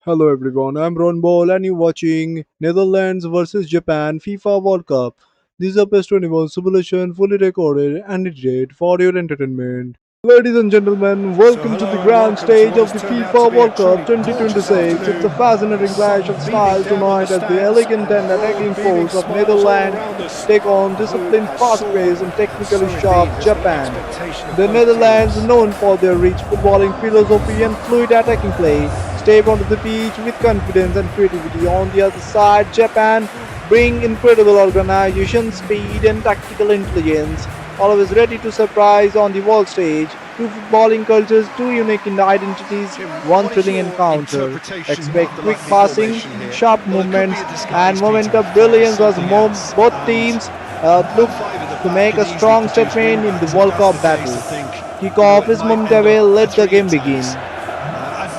Hello everyone, I'm Ron Ball and you're watching Netherlands versus Japan FIFA World Cup. This is a PES 21 simulation fully recorded and edited for your entertainment. Ladies and gentlemen, So welcome to the hello and grand welcome to stage what of has the turned out to FIFA be a World Cup truly gorgeous 2026. It's a afternoon. fascinating clash Sun of beaming style down on the tonight as the stands elegant and and broad attacking beaming force of smiles all Netherlands around us. take on Who disciplined, has fast-paced soared and technically so indeed sharp is the Japan. expectation of The both Netherlands, teams. known for their rich footballing philosophy and fluid attacking play, step onto the pitch with confidence and creativity. On the other side, Japan bring incredible organization, speed, and tactical intelligence, always ready to surprise on the world stage. Two footballing cultures, two unique identities, Jim, one what is thrilling your encounter. interpretation Expect of the quick likely passing, formation here? sharp Well, it could be movements, a and disguise, Peter, momentum for brilliance as something else. both And teams all look five at the to back make could a easily strong produce statement in the wing-backs. If World that's Cup the case, I battle. think, Kickoff it is might end momentarily. up a Let the three game begin. attacks.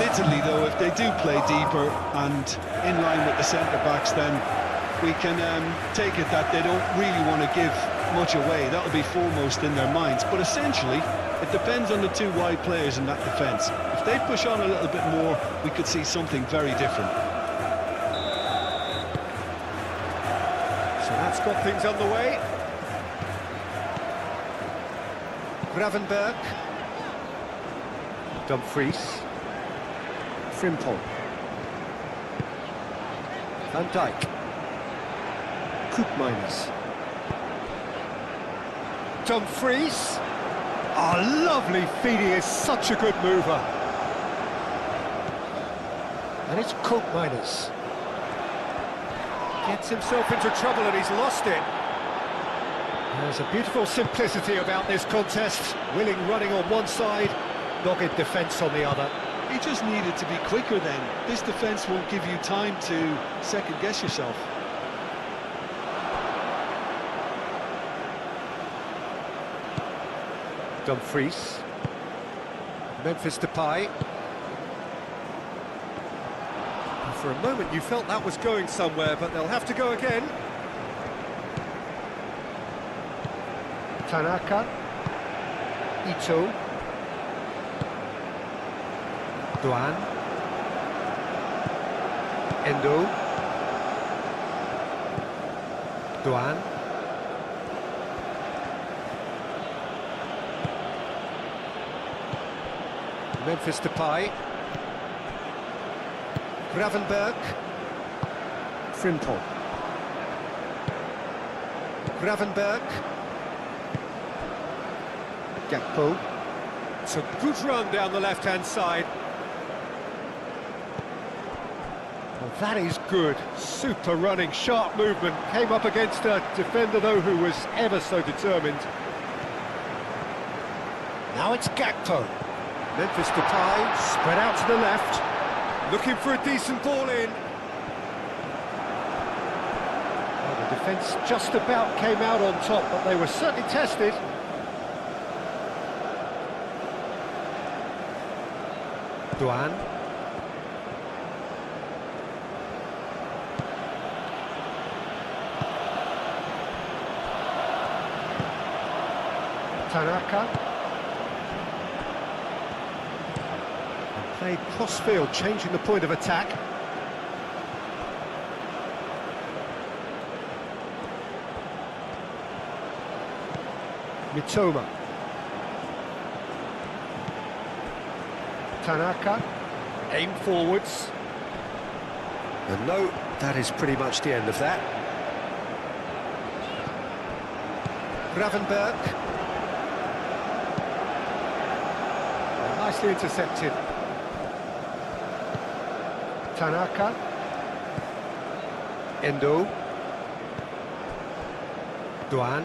Admittedly, though, if they do play deeper and in line with the centre-backs, then we can take it that they don't really want to give much away. That'll be foremost in their minds. But essentially, it depends on the two wide players in that defence. If they push on a little bit more, we could see something very different. So that's got things underway. Gravenberg. Dumfries. Frimpong. Van Dijk. Koopmeiners. Dumfries. Oh, lovely feed, he is such a good mover. And it's Koopmeiners. Gets himself into trouble and he's lost it. There's a beautiful simplicity about this contest. Willing running on one side, dogged defence on the other. He just needed to be quicker then. This defence won't give you time to second-guess yourself. Dumfries. Memphis Depay. For a moment you felt that was going somewhere, but they'll have to go again. Tanaka. Ito. Duan. Endo. Duan. Memphis Depay. Gravenberg. Frimpong. Gravenberg. Gakpo. It's a good run down the left-hand side. Well, that is good. Super running, sharp movement. Came up against a defender, though, who was ever so determined. Now it's Gakpo. Memphis Depay, spread out to the left. Looking for a decent ball in. Well, the defence just about came out on top, but they were certainly tested. Duan. Tanaka. And played cross-field, changing the point of attack. Mitoma. Tanaka. Aim forwards. And no, that is pretty much the end of that. Gravenberg. Nicely intercepted. Tanaka. Endo. Duan.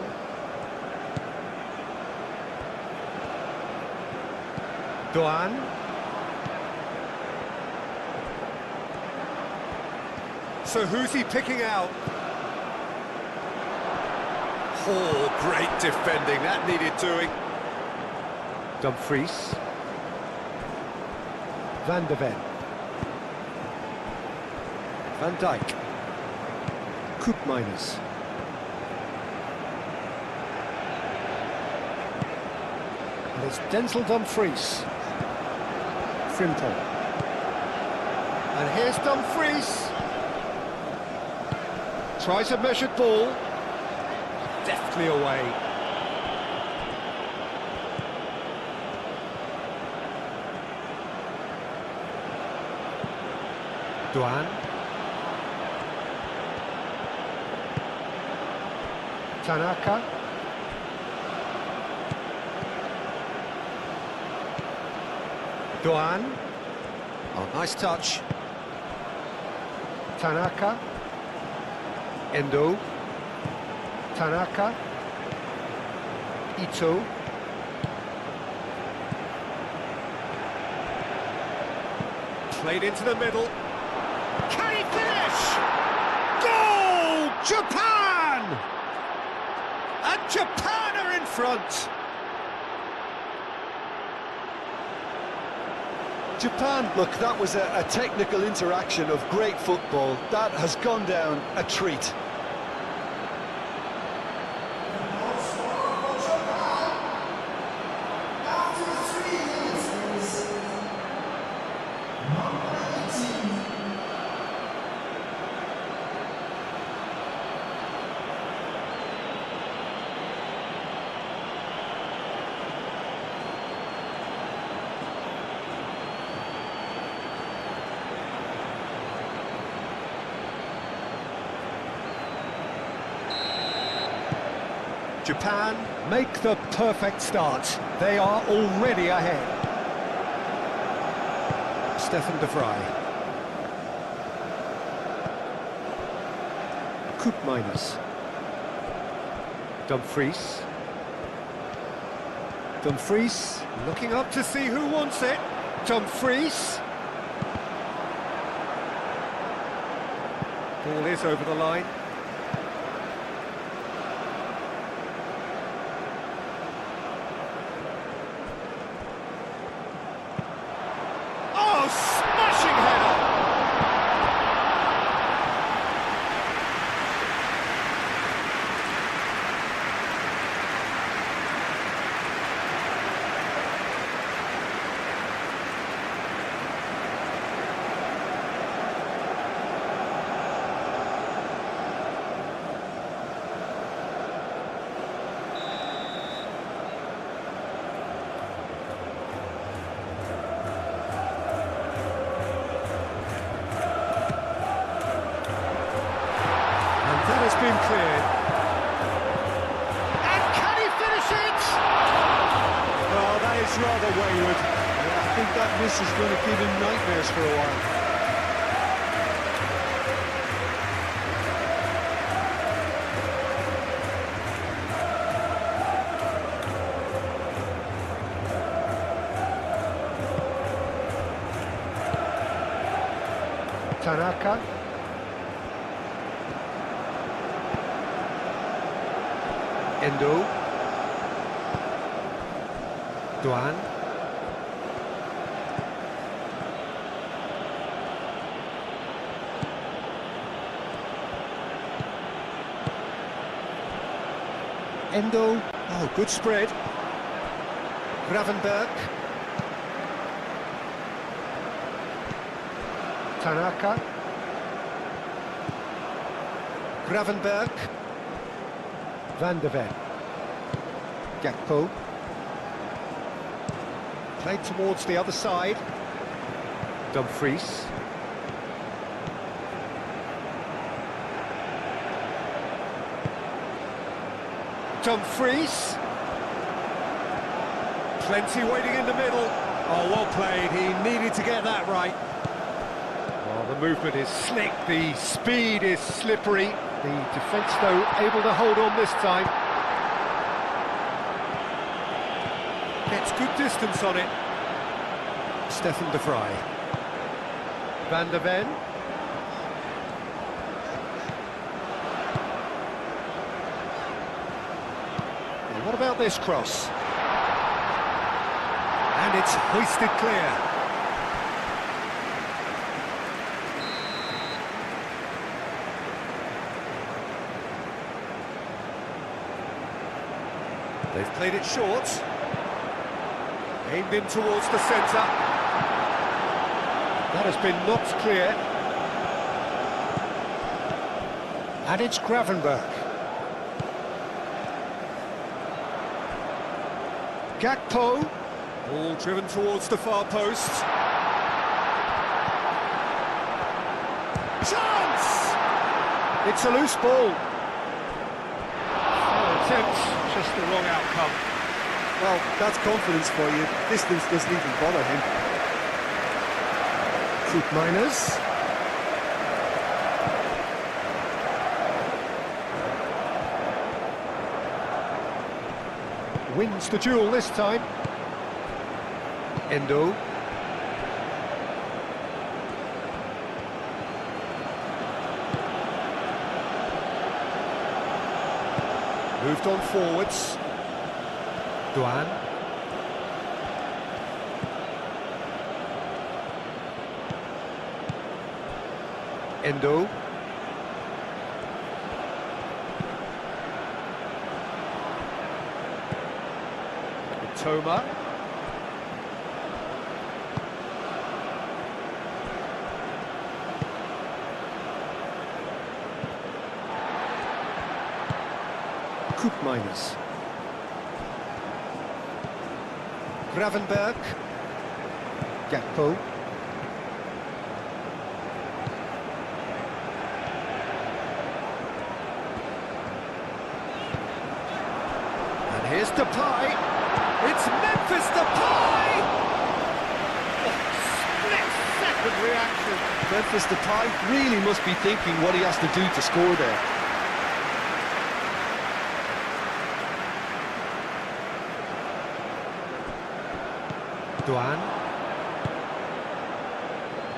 Duan. So who's he picking out? Oh, great defending, that needed doing. Dumfries. Van de Ven. Van Dijk. Koopmeiners. And it's Denzel Dumfries. Frimpong. And here's Dumfries. Tries a measured ball. Deftly away. Duan. Tanaka. Duan. Oh, nice touch. Tanaka. Endo. Tanaka. Ito. Played into the middle. Can he finish? Goal! Japan! And Japan are in front. Japan, look, that was a technical interaction of great football. That has gone down a treat. Japan make the perfect start. They are already ahead. Stefan de Vrij. Koop minus. Dumfries. Dumfries looking up to see who wants it. Dumfries. Ball is over the line. Smashing header! That has been cleared. And can he finish it? Oh, that is rather wayward. Yeah, I think that miss is going to give him nightmares for a while. Tanaka. Endo. Duan. Endo. Oh, good spread. Gravenberg. Tanaka. Gravenberg. Van de Ven. Gakpo. Played towards the other side. Dumfries. Dumfries. Plenty waiting in the middle. Oh, well played. He needed to get that right. Well, the movement is slick. The speed is slippery. The defence, though, able to hold on this time. Gets good distance on it. Stefan de Vrij. Van de Ven. Well, what about this cross? And it's hoisted clear. They've played it short. Aimed in towards the centre. That has been knocked clear. And it's Gravenberch. Gakpo. Ball driven towards the far post. Chance! It's a loose ball. Attempt, just the wrong outcome. Well, that's confidence for you. Distance doesn't even bother him. Troop Miners. Wins the duel this time. Endo. Moved on forwards. Duan. Endo. Toma. Coop Miners. Gravenberch. Gakpo. And here's Depay. It's Memphis Depay! Oh, split-second reaction. Memphis Depay really must be thinking what he has to do to score there. Duan.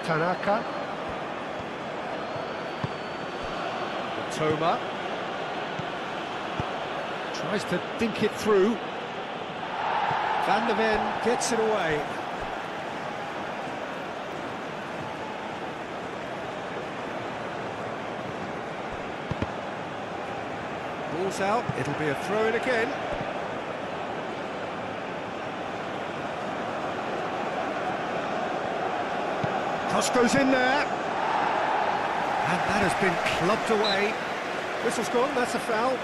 Tanaka. Toma. Tries to dink it through. Van der Ven gets it away. Ball's out, it'll be a throw-in again. Cross goes in there. And that has been clubbed away. Whistle's gone, that's a foul.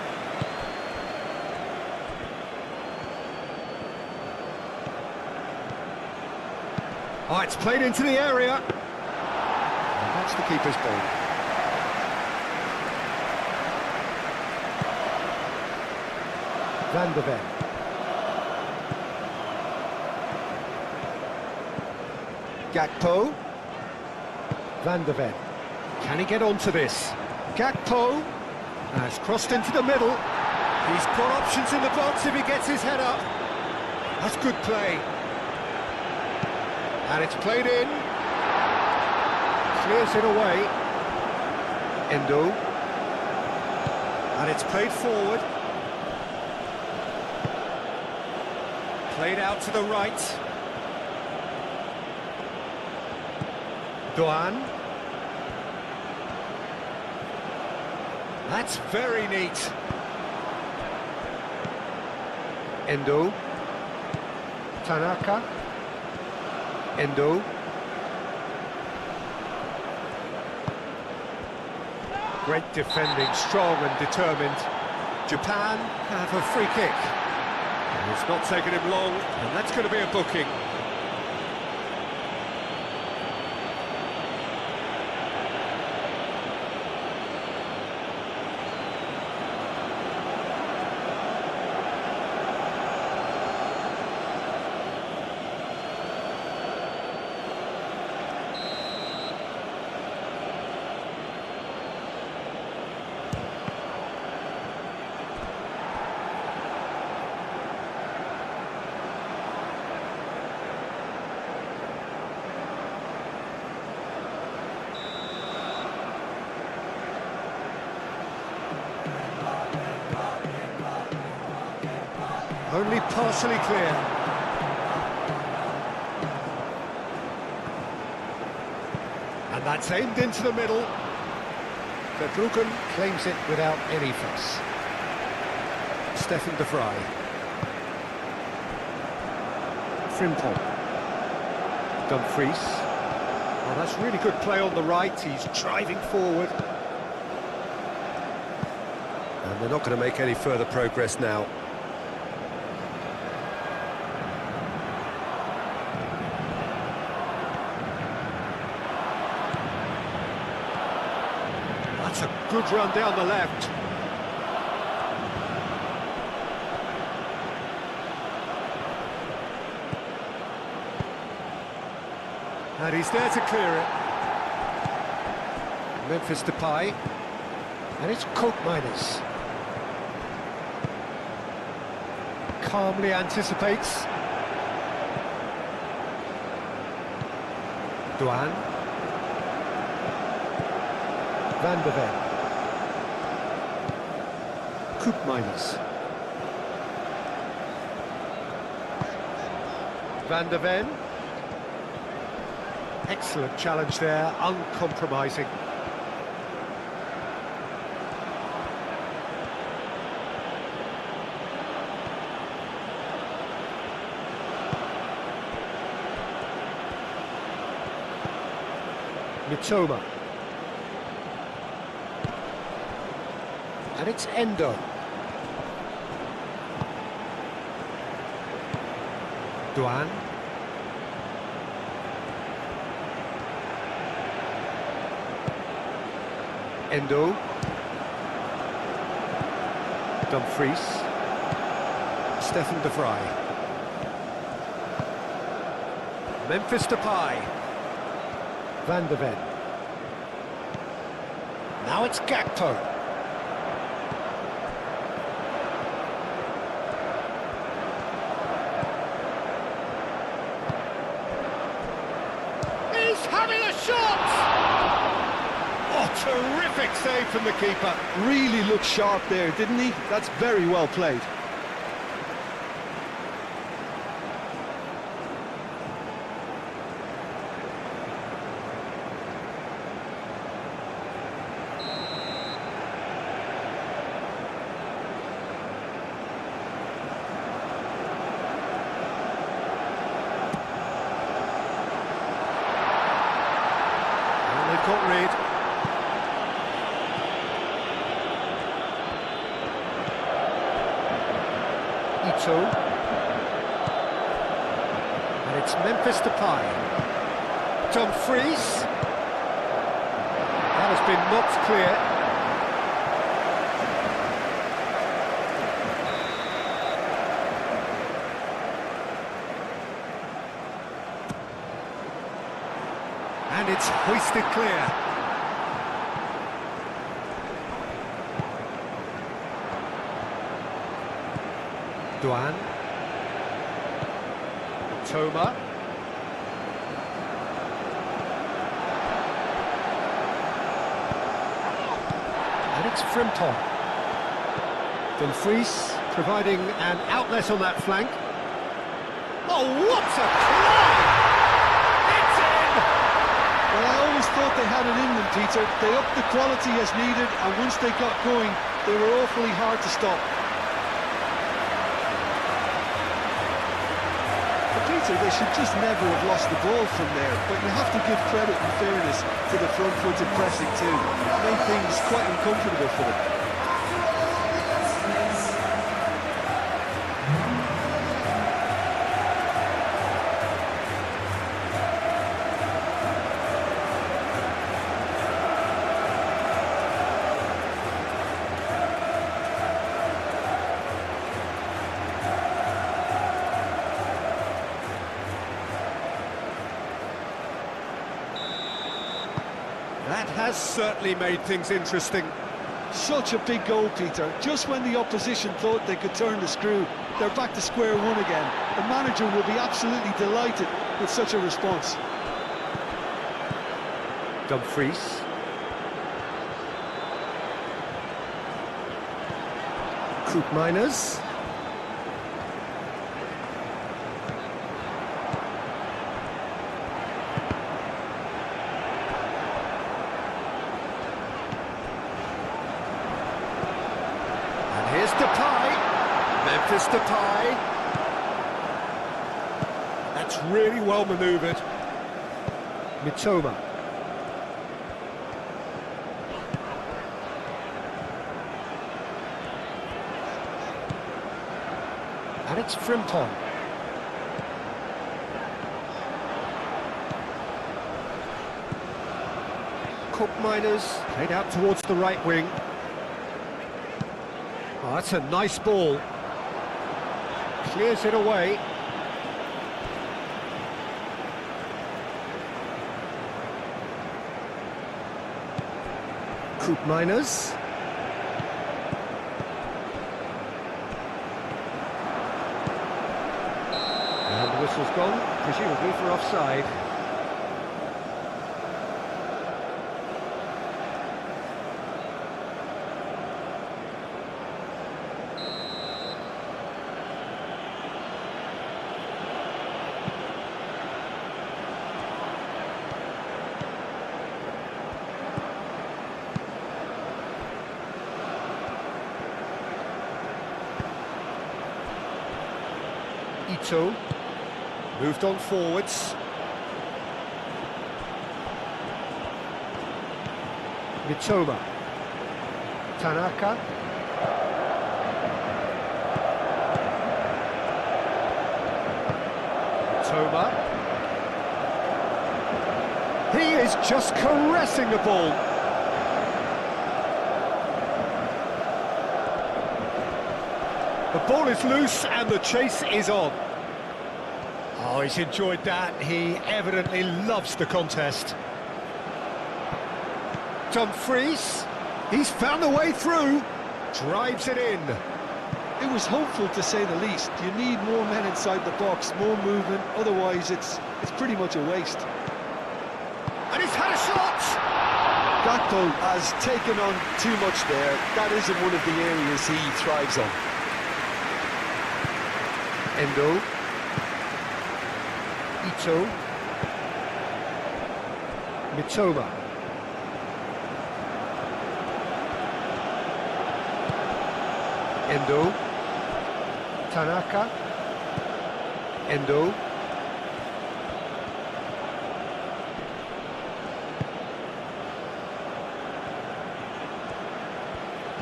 Oh, it's played into the area. And that's the keeper's ball. Van der Ven. Gakpo. Van der Ven. Can he get onto this? Gakpo has crossed into the middle. He's got options in the box if he gets his head up. That's good play. And it's played in. Clears it away. Endo. And it's played forward. Played out to the right. Duan. That's very neat. Endo. Tanaka. Endo. Great defending, strong and determined. Japan have a free kick. And it's not taken him long, and that's going to be a booking. Only partially clear. And that's aimed into the middle. Verbruggen claims it without any fuss. Stefan de Vrij. Frimpong. Dumfries. Oh, that's really good play on the right. He's driving forward. And they're not going to make any further progress now. That's a good run down the left. And he's there to clear it. Memphis Depay. And it's Coke Miners. Calmly anticipates. Duan. Van de Ven. Cook Miners. Van de Ven. Excellent challenge there, uncompromising. Mitoma. And it's Endo. Duan. Endo. Dumfries. Stefan de Vrij. Memphis Depay. Van de Ven. Now it's Gakpo. He's having a shot! Oh, terrific save from the keeper. Really looked sharp there, didn't he? That's very well played. Got rid. Ito. And it's Memphis Depay. Dumfries. That has been knocked clear. And it's hoisted clear. Duan. Toma. And it's Frimpong. Dumfries providing an outlet on that flank. Oh, what a try! It's in! Well, I always thought they had it in them, Peter. They upped the quality as needed, and once they got going, they were awfully hard to stop. But Peter, they should just never have lost the ball from there, but you have to give credit and fairness to the front-footed pressing too. It made things quite uncomfortable for them. That has certainly made things interesting. Such a big goal, Peter. Just when the opposition thought they could turn the screw, they're back to square one again. The manager will be absolutely delighted with such a response. Dumfries. Cook Miners. Here's Depay, Memphis Depay. That's really well manoeuvred. Mitoma. And it's Frimpong. Cook Miners played out towards the right wing. Oh, that's a nice ball. Clears it away. Coop Miners. And the whistle's gone, presumably for offside. Ito moved on forwards. Mitoma. Tanaka. Mitoma. He is just caressing the ball. The ball is loose and the chase is on. Oh, he's enjoyed that. He evidently loves the contest. Dumfries, he's found a way through, drives it in. It was hopeful, to say the least. You need more men inside the box, more movement, otherwise it's pretty much a waste. And he's had a shot! Gakpo has taken on too much there. That isn't one of the areas he thrives on. Endo. Ito. Mitoma. Endo. Tanaka. Endo.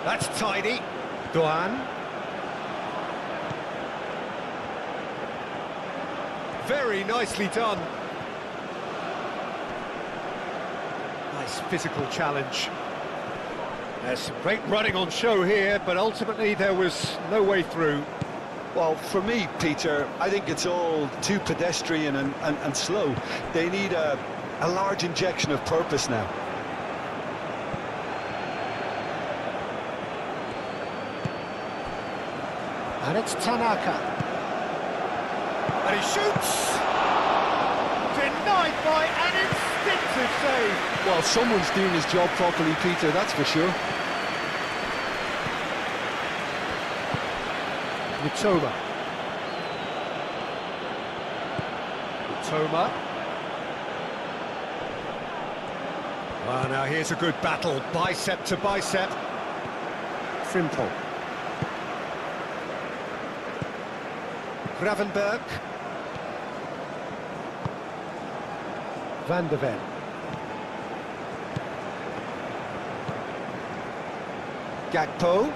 That's tidy. Doan. Very nicely done. Nice physical challenge. There's some great running on show here, but ultimately there was no way through. Well, for me, Peter, I think it's all too pedestrian and slow. They need a large injection of purpose now. And it's Tanaka. And he shoots! Denied by an instinctive save. Well, someone's doing his job properly, Peter, that's for sure. Mitoma. Mitoma. Well, now here's a good battle, bicep to bicep. Frimpong. Gravenberg. Van de Ven. Gakpo.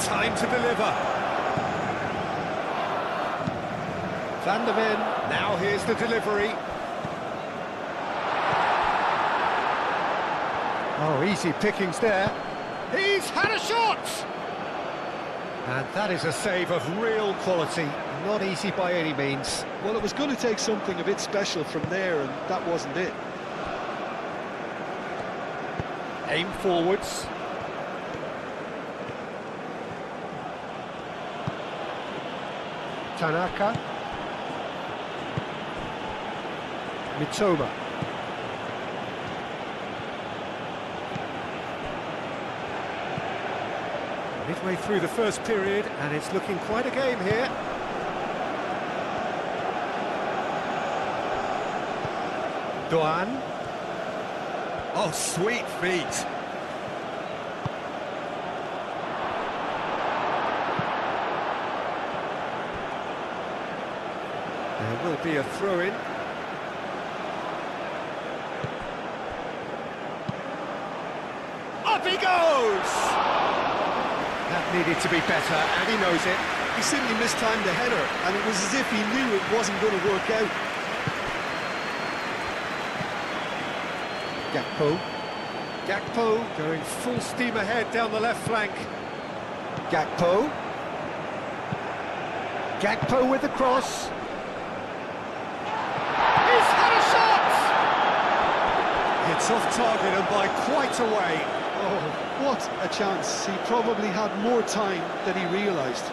Time to deliver. Van de Ven. Now here's the delivery. Oh, easy pickings there. He's had a shot! And that is a save of real quality. Not easy by any means. Well, it was going to take something a bit special from there, and that wasn't it. Aim forwards. Tanaka. Mitoma. Midway through the first period, and it's looking quite a game here. Doan. Oh, sweet feet. could be a throw-in. Up he goes! That needed to be better, and he knows it. He simply mistimed the header, and it was as if he knew it wasn't going to work out. Gakpo going full steam ahead down the left flank. Gakpo with the cross. He's had a shot! It's off target and by quite a way. Oh, what a chance. He probably had more time than he realised.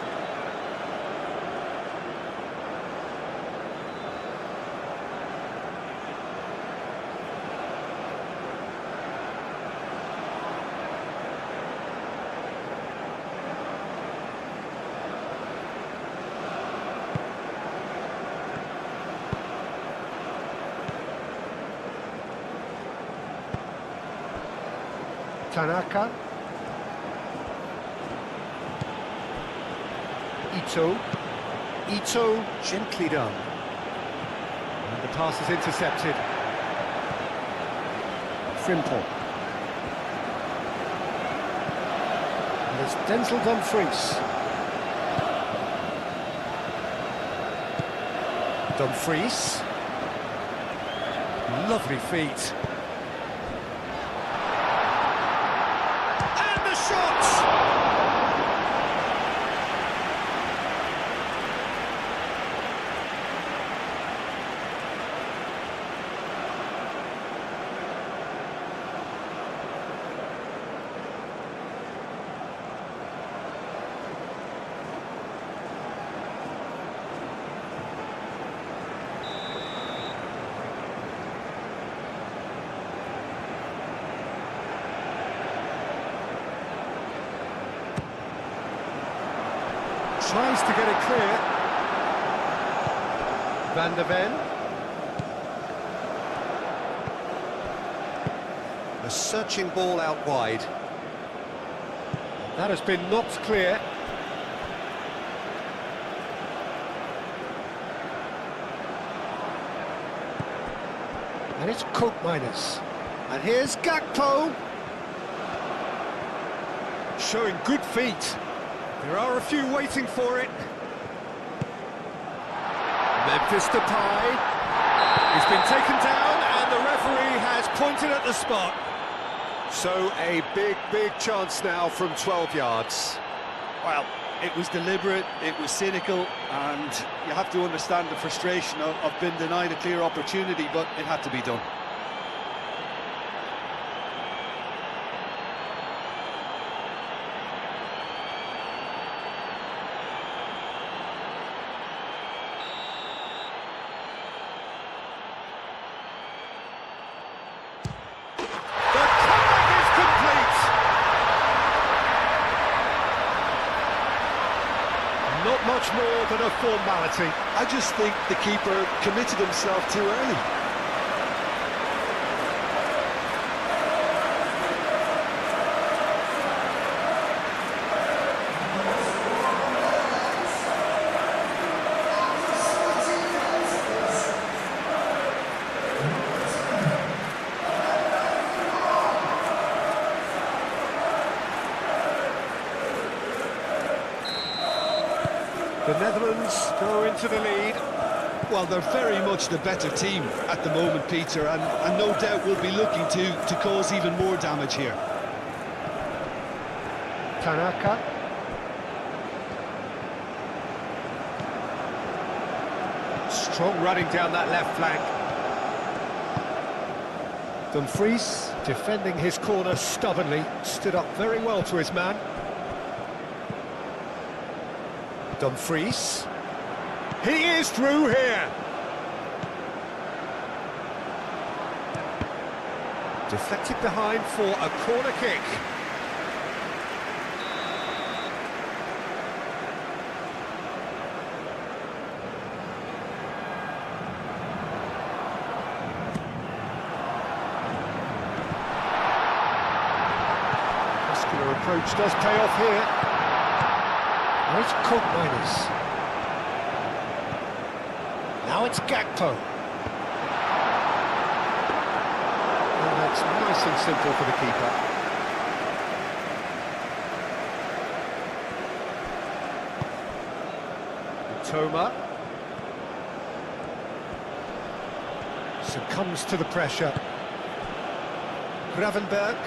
Tanaka. Ito gently done. And the pass is intercepted. Frimpong. And it's Denzel Dumfries. Dumfries. Lovely feet. And the shot! Tries to get it clear. Van der Ven. A searching ball out wide. That has been knocked clear. And it's Koopmeiners. And here's Gakpo. Showing good feet. There are a few waiting for it. Memphis Depay. He's been taken down and the referee has pointed at the spot. So a big chance now from 12 yards. Well, it was deliberate, it was cynical, and you have to understand the frustration of being denied a clear opportunity, but it had to be done. Not much more than a formality. I just think the keeper committed himself too early. The Netherlands go into the lead. Well, they're very much the better team at the moment, Peter, and no doubt will be looking to cause even more damage here. Tanaka. Strong running down that left flank. Dumfries, defending his corner stubbornly, stood up very well to his man. Dumfries. He is through here. Deflected behind for a corner kick. Muscular approach does pay off here. It's Koopmeiners. Now Now it's Gakpo. And that's nice and simple for the keeper. Toma. Succumbs to the pressure. Gravenberg.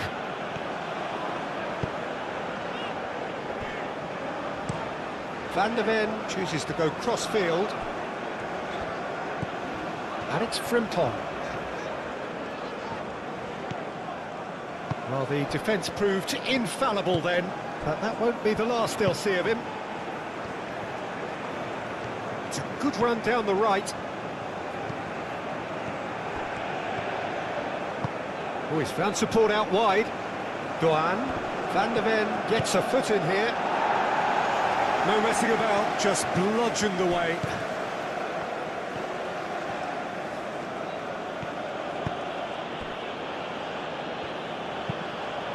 Van der Ven chooses to go cross-field. And it's Frimpong. Well, the defence proved infallible then, but that won't be the last they'll see of him. It's a good run down the right. Oh, he's found support out wide. Doan. Van der Ven gets a foot in here. No messing about, just bludgeoned away.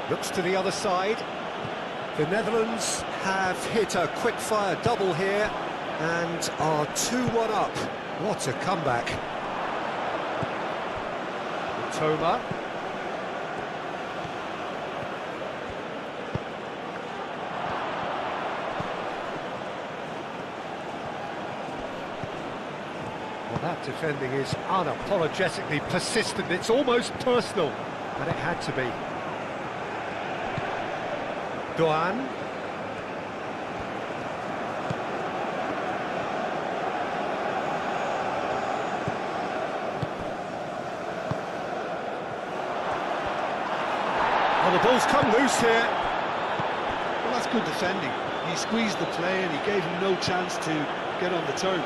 Looks to the other side. The Netherlands have hit a quick-fire double here and are 2-1 up. What a comeback. Toma. Well, that defending is unapologetically persistent. It's almost personal, and it had to be. Doan. Well, the ball's come loose here. Well, that's good defending. He squeezed the play and he gave him no chance to get on the turn.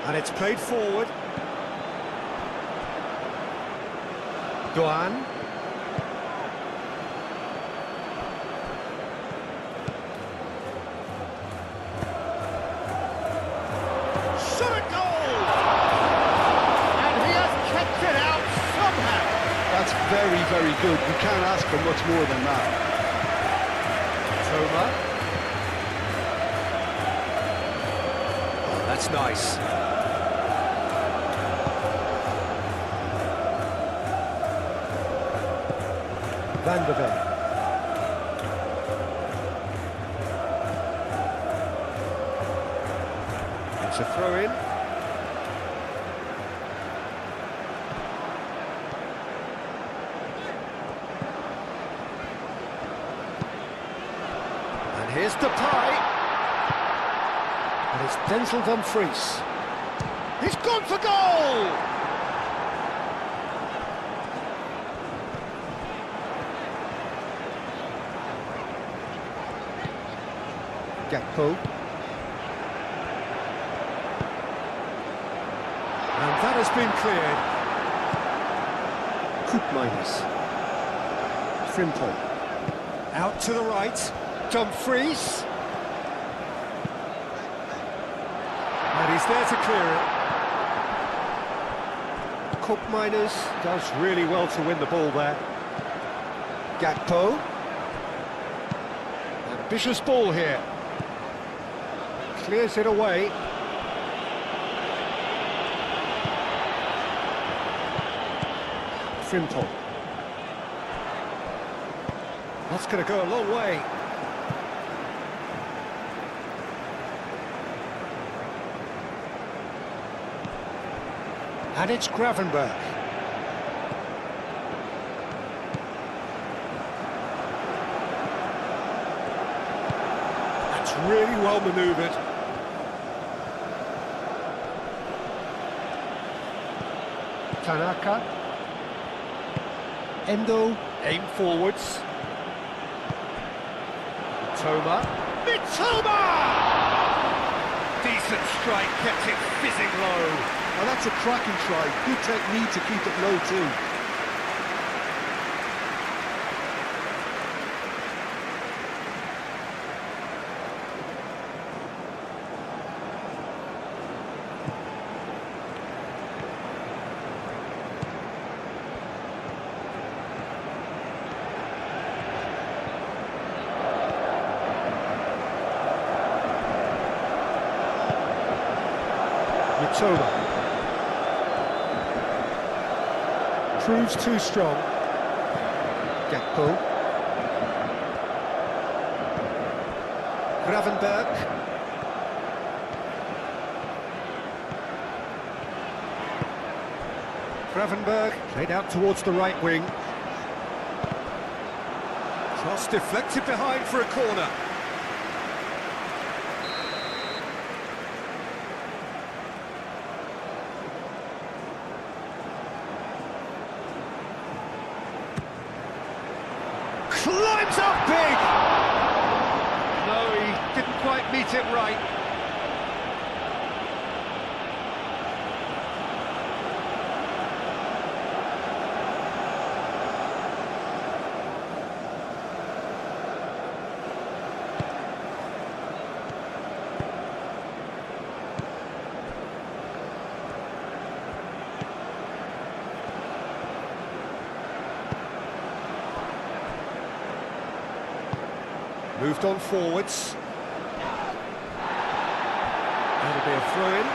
And it's played forward. Doan. Shot at goal! And he has kept it out somehow. That's very, very good. You can't ask for much more than that. Toma. Oh, that's nice. Van der Ven. It's a throw-in. And here's Depay. And it's Denzel Dumfries. He's gone for goal! Gakpo. And that has been cleared. Koopmeiners. Frimpong. Out to the right. Dumfries. And he's there to clear it. Koopmeiners does really well to win the ball there. Gakpo. Ambitious ball here. Clears it away. Frimpong. That's going to go a long way. And it's Gravenberg. That's really well manoeuvred. Tanaka. Endo, aim forwards. Toma. Mitoma! Decent strike, kept it fizzing low. Well, that's a cracking try. Good technique to keep it low too. Mitoma. Proves too strong. Gakpo. Gravenberg. Gravenberg played out towards the right wing. Cross deflected behind for a corner. Climbs up big! No, he didn't quite meet it right. Moved on forwards. That'll be a throw-in.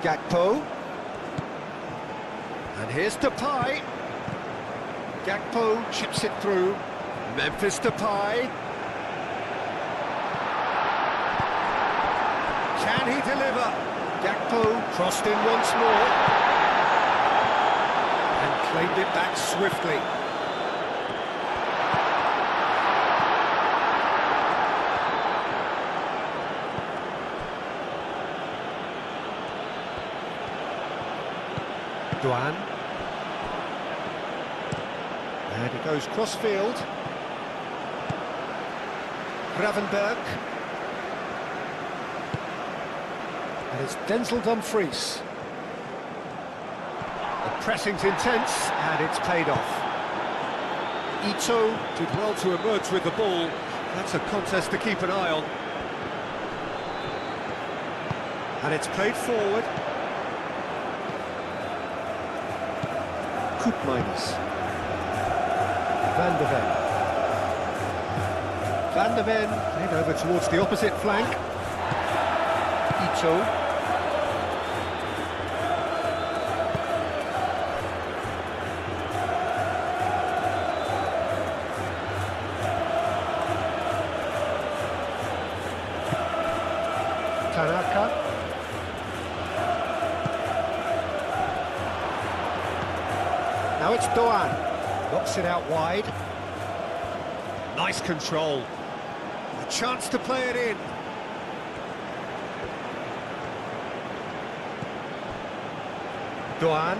Gakpo. And here's Depay. Gakpo chips it through. Memphis Depay. Can he deliver? Gakpo crossed in once more. Claimed it back swiftly. Duan. And he goes cross-field. Gravenberg. And it's Denzel Dumfries. Pressing's intense, and it's paid off. Ito did well to emerge with the ball. That's a contest to keep an eye on. And it's played forward. Koopmeiners. Van de Ven. Van de Ven played over towards the opposite flank. Ito. Tanaka. Now it's Doan. Knocks it out wide. Nice control. A chance to play it in. Doan.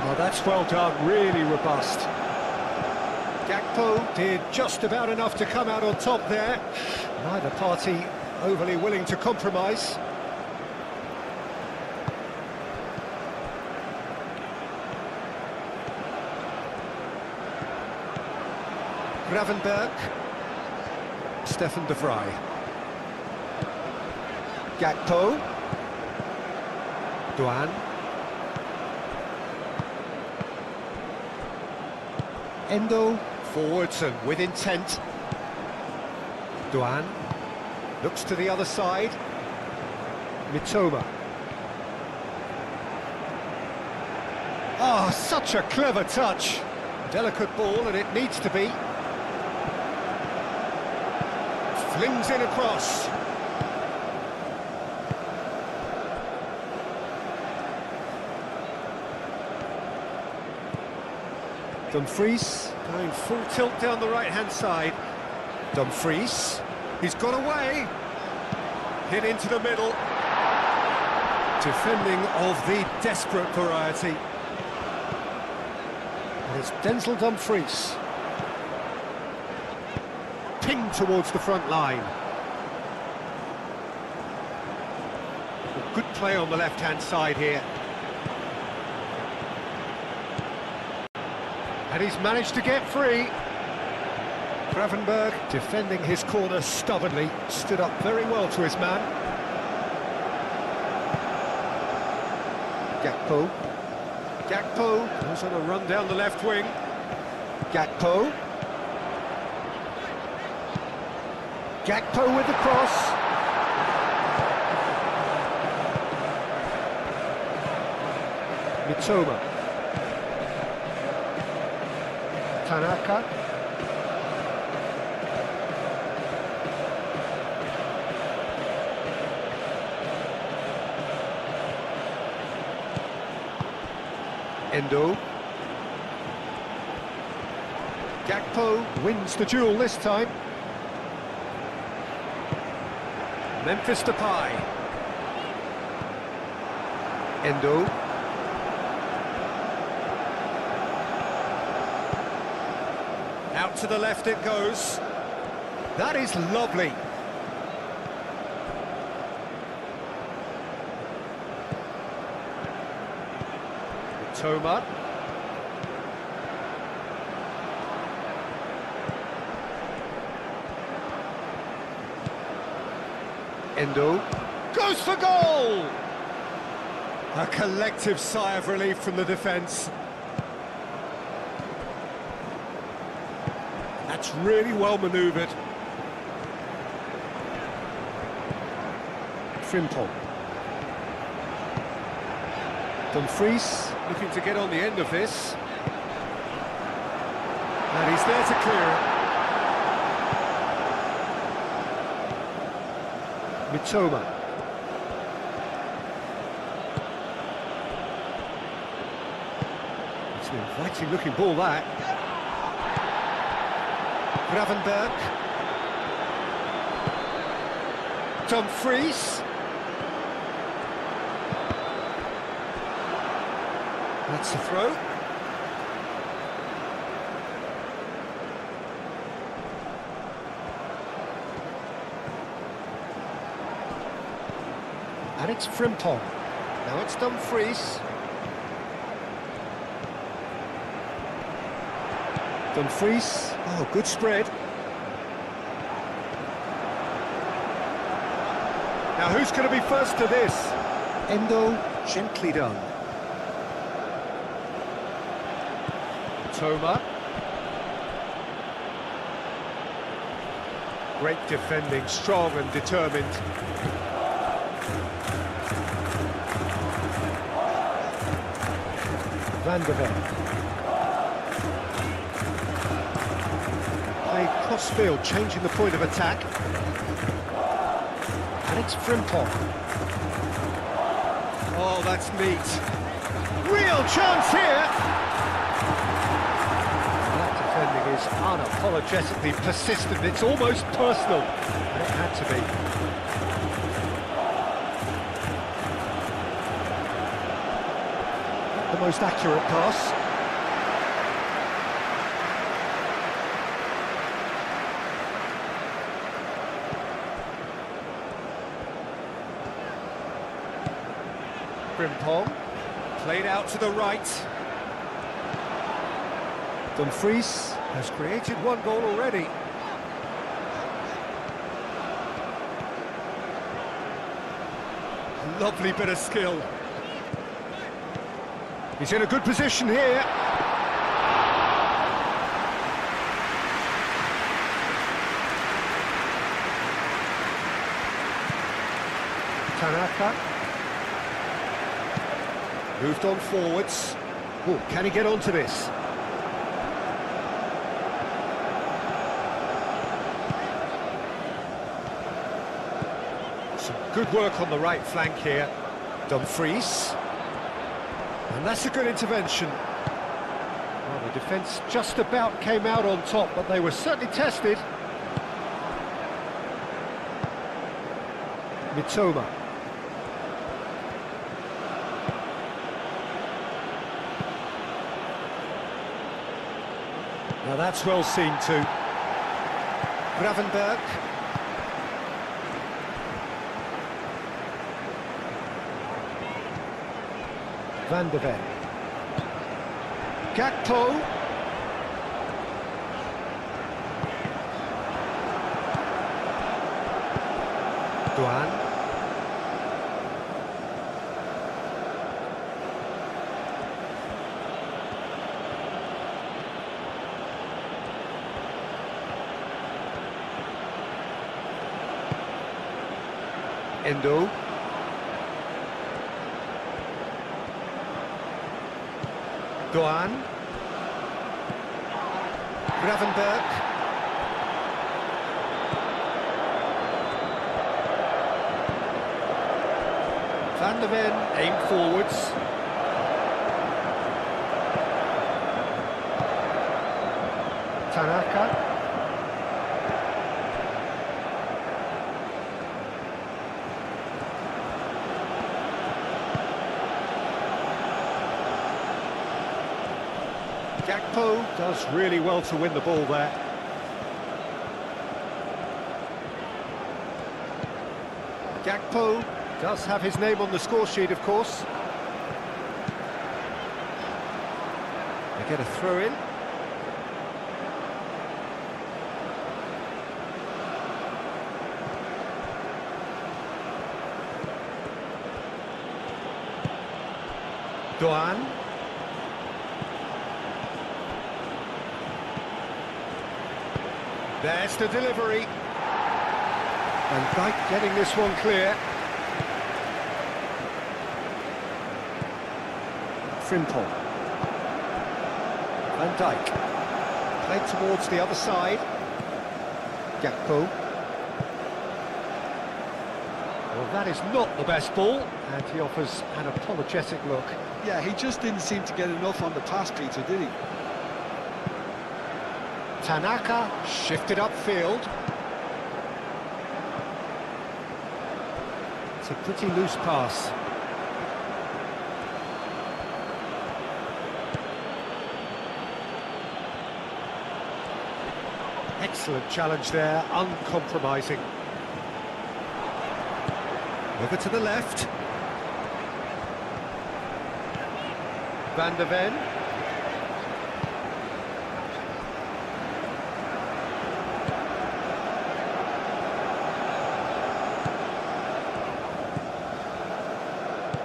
Oh, that's well done. Really robust. Gakpo did just about enough to come out on top there. Neither party overly willing to compromise. Gravenberg. Stefan de Vrij. Gakpo. Duan. Endo. Forwards and with intent. Duan looks to the other side. Mitoma. Oh, such a clever touch. Delicate ball, and it needs to be. Flings in across. Dumfries going full tilt down the right-hand side. Dumfries, he's got away. Hit into the middle. Defending of the desperate variety. And it's Denzel Dumfries. Pinged towards the front line. Good play on the left-hand side here. And he's managed to get free. Gravenberg defending his corner stubbornly, stood up very well to his man. Gakpo. Gakpo goes on a run down the left wing. Gakpo. Gakpo with the cross. Mitoma. Tanaka. Endo. Gakpo wins the duel this time. Memphis Depay. Endo. Out to the left it goes. That is lovely. Toma. Endo goes for goal! A collective sigh of relief from the defence. That's really well manoeuvred. Frimpong. Dumfries looking to get on the end of this. And he's there to clear it. Mitoma. It's an inviting looking ball, that. Gravenberg. Dumfries. That's the throw. And it's Frimpong. Now it's Dumfries. Dumfries. Oh, good spread. Now who's going to be first to this? Endo, gently done. Toma. Great defending, strong and determined. Van de Ven. Played cross-field, changing the point of attack. And it's Frimpong. Oh, that's neat. Real chance here! That defending is unapologetically persistent. It's almost personal. And it had to be. The most accurate pass. Frimpong, played out to the right. Dumfries has created one goal already. Lovely bit of skill. He's in a good position here. Tanaka. Moved on forwards. Oh, can he get onto this? Some good work on the right flank here. Dumfries. And that's a good intervention. Well, the defence just about came out on top, but they were certainly tested. Mitoma. Now that's well seen too. Gravenberg. Van de Ven. Gakpo. Duan. Endo. Doan. Gravenberg. Van der Ven aimed forwards. Tanaka. Gakpo does really well to win the ball there. Gakpo does have his name on the score sheet, of course. They get a throw in. Doan. There's the delivery. Van Dijk getting this one clear. Frimpong. Van Dijk. Played towards the other side. Gakpo. Well, that is not the best ball, and he offers an apologetic look. Yeah, he just didn't seem to get enough on the pass, Peter, did he? Tanaka shifted upfield. It's a pretty loose pass. Excellent challenge there, uncompromising. Over to the left. Van der Ven.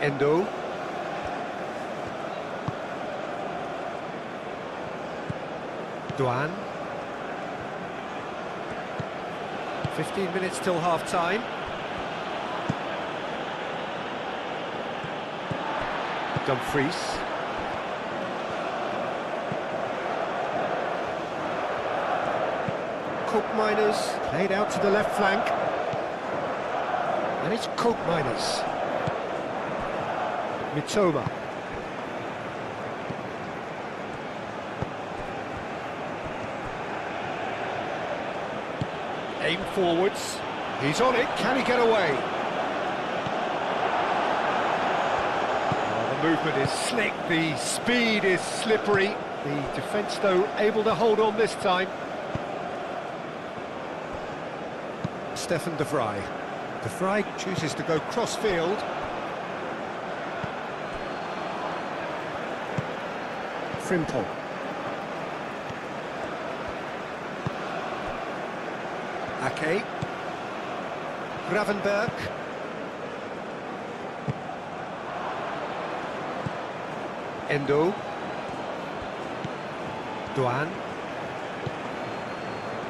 Endo. Doan. 15 minutes till half-time. Dumfries. Koopmeiners played out to the left flank. And it's Koopmeiners. Mitoma. Aim forwards. He's on it. Can he get away? Oh, the movement is slick. The speed is slippery. The defence, though, able to hold on this time. Stefan de Vrij. De Vrij chooses to go cross-field. Frimpong. Ake. Gravenberg. Endo. Doan.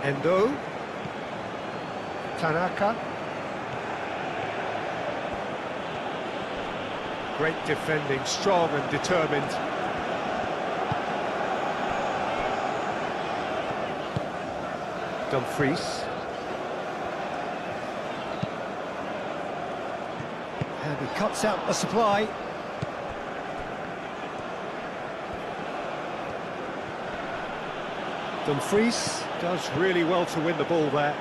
Endo. Tanaka. Great defending, strong and determined. Dumfries. And he cuts out the supply. Dumfries does really well to win the ball there.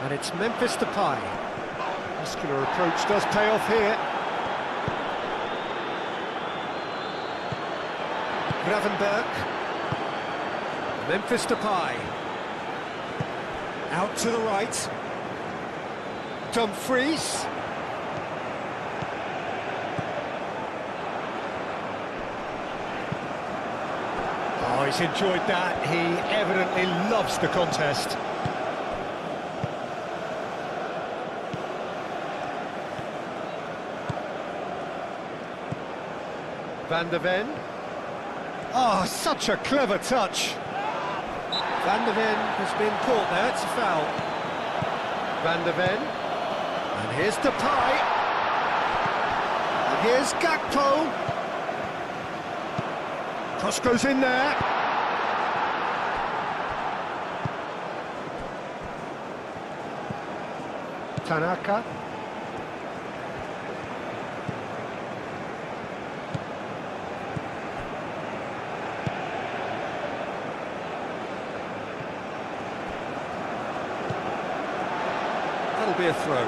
And it's Memphis Depay. Muscular approach does pay off here. Gravenberg. Memphis Depay. Out to the right. Dumfries. Oh, he's enjoyed that. He evidently loves the contest. Van der Ven. Oh, such a clever touch. Van der Ven has been caught there, it's a foul. Van der Ven. And here's Depay. And here's Gakpo. Cross goes in there. Tanaka. That'll be a throw.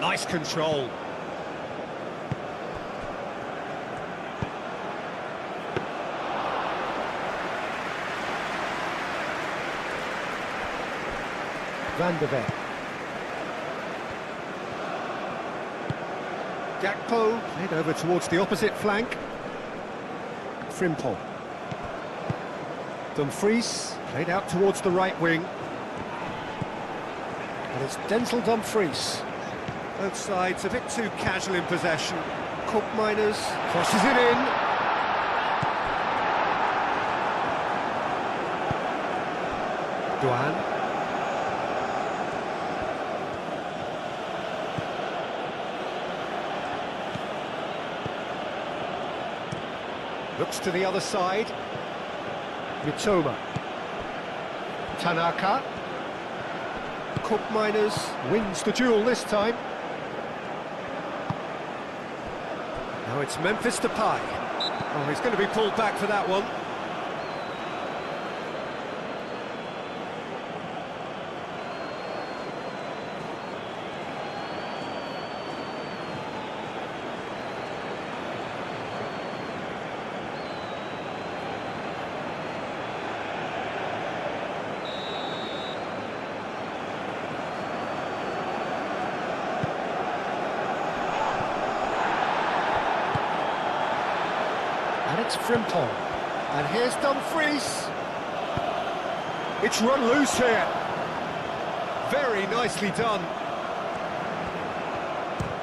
Nice control. Van der Ven. Gakpo played over towards the opposite flank. Frimpong. Dumfries played out towards the right wing. And it's Denzel Dumfries. Both sides a bit too casual in possession. Koopmeiners crosses it in. Duan. Looks to the other side. Mitoma. Tanaka. Koopmeiners wins the duel this time. Now it's Memphis Depay. Oh, he's going to be pulled back for that one. And it's Frimpong. And here's Dumfries. It's run loose here. Very nicely done.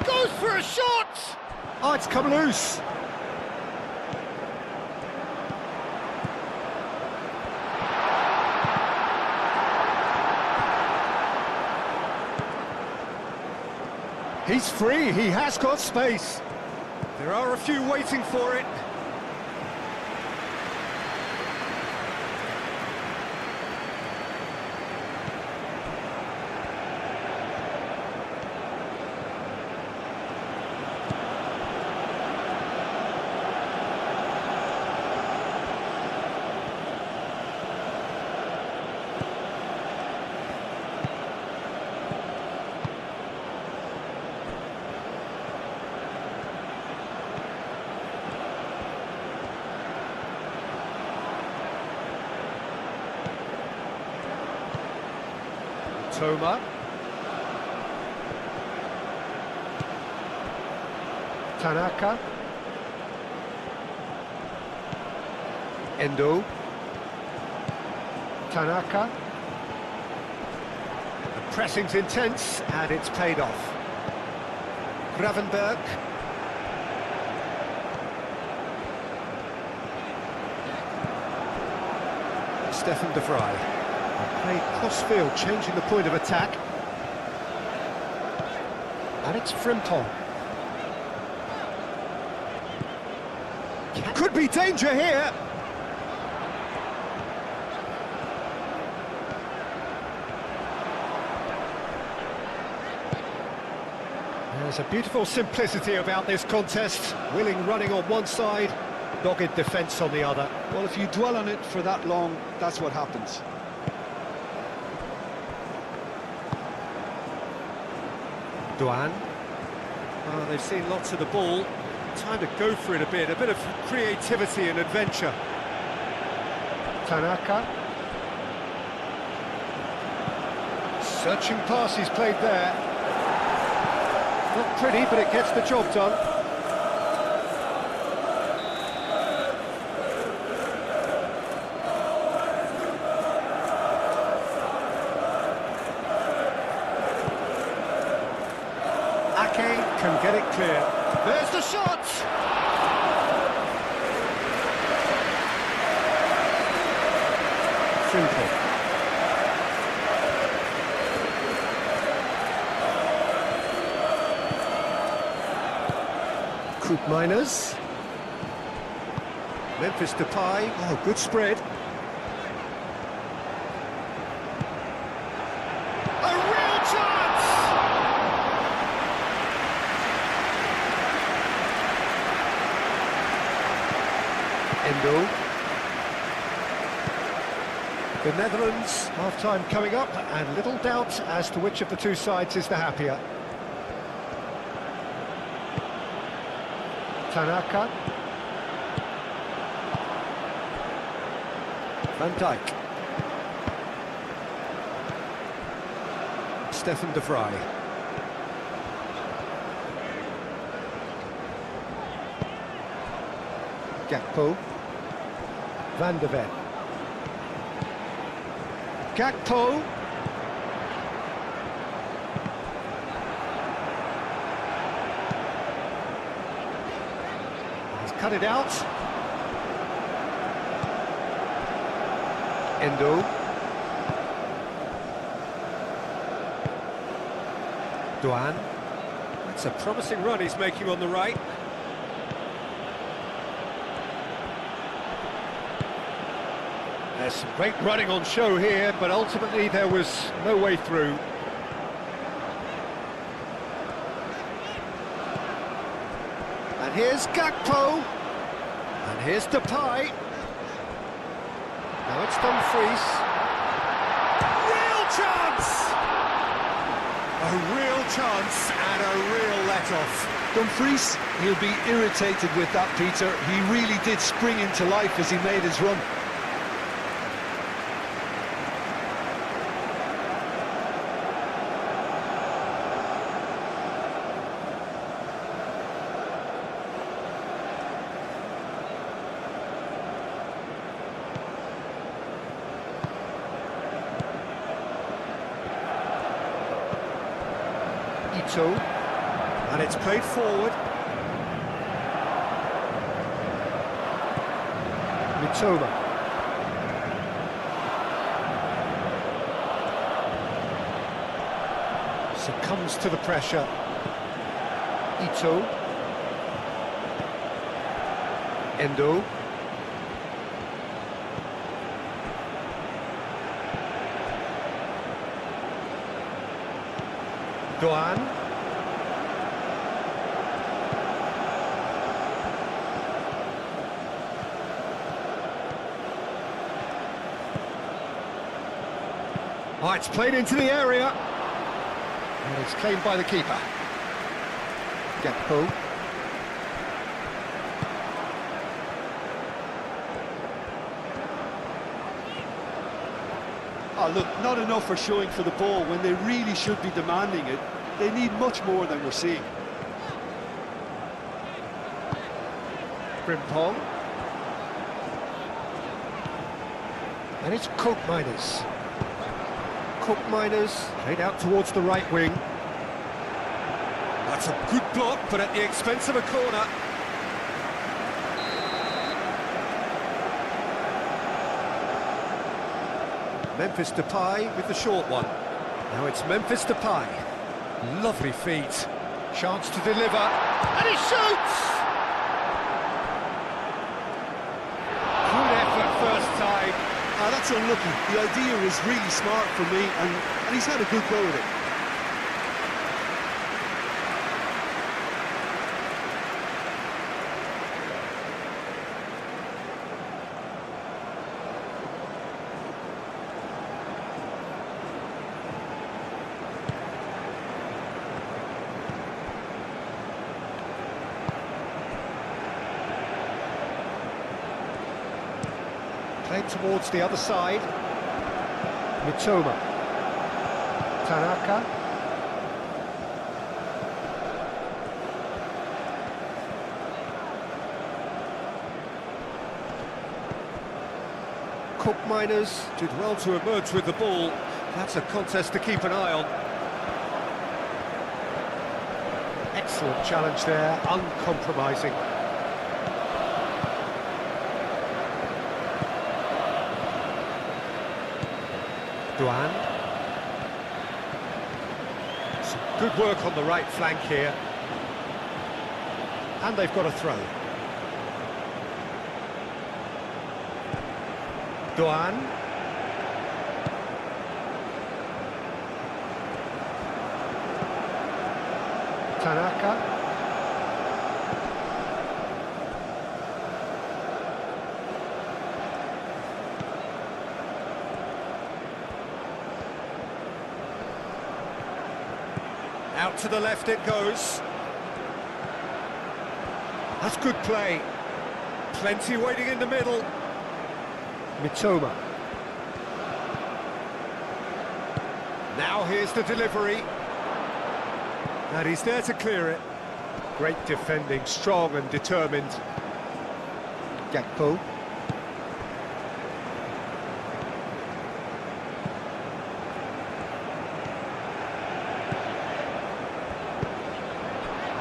Goes for a shot! Oh, it's come loose. He's free, he has got space. There are a few waiting for it. Toma. Tanaka. Endo. Tanaka. The pressing's intense and it's paid off. Gravenberg. Stefan de Vrij. Played cross-field, changing the point of attack. And it's Frimpong. Could be danger here. There's a beautiful simplicity about this contest. Willing running on one side, dogged defence on the other. Well, if you dwell on it for that long, that's what happens. Duan. Oh, they've seen lots of the ball. Time to go for it a bit of creativity and adventure. Tanaka. Searching pass he's played there. Not pretty, but it gets the job done. Can get it clear. There's the shot! Coop Miners. Memphis Depay. Oh, good spread. A real chance! Endo. The Netherlands, half-time coming up, and little doubt as to which of the two sides is the happier. Tanaka. Van Dijk. Stefan de Vrij. Gakpo. Van de Ven. Gakpo. He's cut it out. Endo. Duan. That's a promising run he's making on the right. There's some great running on show here, but ultimately there was no way through. And here's Gakpo. And here's Depay. Now it's Dumfries. Real chance! A real chance and a real let-off. Dumfries, he'll be irritated with that, Peter. He really did spring into life as he made his run. And it's played forward. Mitoma. Succumbs to the pressure. Ito. Endo. Doan. Oh, it's played into the area. And it's claimed by the keeper. Gakpo. Oh, look, not enough for showing for the ball when they really should be demanding it. They need much more than we're seeing. Frimpong. And it's Coop Miners. Coop Miners played out towards the right wing. That's a good block, but at the expense of a corner. Memphis Depay with the short one. Now it's Memphis Depay. Lovely feet. Chance to deliver. And he shoots! Good effort first time. That's unlucky. The idea was really smart for me, and he's had a good go at it. Played towards the other side. Mitoma. Tanaka. Coop Miners did well to emerge with the ball. That's a contest to keep an eye on. Excellent challenge there, uncompromising. Duan. Some good work on the right flank here. And they've got a throw. Doan. Tanaka. Out to the left it goes. That's good play. Plenty waiting in the middle. Mitoma. Now here's the delivery. And he's there to clear it. Great defending, strong and determined. Gakpo.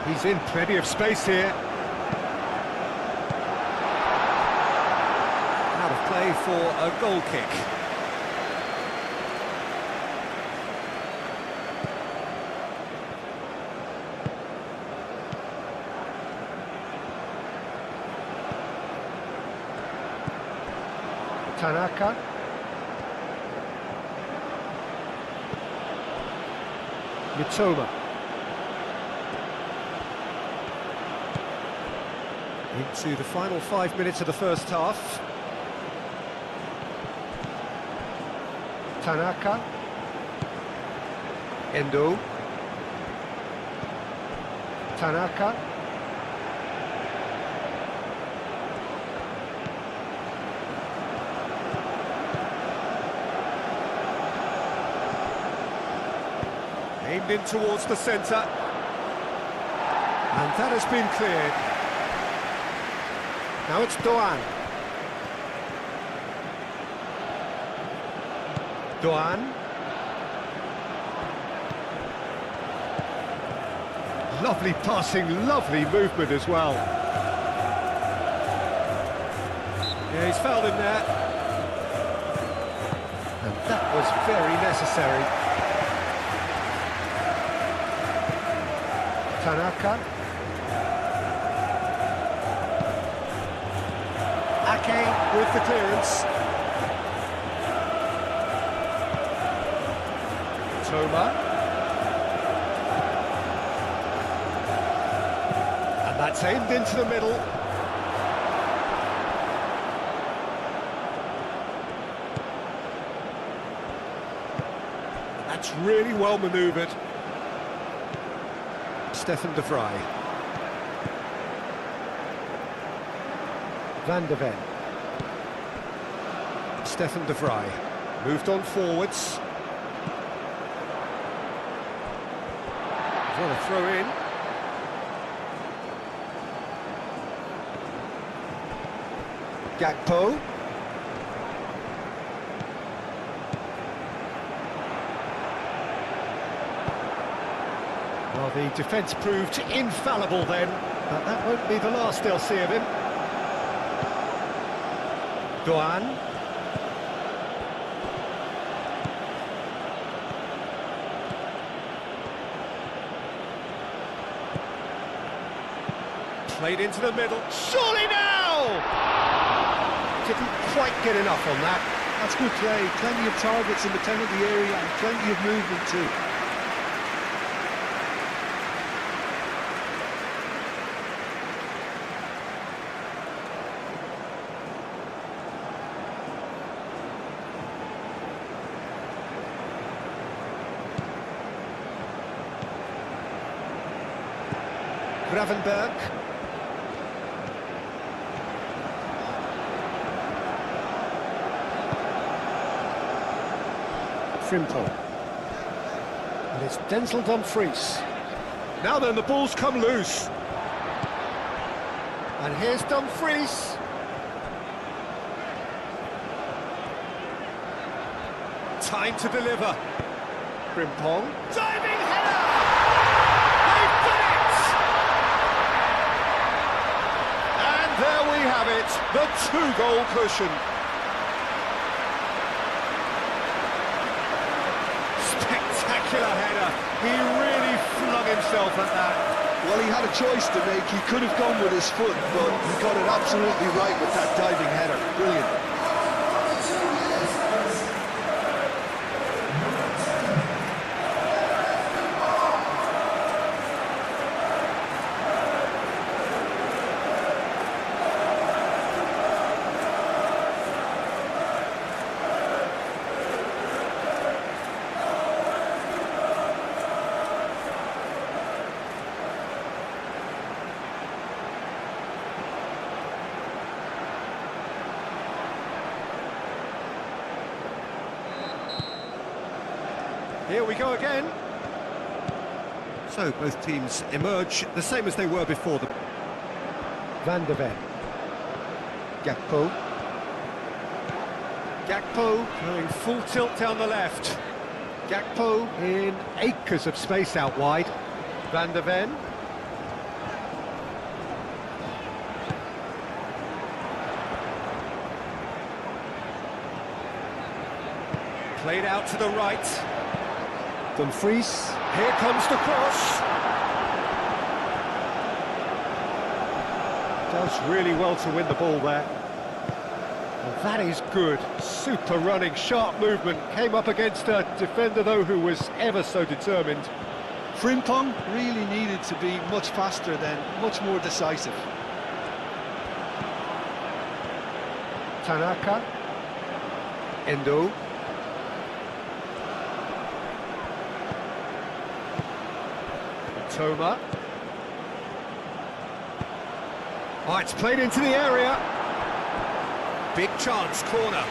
He's in plenty of space here. Out of play for a goal kick. Tanaka. Mitoma. Into the final 5 minutes of the first half. Tanaka. Endo. Tanaka. Aimed in towards the centre. And that has been cleared. Now it's Doan. Doan. Lovely passing, lovely movement as well. Yeah, he's fouled him there. And that was very necessary. Tanaka. Ake with the clearance. Toma. And that's aimed into the middle. That's really well manoeuvred. Stefan de Vrij. Van de Ven. Stefan de Vrij. Moved on forwards. What a throw in. Gakpo. Well, the defence proved infallible then, but that won't be the last they'll see of him. Doan. Played into the middle. Surely now! Didn't quite get enough on that. That's good play. Plenty of targets in the penalty area and plenty of movement too. Gravenberg. Frimpong. And it's Denzel Dumfries. Now then, the ball's come loose. And here's Dumfries. Time to deliver. Frimpong. Diving header! They've done it! And there we have it, the two-goal cushion. Spectacular header. He really flung himself at that. Well, he had a choice to make. He could have gone with his foot, but he got it absolutely right with that diving header. Brilliant. Here we go again. So both teams emerge the same as they were before the... Van de Ven. Gakpo. Gakpo going full tilt down the left. Gakpo in acres of space out wide. Van de Ven. Played out to the right. Dumfries, here comes the cross. Does really well to win the ball there. Well, that is good. Super running, sharp movement. Came up against a defender, though, who was ever so determined. Frimpong really needed to be much faster then, much more decisive. Tanaka. Endo. Toma. Oh, it's played into the area. Big chance, corner.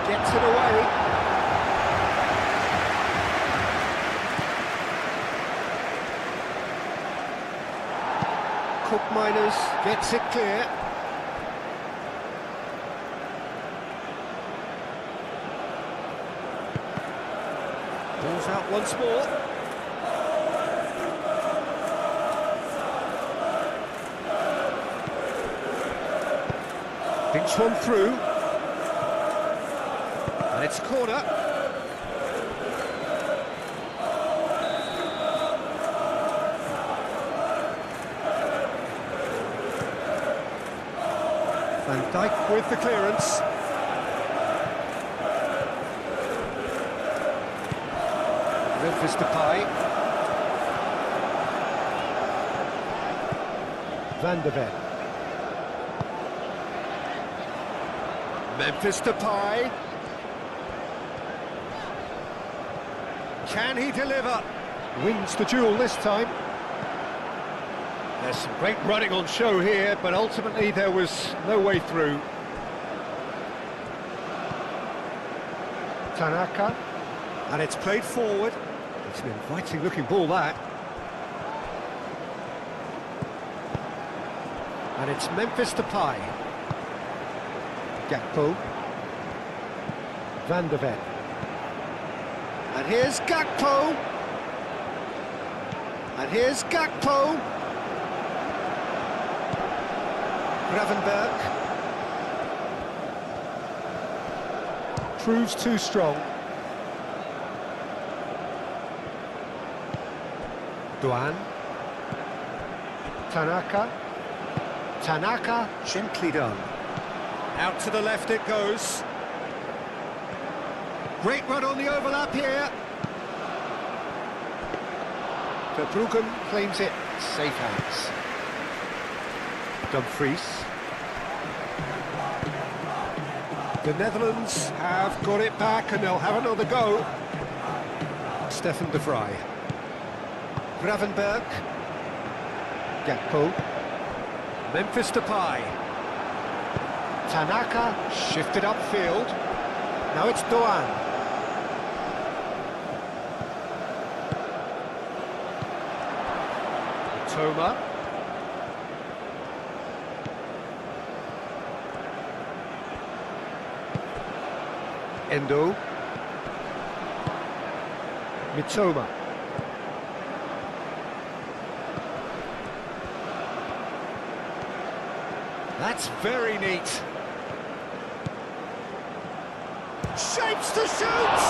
Gets it away. Cook Miners gets it clear. Ball's out once more. Pinch one through. And it's corner. Van Dijk with the clearance. Memphis Depay. Van de Ven. Memphis Depay. Can he deliver? Wins the duel this time. There's some great running on show here, but ultimately there was no way through. Tanaka, and it's played forward. It's an inviting looking ball, that. And it's Memphis Depay. Gakpo. Van de Ven. And here's Gakpo. And here's Gakpo. Gravenberg proves too strong. Duan. Tanaka. Tanaka, gently done. Out to the left it goes. Great run on the overlap here. Verbruggen claims it. Safe hands. Dumfries. The Netherlands have got it back and they'll have another go. Stefan de Vrij. Gravenberg. Gakpo. Memphis Depay. Tanaka shifted upfield. Now it's Doan. Toma. Endo. Mitoma. That's very neat. Shapes to shoot!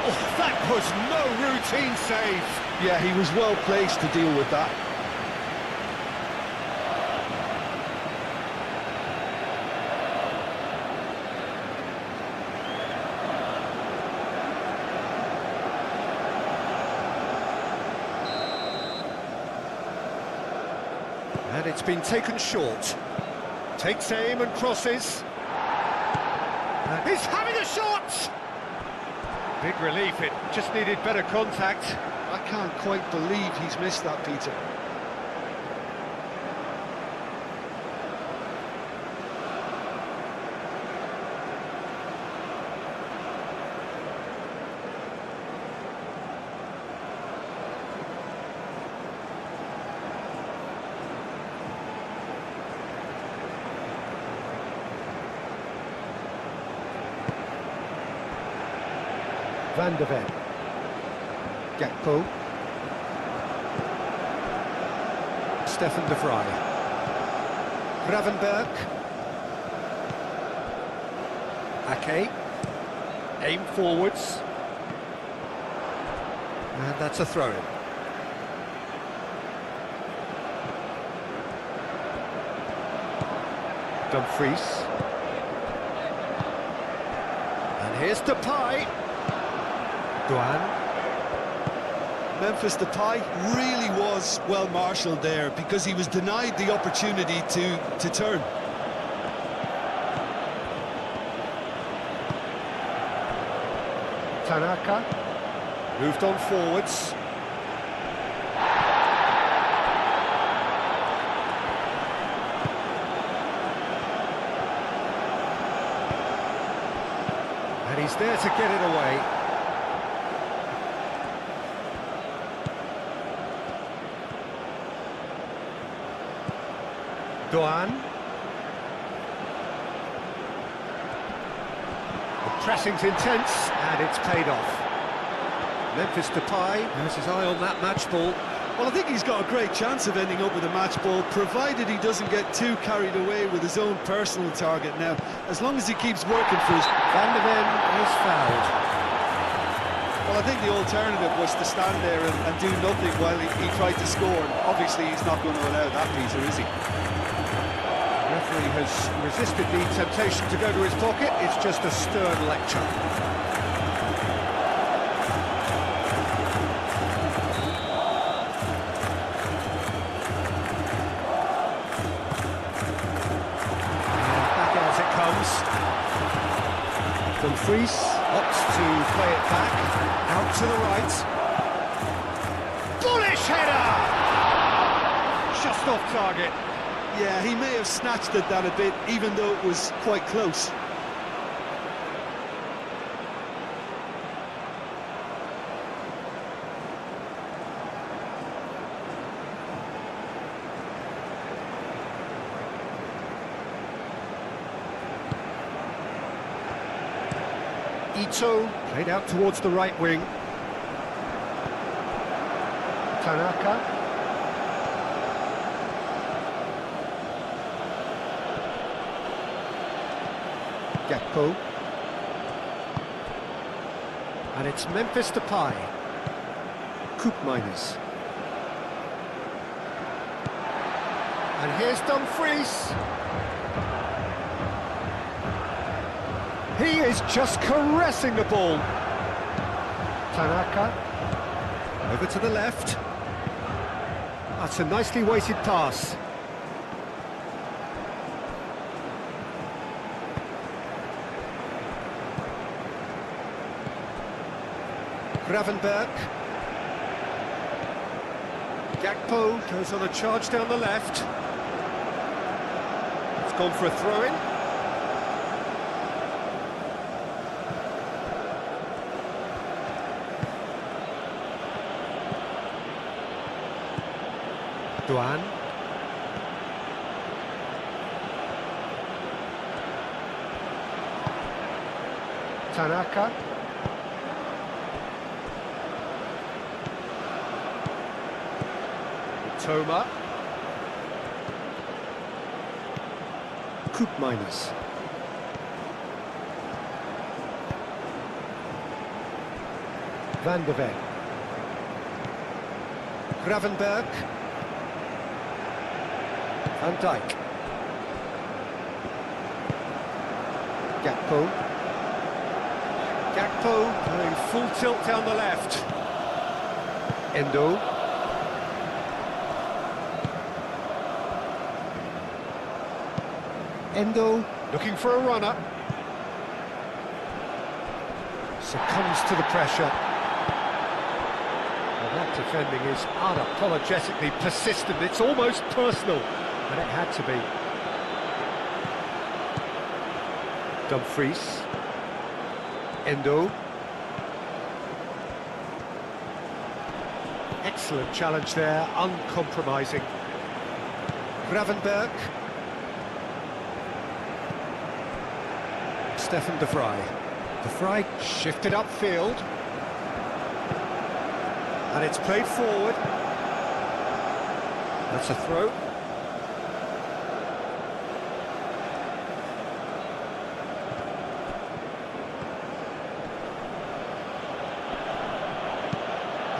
Oh, that was no routine save. Yeah, he was well placed to deal with that. And it's been taken short. Takes aim and crosses. He's having a shot! Big relief, it just needed better contact. I can't quite believe he's missed that, Peter. Van de Ven. Gakpo. Stefan de Vrij. Gravenberg. Ake. Aim forwards. And that's a throw-in. Dumfries. And here's Depay. Duan. Memphis Depay really was well marshalled there because he was denied the opportunity to turn. Tanaka. Moved on forwards. And he's there to get it away. Duan. The pressing's intense, and it's paid off. Memphis Depay has his eye on that match ball. Well, I think he's got a great chance of ending up with a match ball, provided he doesn't get too carried away with his own personal target now. As long as he keeps working for his... Van de Ven is fouled. Well, I think the alternative was to stand there and do nothing while he tried to score. And obviously, he's not going to allow that, Peter, is he? The referee has resisted the temptation to go to his pocket. It's just a stern lecture. Back as it comes. Dumfries opts to play it back. Out to the right. Bullish header! Just off target. Yeah, he may have snatched at that a bit, even though it was quite close. Ito played out towards the right wing. Tanaka. Gakpo. And it's Memphis Depay. Koopmeiners. And here's Dumfries. He is just caressing the ball. Tanaka. Over to the left. That's a nicely weighted pass. Gravenberg. Gakpo goes on a charge down the left. It's gone for a throw-in. Duan. Tanaka. Toma. Miners. Van de Ven. Gravenberg. Van Dijk. Gakpo. Gakpo going full tilt down the left. Endo. Endo looking for a runner. Succumbs to the pressure. Well, that defending is unapologetically persistent. It's almost personal, but it had to be. Dumfries. Endo. Excellent challenge there, uncompromising. Gravenberg. Stefan de Vrij. De Vrij shifted upfield. And it's played forward. That's a throw.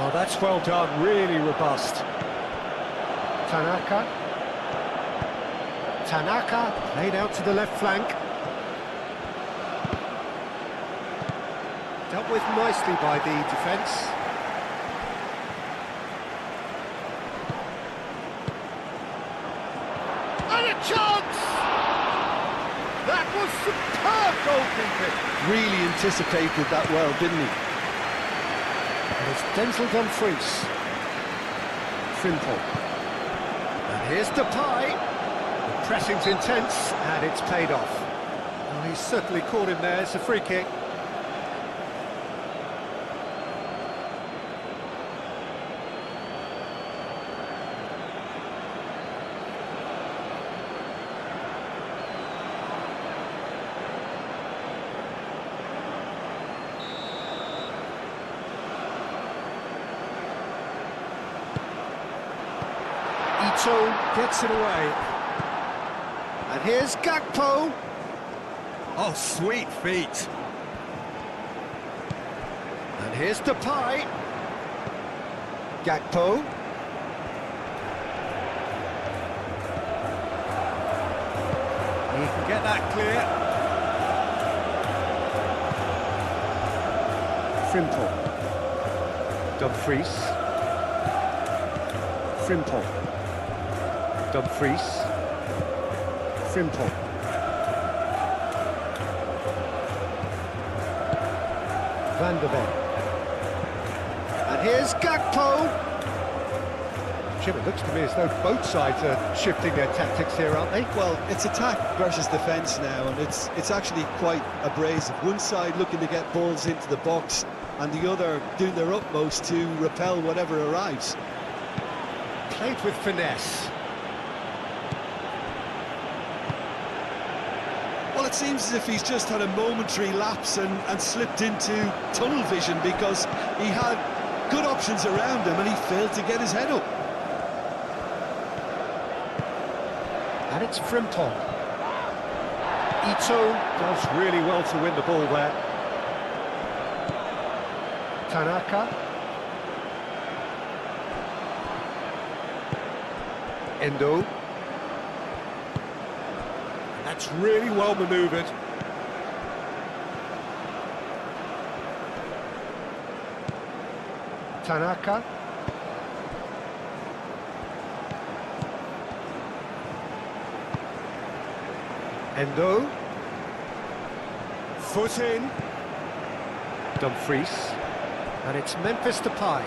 Oh, that's well done, really robust. Tanaka. Tanaka played out to the left flank. Dealt with nicely by the defence. And a chance! That was superb goalkeeping. Really anticipated that well, didn't he? And it's Denzel Dumfries. Frimpong. And here's Depay. The pressing's intense, and it's paid off. Well, he's certainly caught him there. It's a free kick. Ito gets it away. And here's Gakpo. Oh, sweet feet. And here's Depay. Gakpo. He can get that clear. Frimpong. Dumfries. Frimpong. Dumfries. Frimpong. Van de Ven. And here's Gakpo. Jim, it looks to me as though both sides are shifting their tactics here, aren't they? Well, it's attack versus defence now, and it's actually quite abrasive. One side looking to get balls into the box, and the other doing their utmost to repel whatever arrives. Played with finesse. Well, it seems as if he's just had a momentary lapse and slipped into tunnel vision, because he had good options around him and he failed to get his head up. And it's Frimpong. Ito does really well to win the ball there. Tanaka. Endo. That's really well manoeuvred. Tanaka. Endo. Foot in. Dumfries. And it's Memphis Depay.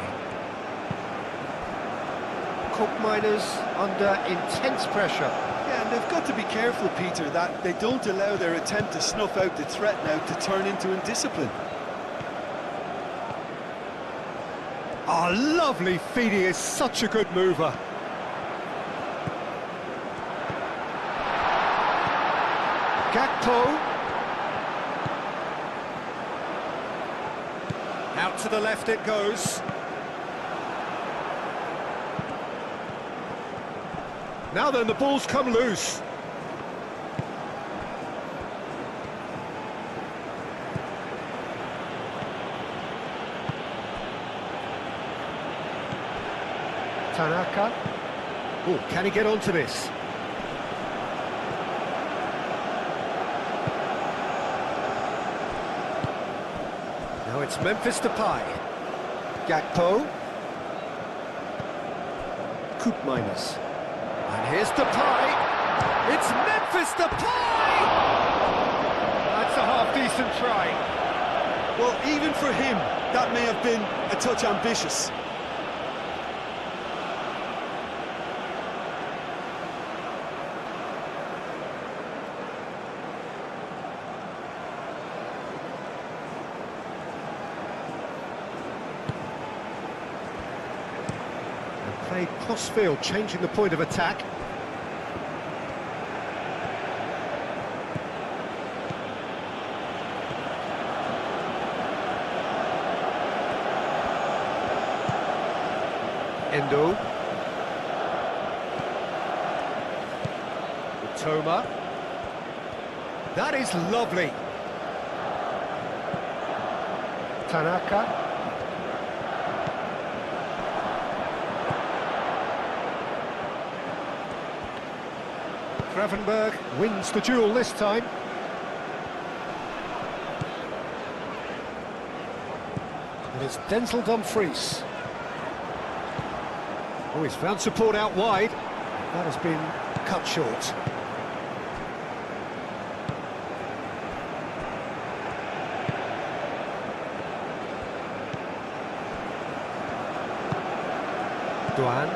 Miners under intense pressure. Yeah, and they've got to be careful, Peter, that they don't allow their attempt to snuff out the threat now to turn into indiscipline. Oh, lovely feet. He is such a good mover. Gakpo. Out to the left it goes. Now then, the ball's come loose. Tanaka. Oh, can he get onto this? Now it's Memphis Depay. Gakpo. Coop minus. And here's Depay. It's Memphis Depay! That's a half-decent try. Well, even for him, that may have been a touch ambitious. Played cross-field, changing the point of attack. Endo. Toma. That is lovely. Tanaka. Gravenberg wins the duel this time. And it's Denzel Dumfries. Oh, he's found support out wide. That has been cut short. Duan.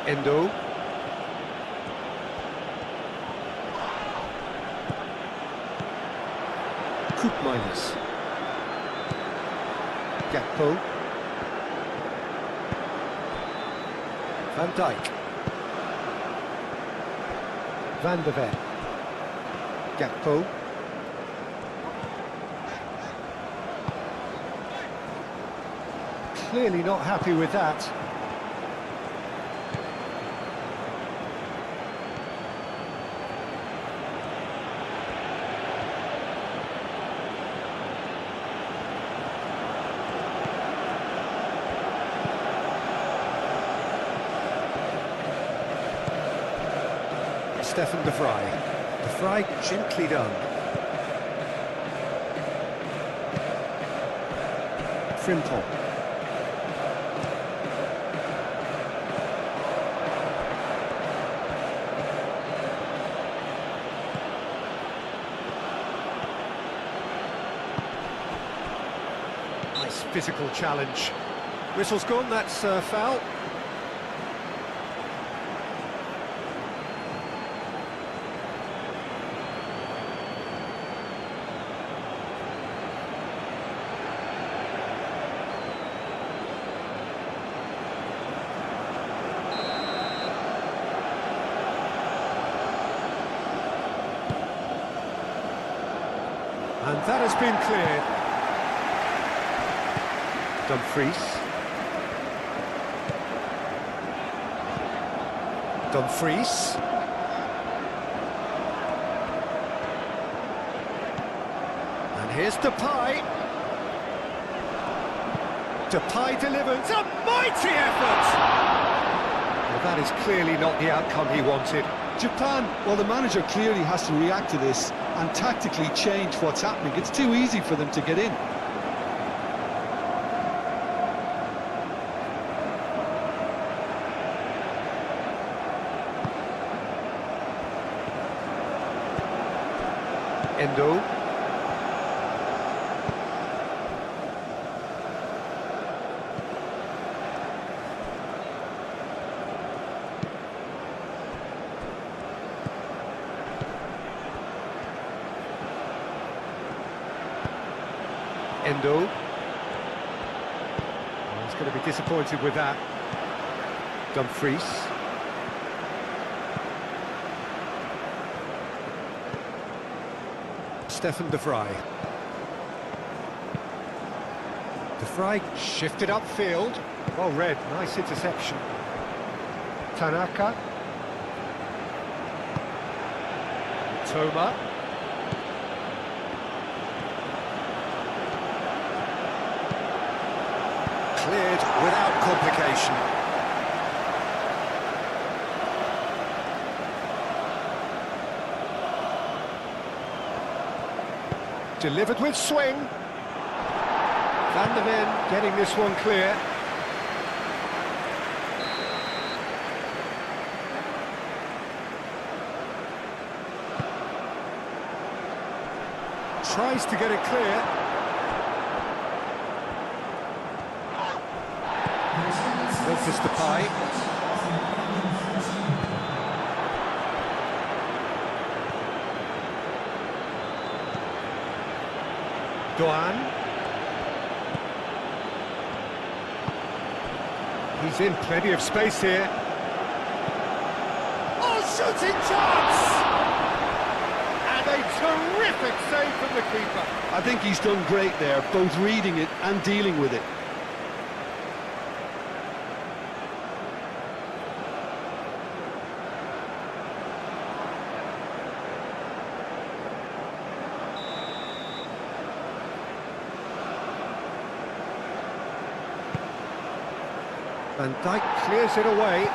Endo. Coop minus. Gakpo. Van Dijk. Van de Ven. Gakpo. Clearly not happy with that. Stefan de Vrij. De Vrij gently done. Frimpong. Nice physical challenge. Whistle's gone, that's a foul. And that has been cleared. Dumfries. Dumfries. And here's Depay. Depay delivers a mighty effort! Well, that is clearly not the outcome he wanted. Japan, well, the manager clearly has to react to this and tactically change what's happening. It's too easy for them to get in. Endo. Endo. Oh, he's going to be disappointed with that. Dumfries. Stefan de Vrij. De Vrij shifted upfield. Well read, nice interception. Tanaka. Cleared without complication. Delivered with swing. Van der Ven getting this one clear. Tries to get it clear. Memphis Depay. Doan. He's in plenty of space here. Oh, shooting chance! And a terrific save from the keeper. I think he's done great there, both reading it and dealing with it. Van Dijk clears it away.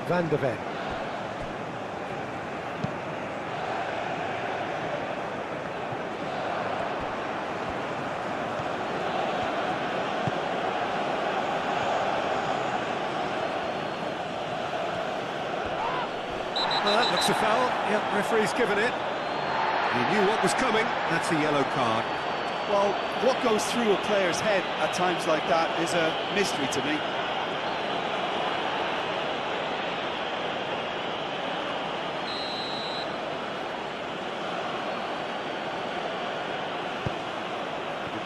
Van der Ven. Well, that looks a foul. Yep, referee's given it. He knew what was coming. That's a yellow card. Well, what goes through a player's head at times like that is a mystery to me.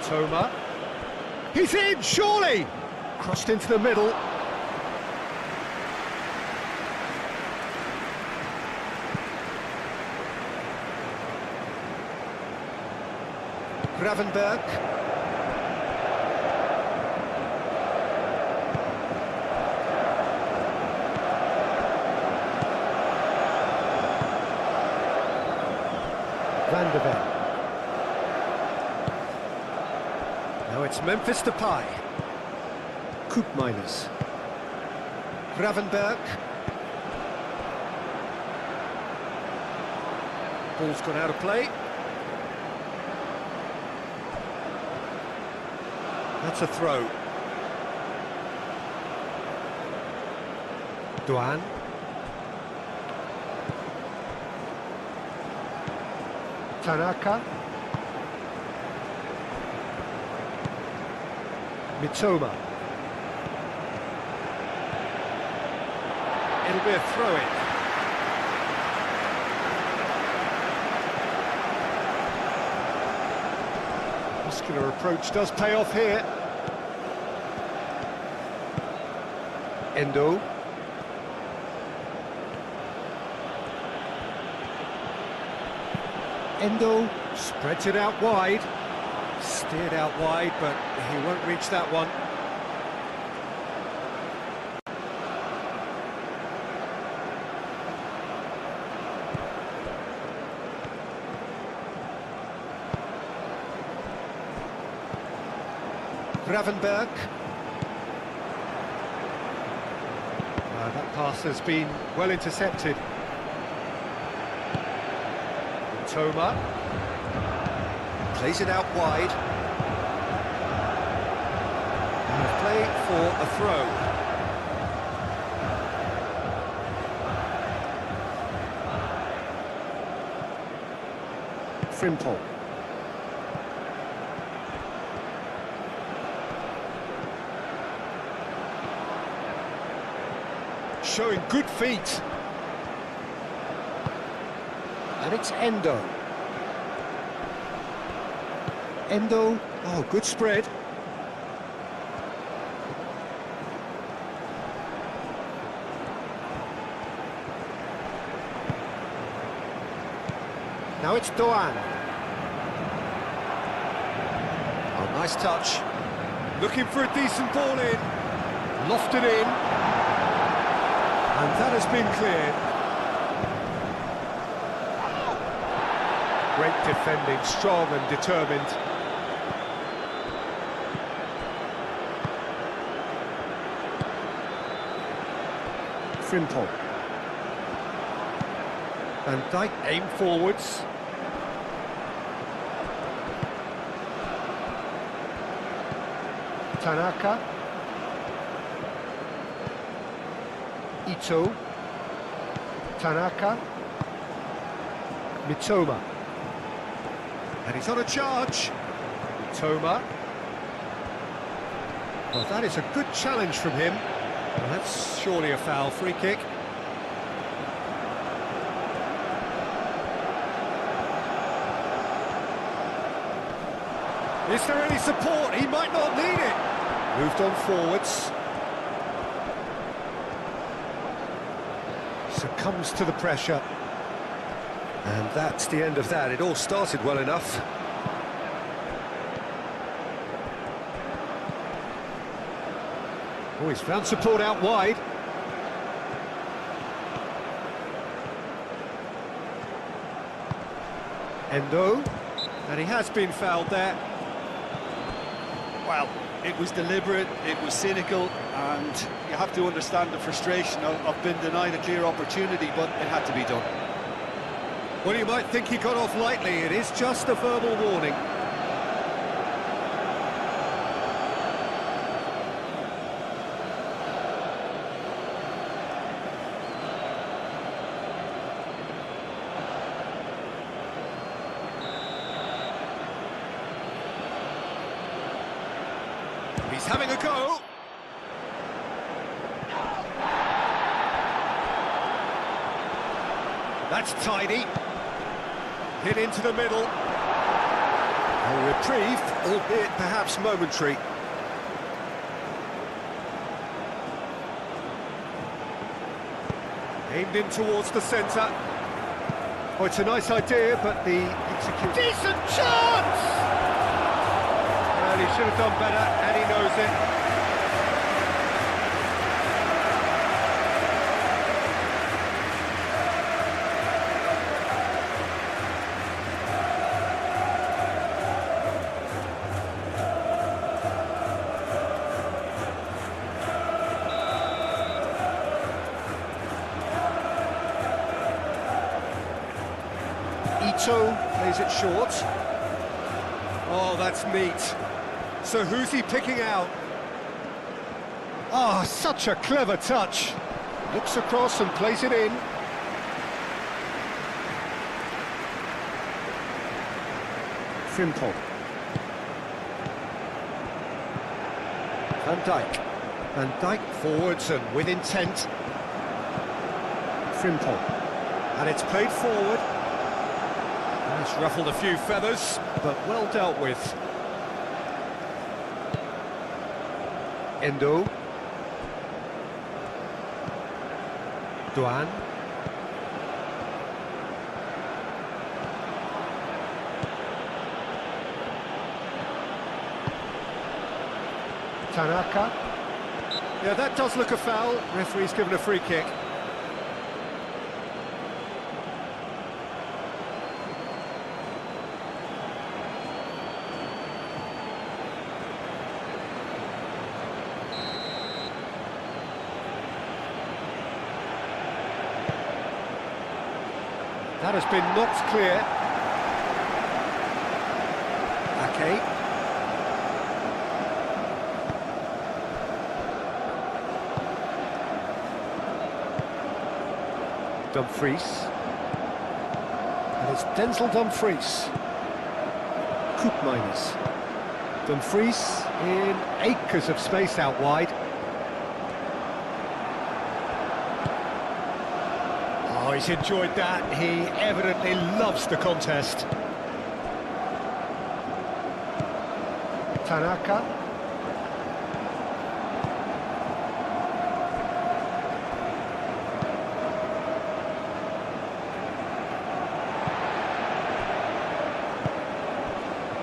Toma. He's in, surely! Crossed into the middle. Gravenberg. Van der Ven. Now it's Memphis Depay. Koopmeiners. Gravenberg. Ball's gone out of play. That's a throw. Doan. Tanaka. Mitoma. It'll be a throw-in. Muscular approach does pay off here. Endo. Endo spreads it out wide. Steered out wide, but he won't reach that one. Gravenberg. That pass has been well intercepted. Toma plays it out wide. And a play for a throw. Frimpong. Showing good feet. And it's Endo. Endo, oh, good spread. Now it's Doan. Oh, nice touch. Looking for a decent ball in. Lofted in. And that has been cleared. Great defending, strong and determined. Frimpong. Van Dijk aim forwards. Tanaka. Ito. Tanaka. Mitoma. And he's on a charge. Mitoma. Well, that is a good challenge from him. Well, that's surely a foul. Free kick. Is there any support? He might not need it. Moved on forwards. Succumbs to the pressure. And that's the end of that. It all started well enough. Oh, he's found support out wide. Endo. And he has been fouled there. Well, it was deliberate, it was cynical, and you have to understand the frustration of being denied a clear opportunity, but it had to be done. Well, you might think he got off lightly. It is just a verbal warning. He's having a go. That's tidy. Hit into the middle. A reprieve, albeit perhaps momentary. Aimed in towards the centre. Oh, it's a nice idea, but the execution... Decent chance! Well, he should have done better, and he knows it. Ito plays it short. Oh, that's neat. So who's he picking out? Oh, such a clever touch. Looks across and plays it in. Frimpong. Van Dijk. Van Dijk forwards and with intent. Frimpong. And it's played forward. It's ruffled a few feathers, but well dealt with. Endo. Duan. Tanaka. Yeah, that does look a foul. Referee's given a free kick. That has been knocked clear. Ake. Dumfries. And it's Denzel Dumfries. Koopmeiners. Dumfries in acres of space out wide. Oh, he's enjoyed that. He evidently loves the contest. Tanaka.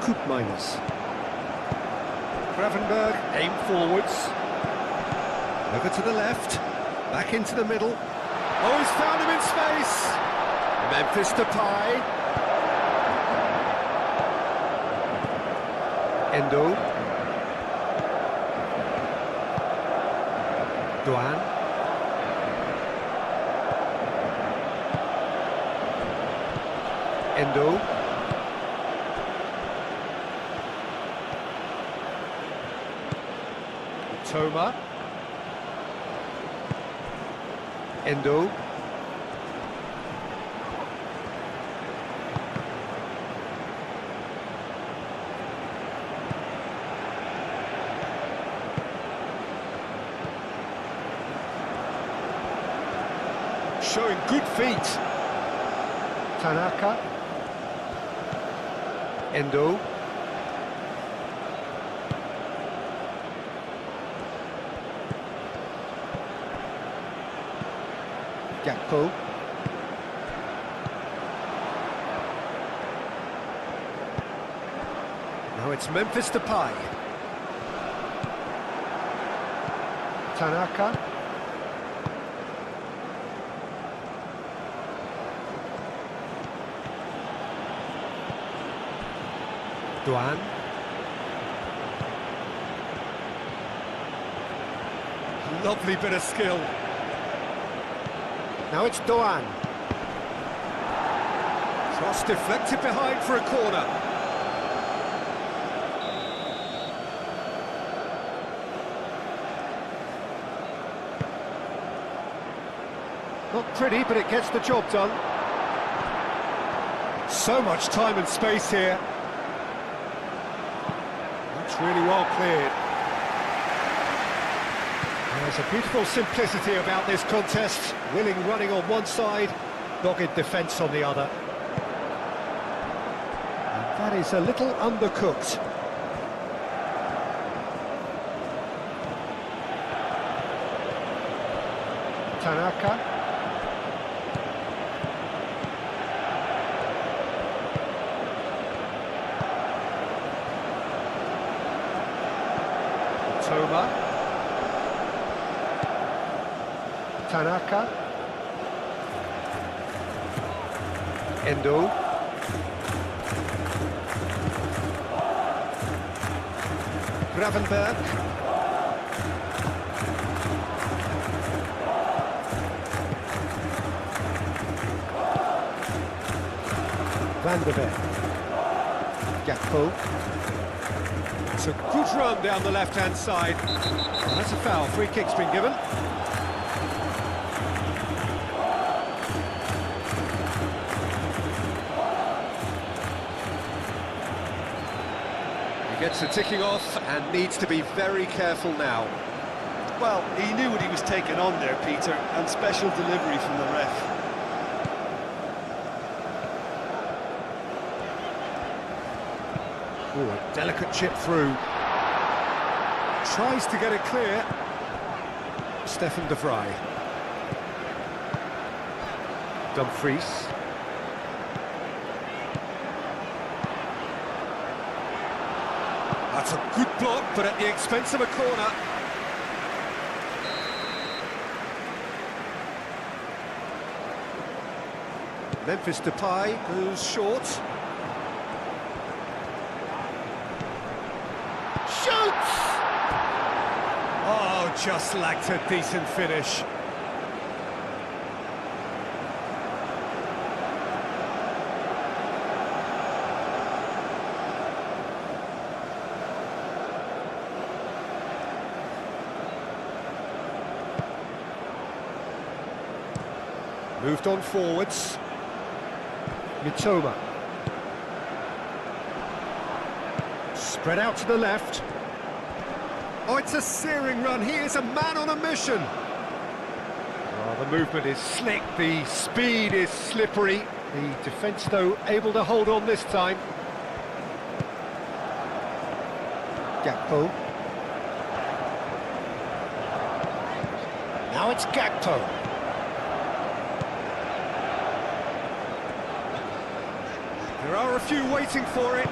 Koopmeiners. Gravenberg, aim forwards. Over to the left. Back into the middle. Oh, he's found him in space. Memphis Depay. Endo. Duan. Endo. Toma. Endo. Showing good feet. Tanaka. Endo. Gakpo. Now it's Memphis Depay. Tanaka. Duan. Lovely bit of skill. Now it's Duan. Cross deflected behind for a corner. Not pretty, but it gets the job done. So much time and space here. That's really well cleared. There's a beautiful simplicity about this contest. Willing running on one side, dogged defence on the other. And that is a little undercooked. Tanaka. Toma. Tanaka. Endo. Gravenberg. Van der Beek. Gakpo. It's a good run down the left-hand side. Well, that's a foul. Free kick's been given. Gets the ticking off and needs to be very careful now. Well, he knew what he was taking on there, Peter, and special delivery from the ref. Ooh, a delicate chip through. Tries to get it clear. Stefan de Vrij. Dumfries. That's a good block, but at the expense of a corner. Memphis Depay goes short. Shoots! Oh, just lacked a decent finish. Moved on forwards. Mitoma. Spread out to the left. Oh, it's a searing run. He is a man on a mission. Oh, the movement is slick. The speed is slippery. The defence, though, able to hold on this time. Gakpo. Now it's Gakpo. There are a few waiting for it.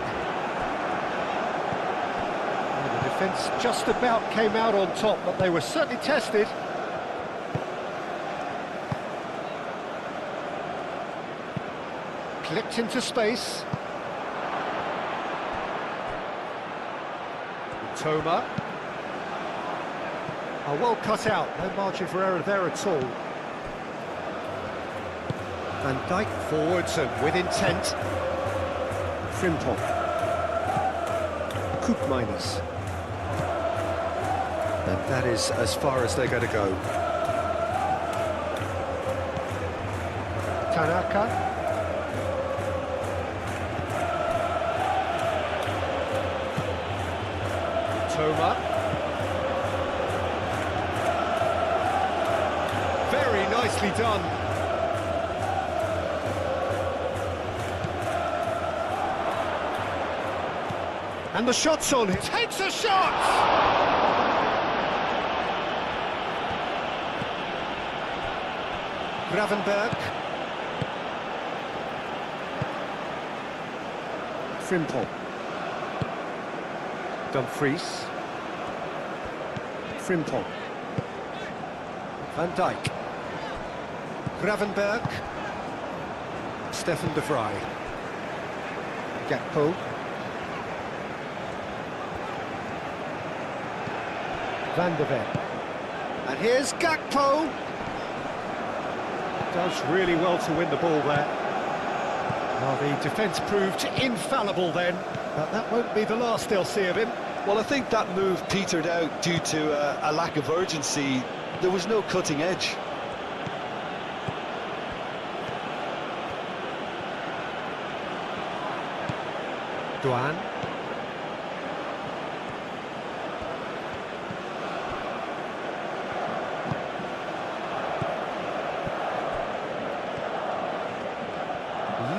Well, the defence just about came out on top, but they were certainly tested. Clipped into space. Toma. Oh, well cut out, no margin for error there at all. Van Dijk forwards and with intent. Frimpong. Koopmeiners. And that is as far as they're going to go. Tanaka. Toma. Very nicely done. And the shot's on, it takes a shot! Gravenberg. Frimpong. Dumfries. Frimpong. Van Dijk. Gravenberg. Stefan de Vrij. Gakpo. Van de Ven. And here's Gakpo. Does really well to win the ball there. Well, the defence proved infallible then, but that won't be the last they'll see of him. Well, I think that move petered out due to a lack of urgency. There was no cutting edge. Duan.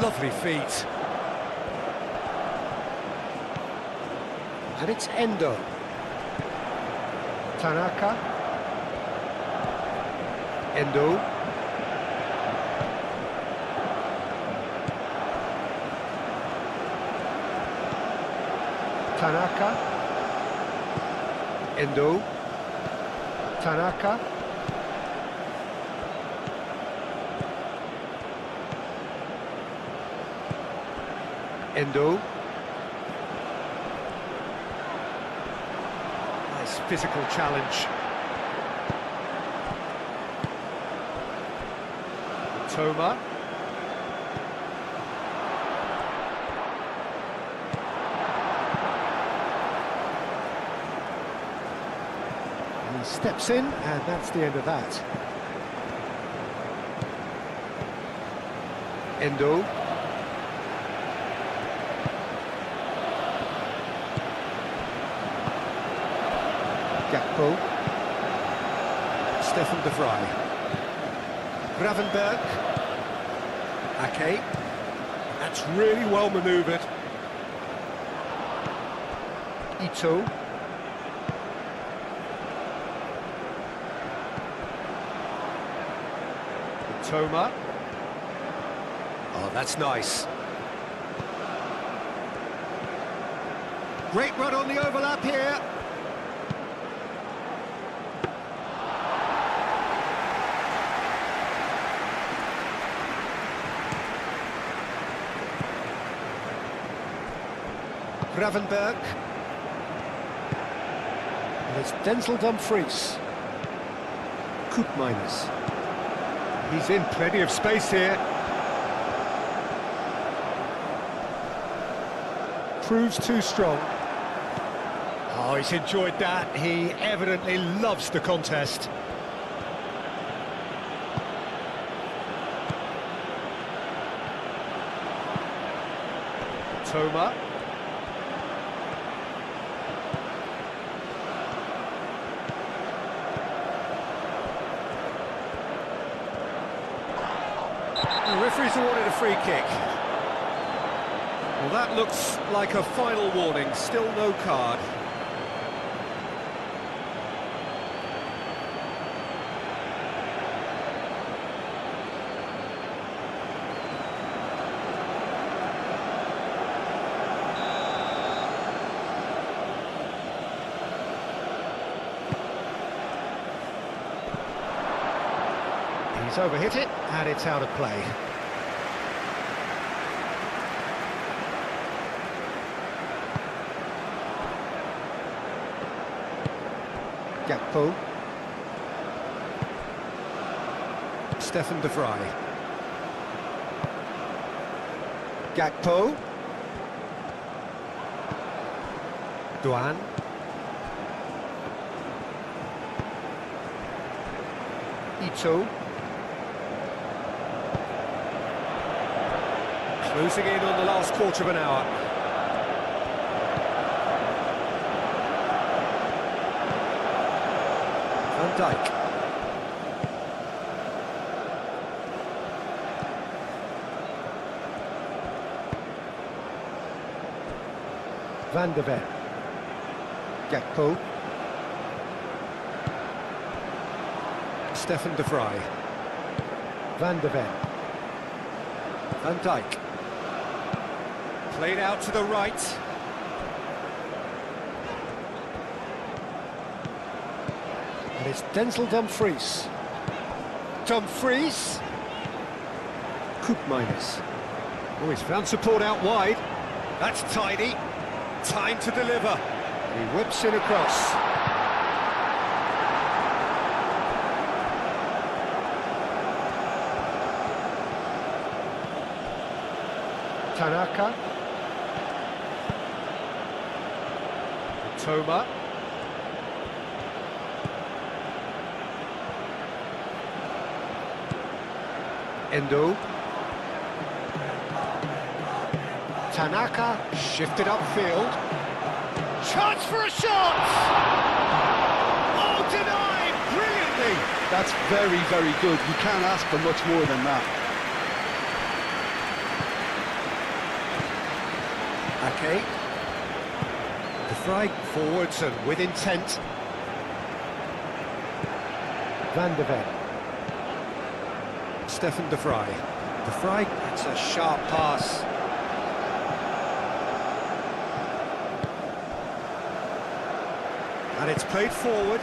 Lovely feet. And it's Endo. Tanaka. Endo. Tanaka. Endo. Tanaka. Endo. Nice physical challenge. Toma. He steps in, and that's the end of that. Endo. Gakpo. Stefan de Vrij. Gravenberg. Ake. That's really well manoeuvred. Ito. Toma. Oh, that's nice. Great run on the overlap here. Gravenberg. And it's Denzel Dumfries. Koopmeiners. He's in plenty of space here. Proves too strong. Oh, he's enjoyed that. He evidently loves the contest. Toma. The referee's awarded a free kick. Well, that looks like a final warning, still no card. He's overhit it, and it's out of play. Gakpo. Stefan de Vrij. Gakpo. Douan. Ito. Closing in on the last quarter of an hour. Van Dijk. Van de Ven. Gakpo. Stefan de Vrij. Van de Ven. Van Dijk. Played out to the right. And it's Denzel Dumfries. Dumfries. Koopmeiners. Oh, he's found support out wide. That's tidy. Time to deliver. He whips it across. Tanaka. Toma. Endo. Tanaka shifted upfield. Chance for a shot! Oh, denied brilliantly! That's very, very good. You can't ask for much more than that. Okay. De Vrij forwards and with intent. Van de Ven. Stefan de Vrij. De Vrij, that's a sharp pass. And it's played forward.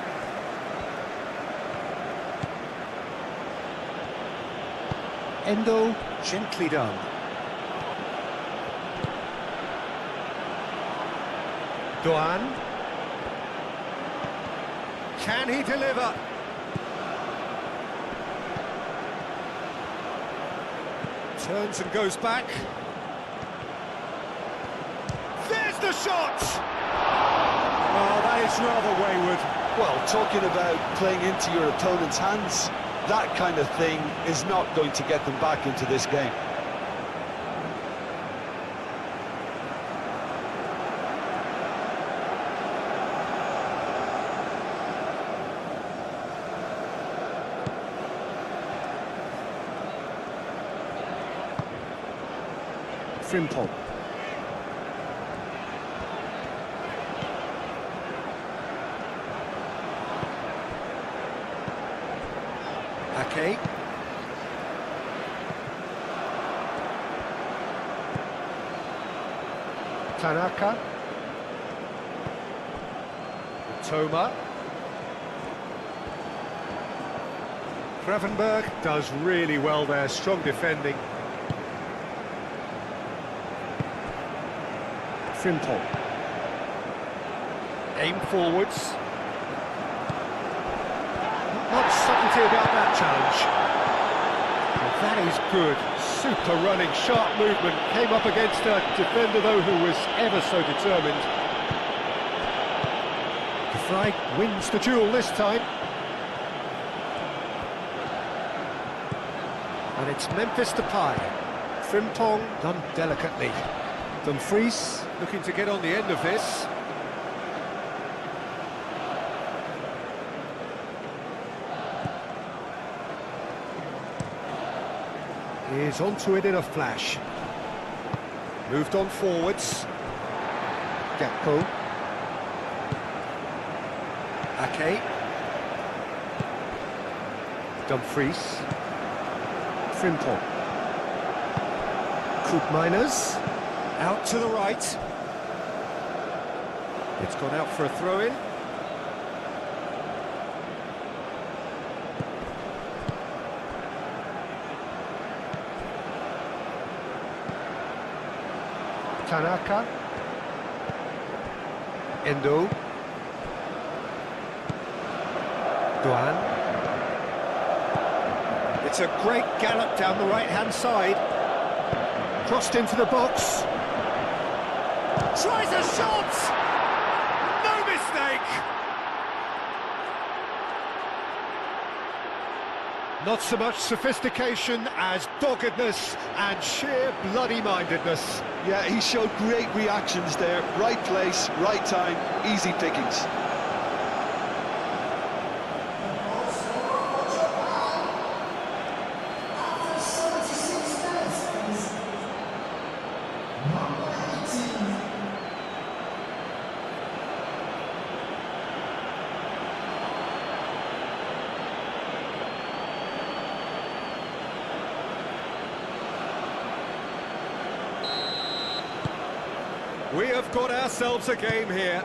Endo, gently done. Douan. Can he deliver? Turns and goes back. There's the shot! Oh, that is rather wayward. Well, talking about playing into your opponent's hands, that kind of thing is not going to get them back into this game. Frimpong. Ake. Tanaka. Toma. Gravenberg does really well there, strong defending. Frimpong. Aim forwards. Much subtlety about that challenge. Well, that is good. Super running, sharp movement. Came up against a defender, though, who was ever so determined. De Vrij wins the duel this time. And it's Memphis Depay. Frimpong done delicately. Dumfries looking to get on the end of this. Is onto it in a flash. Moved on forwards. Gakpo. Ake. Dumfries. Frimpong. Koopmeiners. Out to the right. It's gone out for a throw-in. Tanaka. Duan. It's a great gallop down the right-hand side. Crossed into the box. Tries a shot! No mistake! Not so much sophistication as doggedness and sheer bloody-mindedness. Yeah, he showed great reactions there. Right place, right time, easy pickings. We have got ourselves a game here.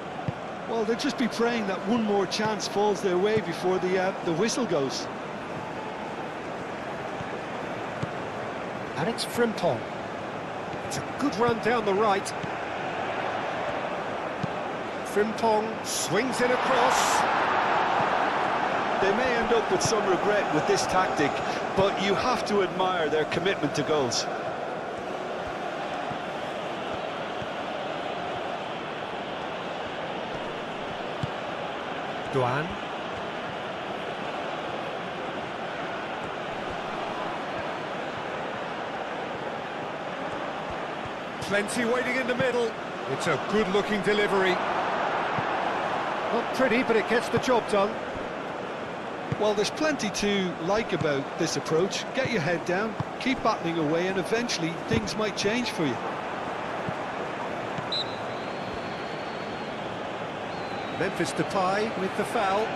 Well, they'll just be praying that one more chance falls their way before the whistle goes. And it's Frimpong. It's a good run down the right. Frimpong swings it across. They may end up with some regret with this tactic, but you have to admire their commitment to goals. Duan. Plenty waiting in the middle. It's a good-looking delivery. Not pretty, but it gets the job done. Well, there's plenty to like about this approach. Get your head down, keep battling away, and eventually things might change for you. Memphis Depay with the foul.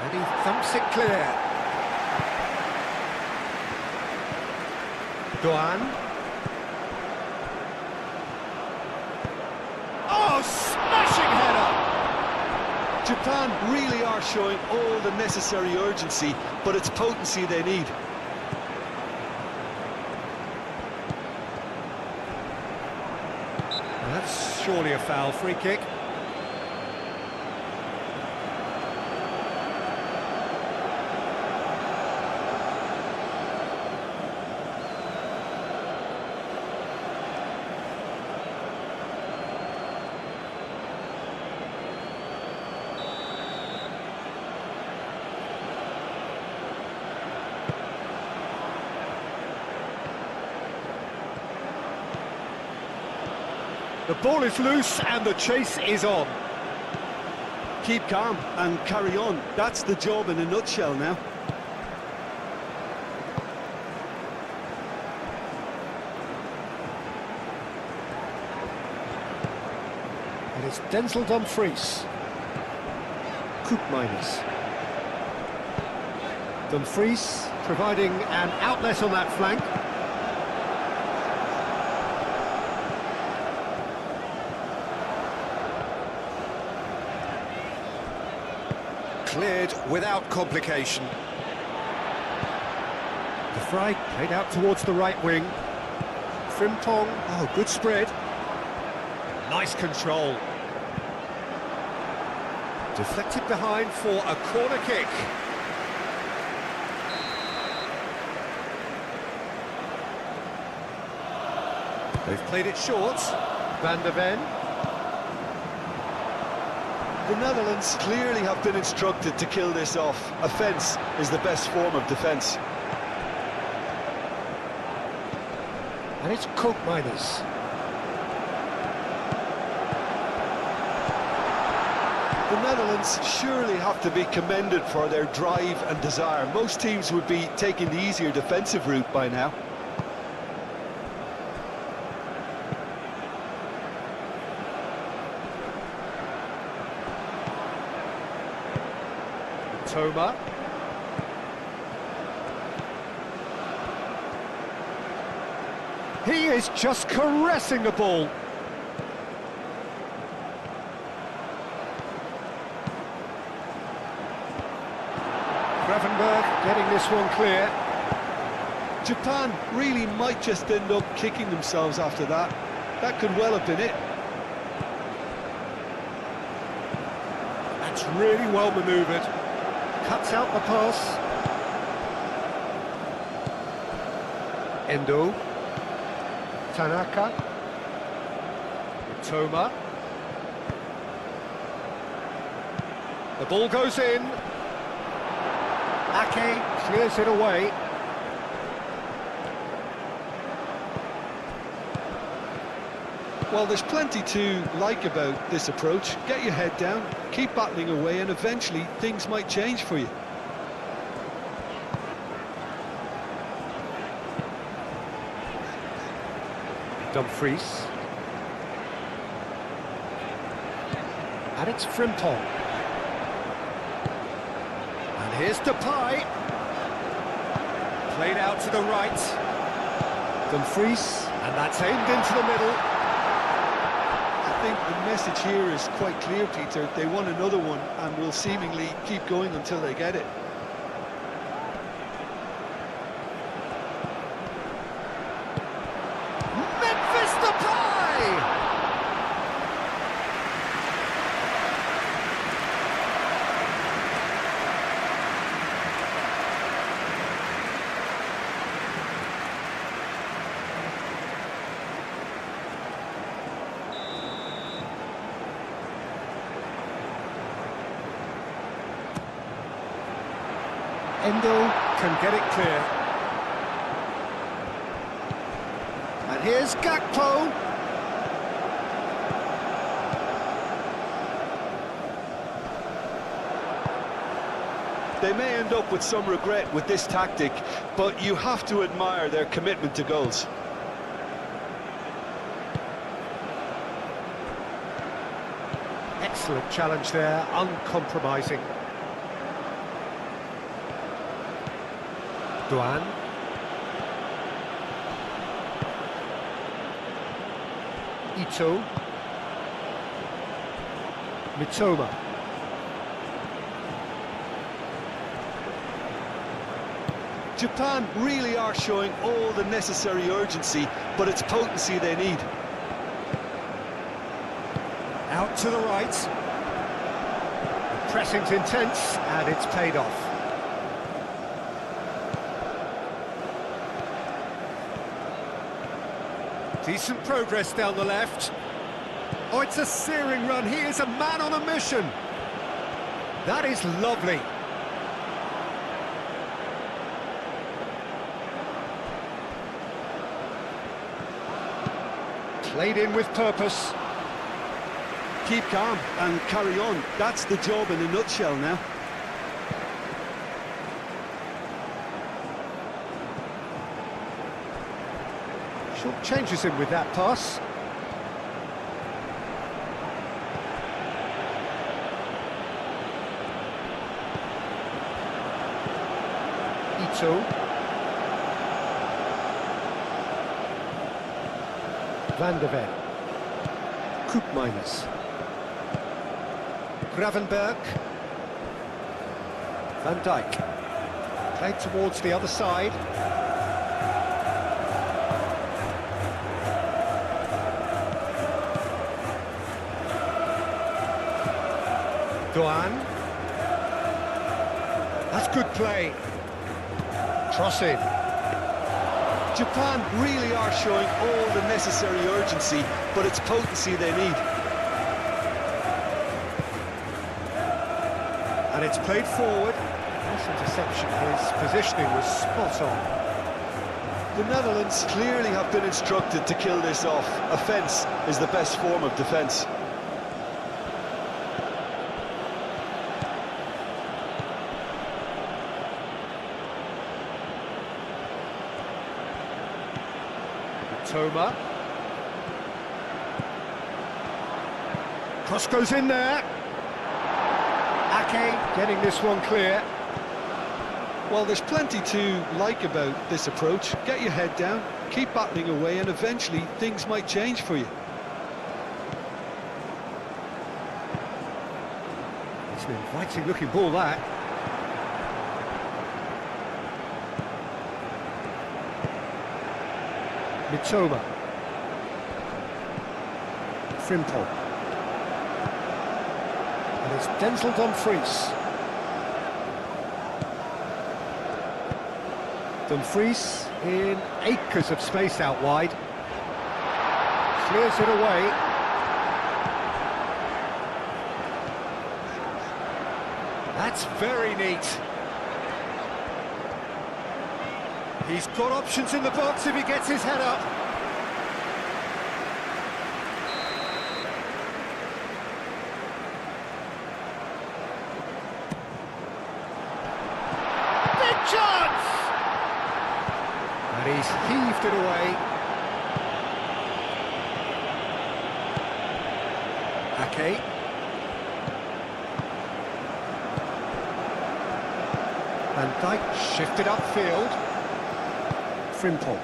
And he thumps it clear. Duan. Oh, smashing header! Japan really are showing all the necessary urgency, but it's potency they need. That's surely a foul. Free kick. The ball is loose and the chase is on. Keep calm and carry on. That's the job in a nutshell now. And it's Denzel Dumfries. Koopmeiners. Dumfries providing an outlet on that flank. Cleared without complication. The fry played out towards the right wing. Frimpong, oh, good spread. Nice control. Deflected behind for a corner kick. They've played it short. Van der Ven. The Netherlands clearly have been instructed to kill this off. Offence is the best form of defence. And it's Koopmeiners. The Netherlands surely have to be commended for their drive and desire. Most teams would be taking the easier defensive route by now. Toma. He is just caressing the ball. Gravenberg getting this one clear. Japan really might just end up kicking themselves after that. That could well have been it. That's really well manoeuvred. Cuts out the pass. Endo. Tanaka. Toma. The ball goes in. Ake clears it away. Well, there's plenty to like about this approach. Get your head down, keep battling away, and eventually things might change for you. Dumfries. And it's Frimpong. And here's Depay. Played out to the right. Dumfries. And that's aimed into the middle. I think the message here is quite clear, Peter. They want another one and will seemingly keep going until they get it. Memphis Depay! Endo can get it clear. And here's Gakpo. They may end up with some regret with this tactic, but you have to admire their commitment to goals. Excellent challenge there, uncompromising. Duan. Ito. Mitoma. Japan really are showing all the necessary urgency, but it's potency they need. Out to the right. The pressing's intense, and it's paid off. Decent progress down the left. Oh, it's a searing run. He is a man on a mission. That is lovely. Played in with purpose. Keep calm and carry on. That's the job in a nutshell now. Short changes him with that pass. Ito. Van der Ven. Koopmeiners. Gravenberg. Van Dijk. Played towards the other side. Duan. That's good play. Cross in. Japan really are showing all the necessary urgency, but it's potency they need. And it's played forward. Nice interception. His positioning was spot on. The Netherlands clearly have been instructed to kill this off. Offence is the best form of defence. Toma. Cross goes in there. Ake getting this one clear. Well, there's plenty to like about this approach. Get your head down, keep battling away, and eventually things might change for you. It's an inviting looking ball, that. Mitoma. Frimpong. And it's Denzel Dumfries. Dumfries in acres of space out wide. Clears it away. That's very neat. He's got options in the box if he gets his head up. Big chance! And he's heaved it away. Ake. Van Dijk shifted upfield. Frimpong.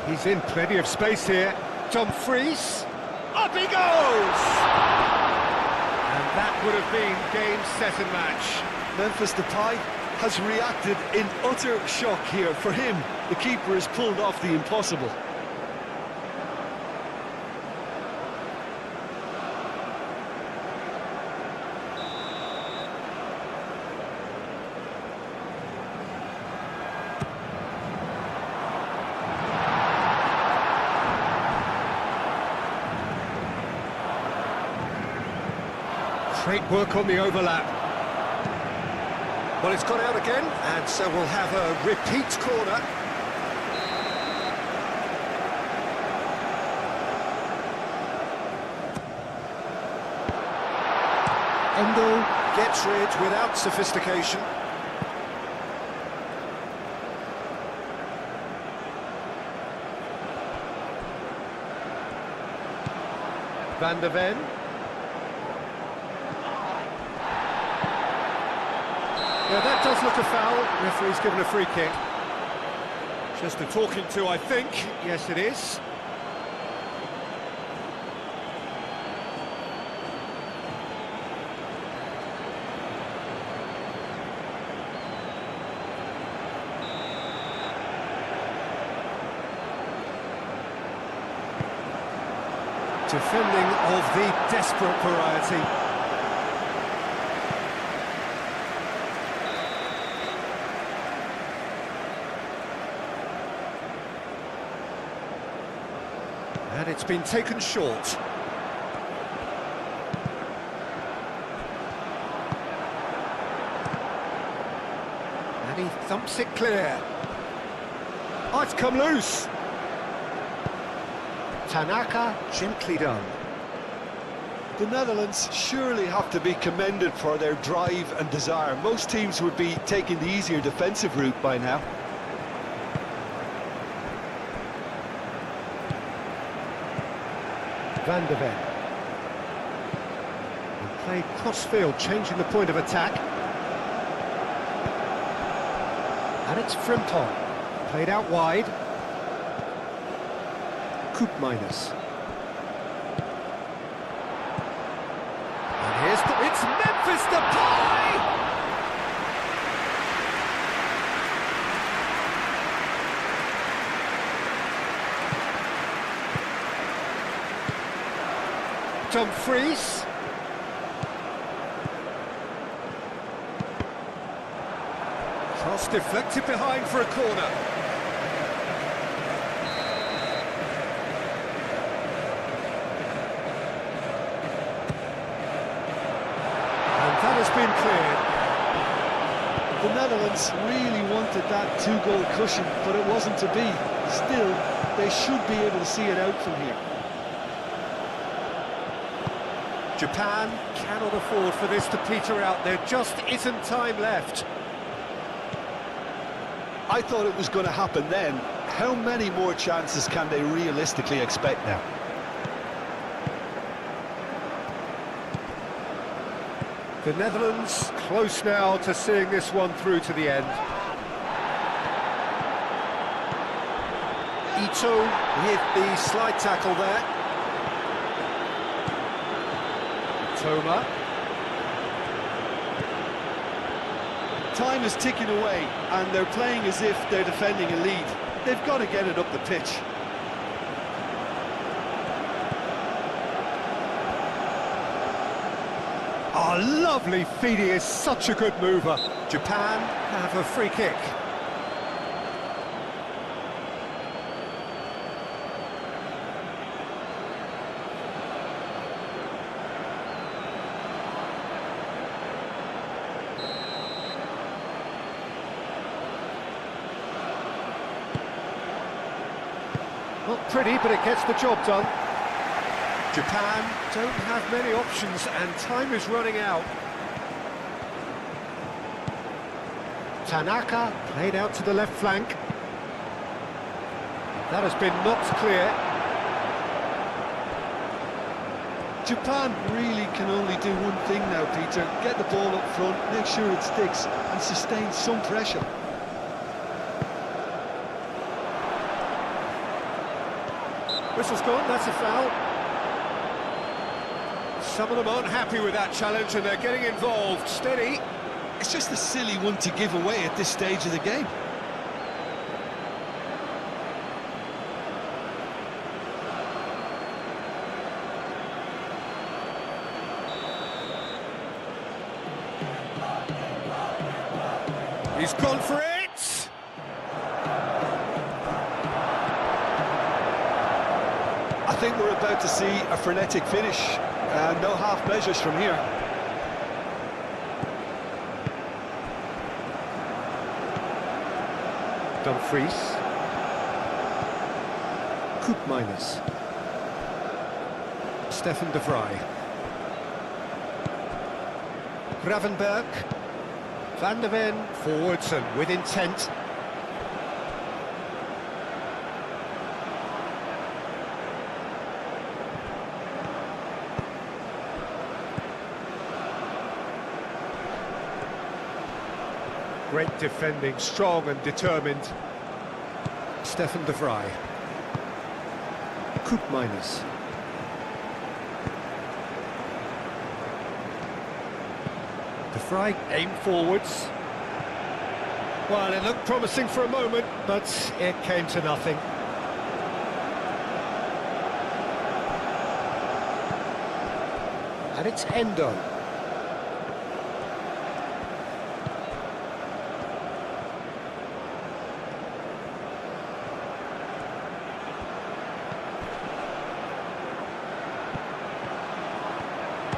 He's in plenty of space here. Dumfries. Up he goes! And that would have been game, set and match. Memphis Depay has reacted in utter shock here. For him, the keeper has pulled off the impossible. Great work on the overlap. Well, it's gone out again, and so we'll have a repeat corner. Endo gets rid without sophistication. Van der Ven. Yeah, that does look a foul. Referee's given a free kick. Just a talking to, I think. Yes, it is. Defending of the desperate variety. And it's been taken short. And he thumps it clear. Oh, it's come loose. Tanaka, gently done. The Netherlands surely have to be commended for their drive and desire. Most teams would be taking the easier defensive route by now. Van der Ven. And played cross-field, changing the point of attack. And it's Frimpong. Played out wide. Koopmeiners. And here's it's Memphis Depay! Dumfries. Cross deflected behind for a corner. And that has been cleared. The Netherlands really wanted that two-goal cushion, but it wasn't to be. Still, they should be able to see it out from here. Japan cannot afford for this to peter out. There just isn't time left. I thought it was going to happen then. How many more chances can they realistically expect now? The Netherlands close now to seeing this one through to the end. Ito with the slide tackle there. Toma. Time is ticking away, and they're playing as if they're defending a lead. They've got to get it up the pitch. Oh, lovely feed, he is such a good mover. Japan have a free kick. Not pretty, but it gets the job done. Japan don't have many options and time is running out. Tanaka played out to the left flank. That has been knocked clear. Japan really can only do one thing now, Peter. Get the ball up front, make sure it sticks, and sustain some pressure. Whistle's gone, that's a foul. Some of them aren't happy with that challenge and they're getting involved. Steady. It's just a silly one to give away at this stage of the game. He's gone for it! I think we're about to see a frenetic finish. No half measures from here. Dumfries. Koopmeiners. Stefan de Vrij. Gravenberg. Van der Ven forwards and with intent. Great defending, strong and determined. Stefan de Vrij. Koopmeiners. De Vrij aimed forwards. Well, it looked promising for a moment, but it came to nothing. And it's Endo.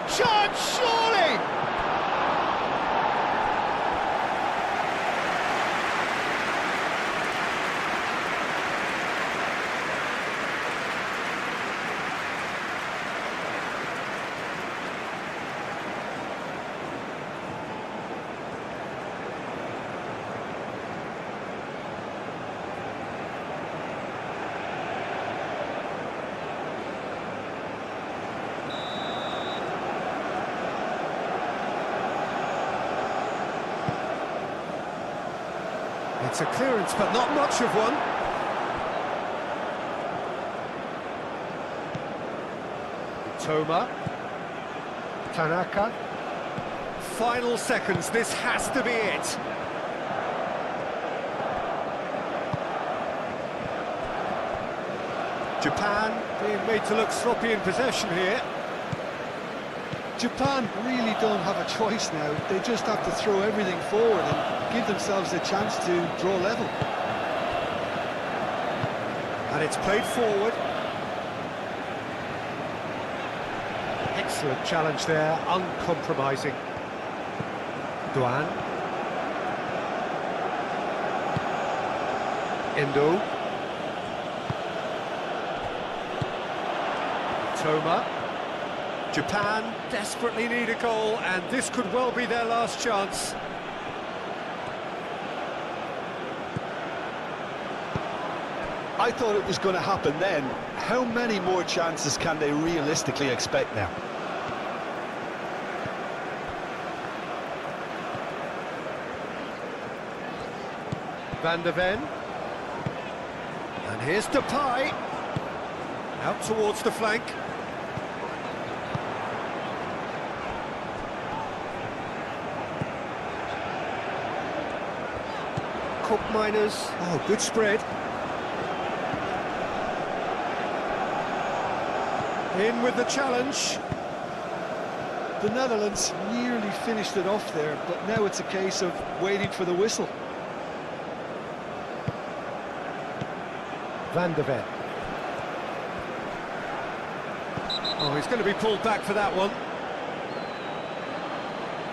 Shot, surely! It's a clearance, but not much of one. Toma. Tanaka. Final seconds, this has to be it. Japan being made to look sloppy in possession here. Japan really don't have a choice now. They just have to throw everything forward and give themselves a chance to draw level. And it's played forward. Excellent challenge there, uncompromising. Duan. Endo. Toma. Japan desperately need a goal, and this could well be their last chance. I thought it was going to happen then. How many more chances can they realistically expect now? Van der Ven. And here's Depay. Out towards the flank. Cook Miners. Oh, good spread. In with the challenge. The Netherlands nearly finished it off there, but now it's a case of waiting for the whistle. Van de Ven. Oh, he's going to be pulled back for that one.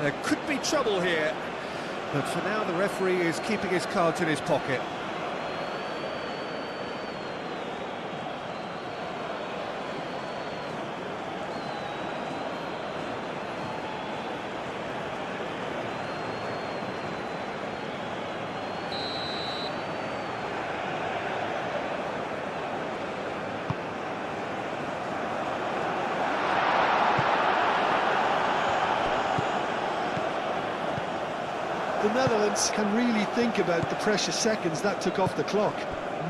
There could be trouble here, but for now the referee is keeping his cards in his pocket. The Netherlands can really think about the precious seconds that took off the clock.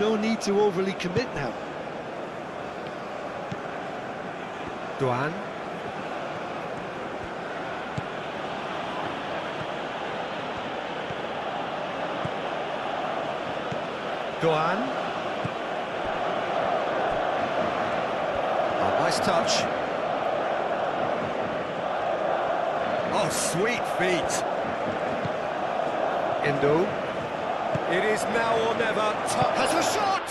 No need to overly commit now. Douan. Douan. Oh, nice touch. Oh, sweet feet. Endo. It is now or never. Top has a shot!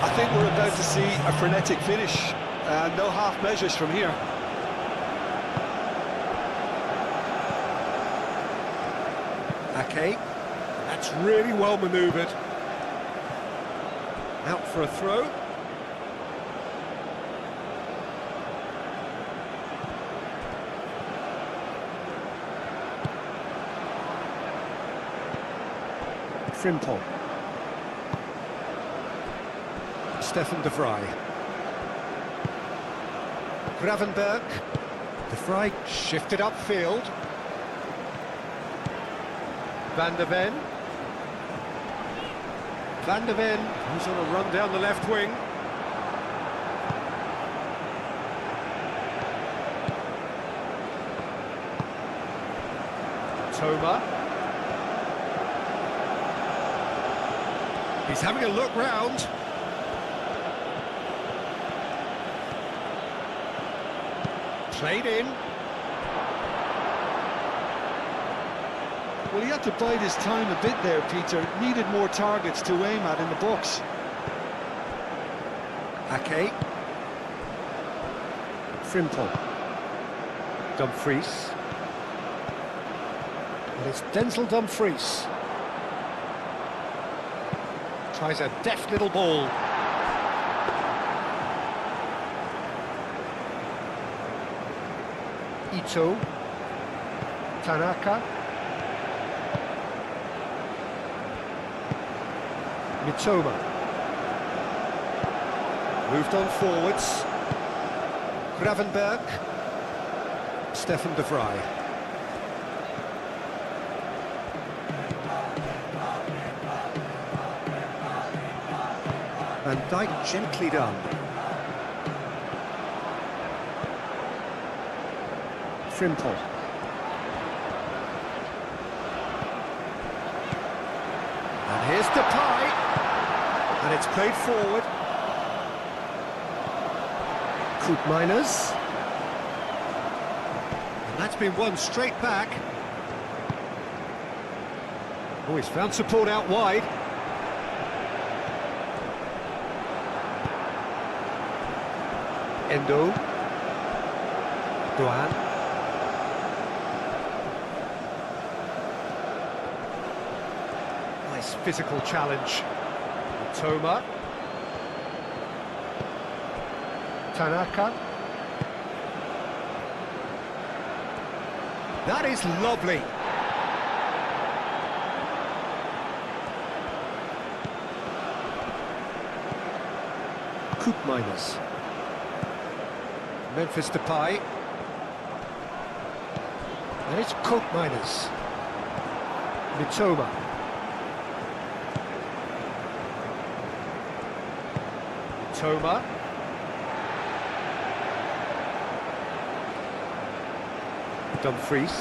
I think we're about to see a frenetic finish. No half measures from here. Ake. That's really well manoeuvred. Out for a throw. Frimpong. Stefan de Vrij. Gravenberg. De Vrij shifted upfield. Van de Ven. Van de Ven, who's on a run down the left wing. Toma. He's having a look round. Played in. Well, he had to bide his time a bit there, Peter. Needed more targets to aim at in the box. Ake. Frimpong. Dumfries. And it's Denzel Dumfries. Tries a deft little ball. Ito. Tanaka. Mitoma. Moved on forwards. Gravenberg. Stefan de Vrij. Van Dijk gently done. Frimpong. And here's Depay. And it's played forward. Coop Miners. And that's been won straight back. Oh, he's found support out wide. Endo. Douan. Nice physical challenge. Toma. Tanaka. That is lovely. Coop Miners. Memphis Depay. And it's Coop Miners. Mitoma. Mitoma. Dumfries.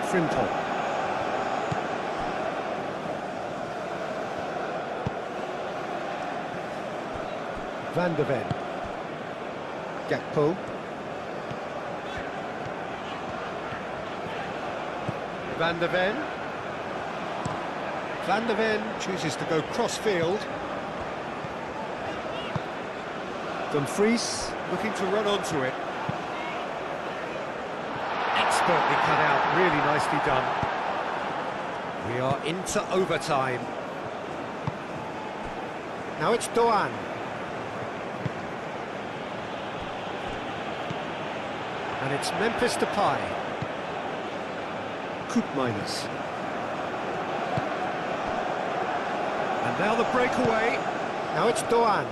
Frimpong. Van de Ven. Gakpo. Van de Ven. Van de Ven chooses to go cross-field. Dumfries looking to run onto it. Expertly cut out, really nicely done. We are into overtime. Now it's Doan. And it's Memphis Depay. Koopmeiners. And now the breakaway. Now it's Doan.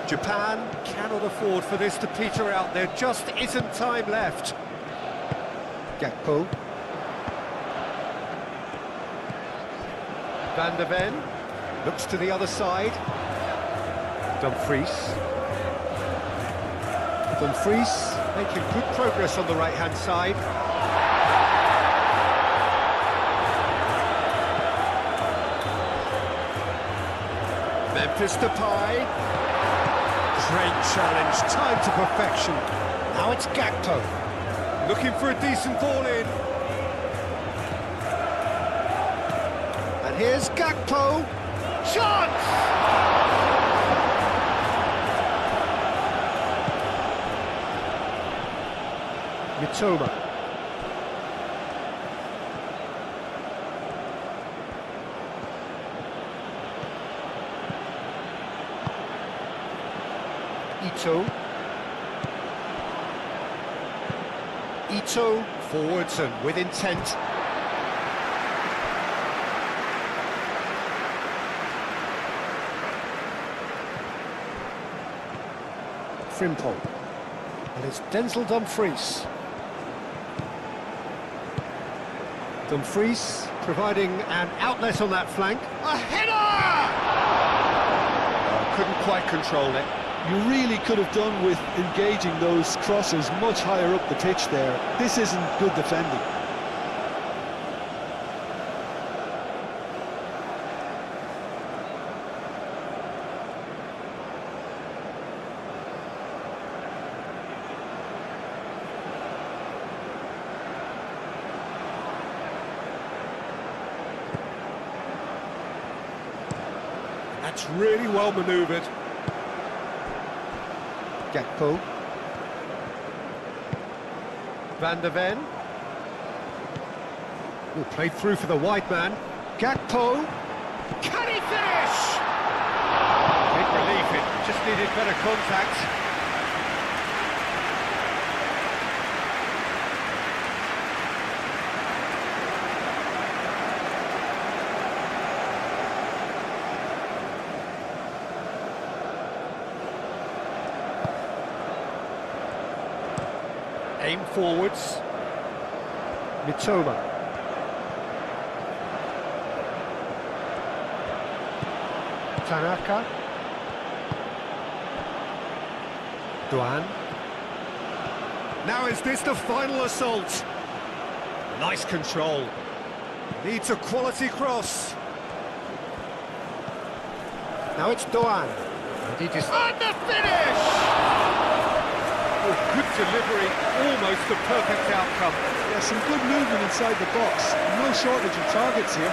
Japan cannot afford for this to peter out. There just isn't time left. Gakpo. Van de Ven looks to the other side. Dumfries. Dumfries making good progress on the right-hand side. Memphis Depay. Great challenge, time to perfection. Now it's Gakpo. Looking for a decent ball in. And here's Gakpo. Chance! Mitoma. Ito forwards and with intent. Frimpong. And it's Denzel Dumfries. Dumfries providing an outlet on that flank. A header! Couldn't quite control it. You really could have done with engaging those crosses much higher up the pitch there. This isn't good defending. That's really well manoeuvred. Gakpo. Van de Ven. Oh, played through for the wide man. Gakpo. Can he finish? Big relief, it just needed better contact. Aim forwards. Mitoma. Tanaka. Doan. Now is this the final assault? Nice control. Needs a quality cross. Now it's Doan. And he just... And the finish! Oh, good delivery, almost the perfect outcome. Yeah, some good movement inside the box. No shortage of targets here.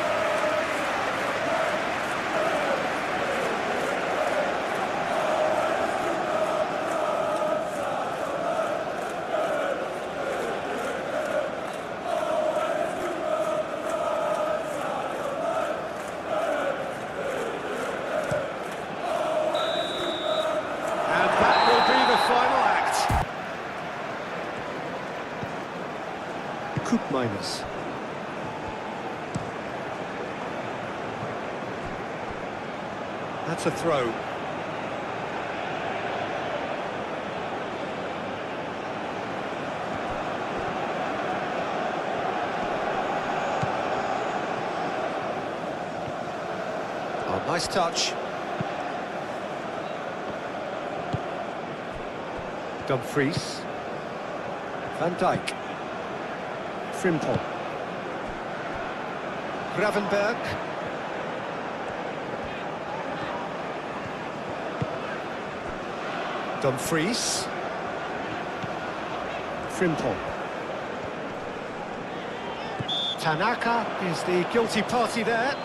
And that will be the final act. Koopmeiners. That's a throw. Oh, nice touch. Dumfries. Van Dijk. Frimpong. Gravenberg. Dumfries. Frimpong. Tanaka is the guilty party there.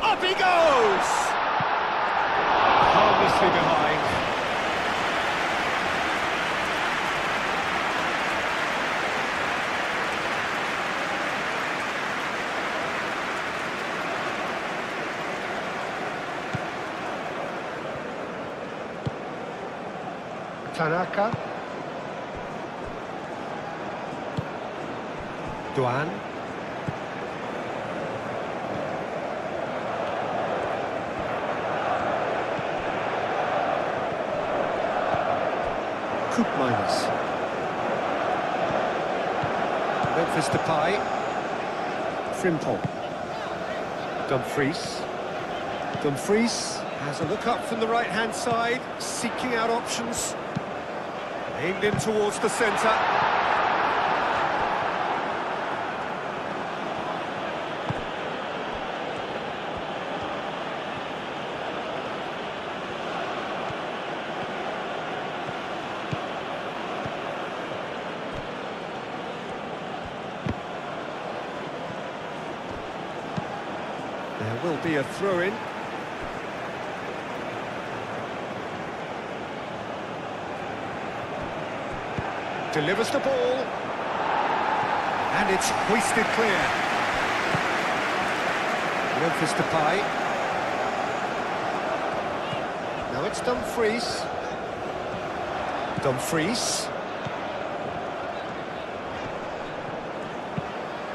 Up he goes! Harmlessly behind. Tanaka. Duan. Minus. Memphis Depay. Frimpong. Dumfries. Dumfries has a look up from the right-hand side, seeking out options. Aimed in towards the centre. There will be a throw-in. Delivers the ball. And it's hoisted clear. Memphis Depay. Now it's Dumfries. Dumfries.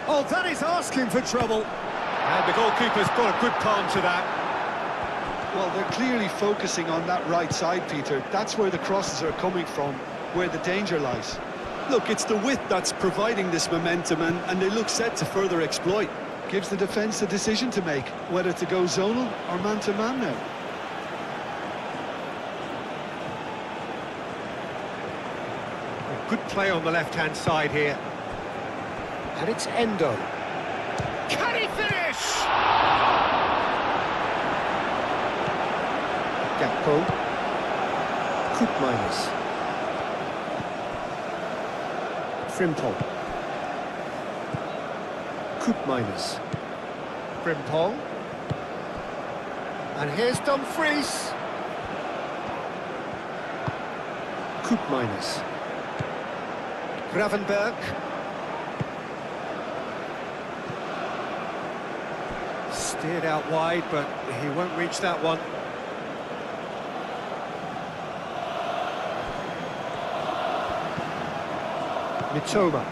Oh, that is asking for trouble. And the goalkeeper's got a good palm to that. Well, they're clearly focusing on that right side, Peter. That's where the crosses are coming from, where the danger lies. Look, it's the width that's providing this momentum, and they look set to further exploit. Gives the defence a decision to make, whether to go zonal or man-to-man now. Good play on the left-hand side here. And it's Endo. Can he finish? Gakpo. Minus. Frimpong. Minus. Frimpong. And here's Dumfries. Minus. Gravenberg. Steered out wide, but he won't reach that one. Mitoma.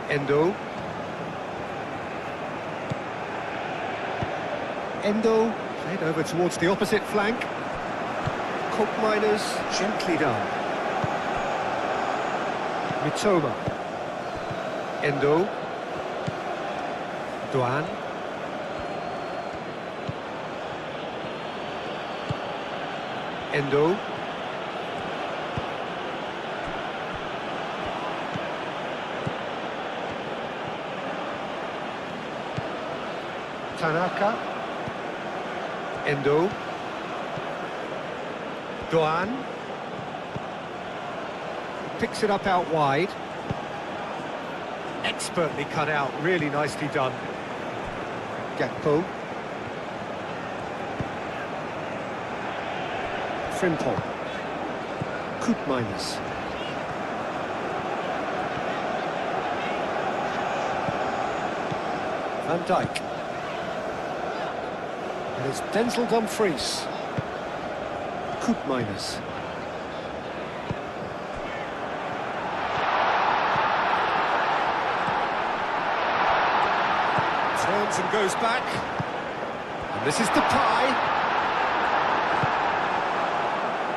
Endo. Endo played over towards the opposite flank. Miners gently done. Mitoma. Endo. Duan. Endo. Tanaka. Endo. Duan. Picks it up out wide. Expertly cut out, really nicely done. Gakpo. Frimpong. Minus. Van Dijk. And it's Denzel Dumfries. Minus. turns and goes back. And this is Depay.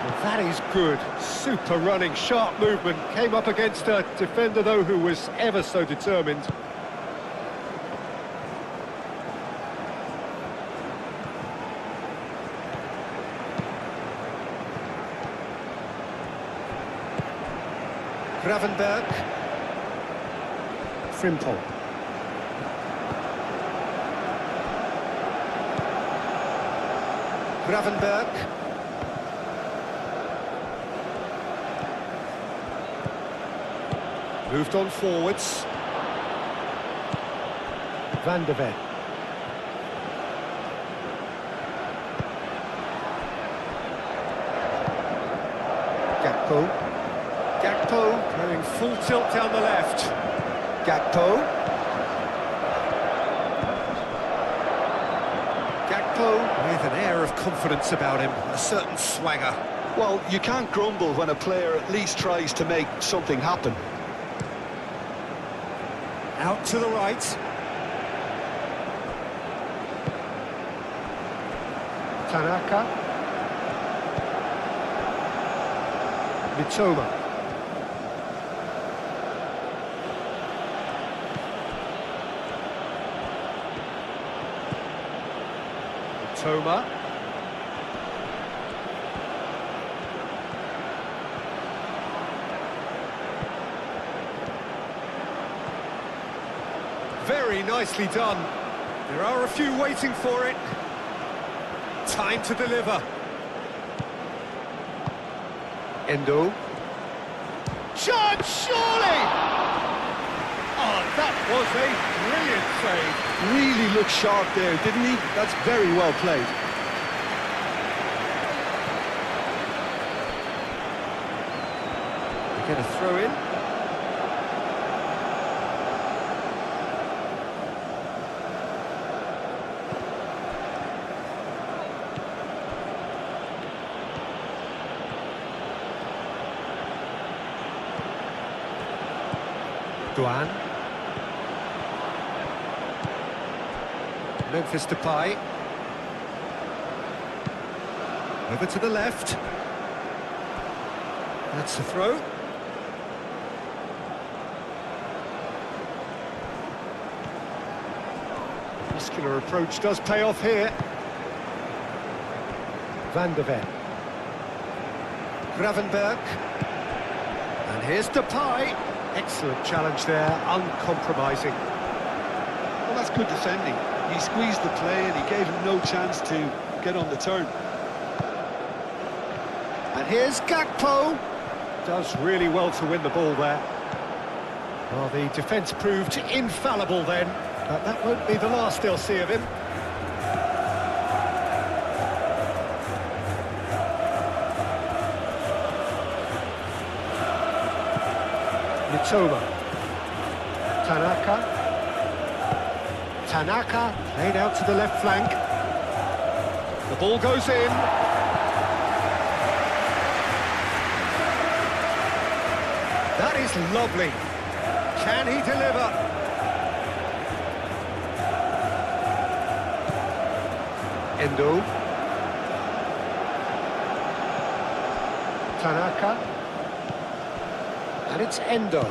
Well, that is good. Super running, sharp movement. Came up against a defender, though, who was ever so determined. Gravenberg. Frimpong. Gravenberg. Moved on forwards. Van de Ven. Gakpo. Gakpo going full tilt down the left. Gakpo. Gakpo with an air of confidence about him, a certain swagger. Well, you can't grumble when a player at least tries to make something happen. Out to the right. Tanaka. Mitoma. Mitoma. Very nicely done. There are a few waiting for it. Time to deliver. Endo. Chance, surely! Oh, that was a brilliant save. Really looked sharp there, didn't he? That's very well played. They get a throw in. Duan. Memphis Depay. Over to the left. That's the throw. Muscular approach does pay off here. Van de Ven. Gravenberg. And here's Depay. Excellent challenge there, uncompromising. Well, that's good defending. He squeezed the play and he gave him no chance to get on the turn. And here's Gakpo. Does really well to win the ball there. Well, the defence proved infallible then, but that won't be the last they'll see of him. Mitoma. Tanaka. Tanaka played out to the left flank. The ball goes in. That is lovely. Can he deliver? Endo. Tanaka. And it's Endo.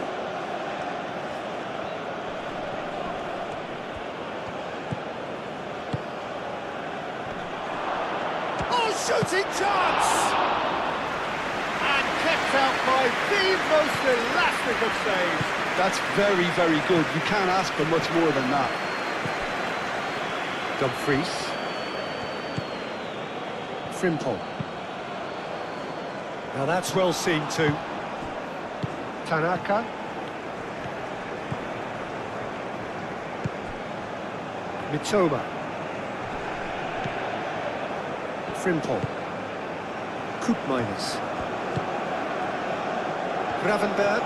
Oh, shooting chance! And kept out by the most elastic of saves. That's very, very good. You can't ask for much more than that. Dumfries. Frimpong. Now that's well seen too. Tanaka. Mitoma. Frimpong. Koopmeiners. Gravenberg.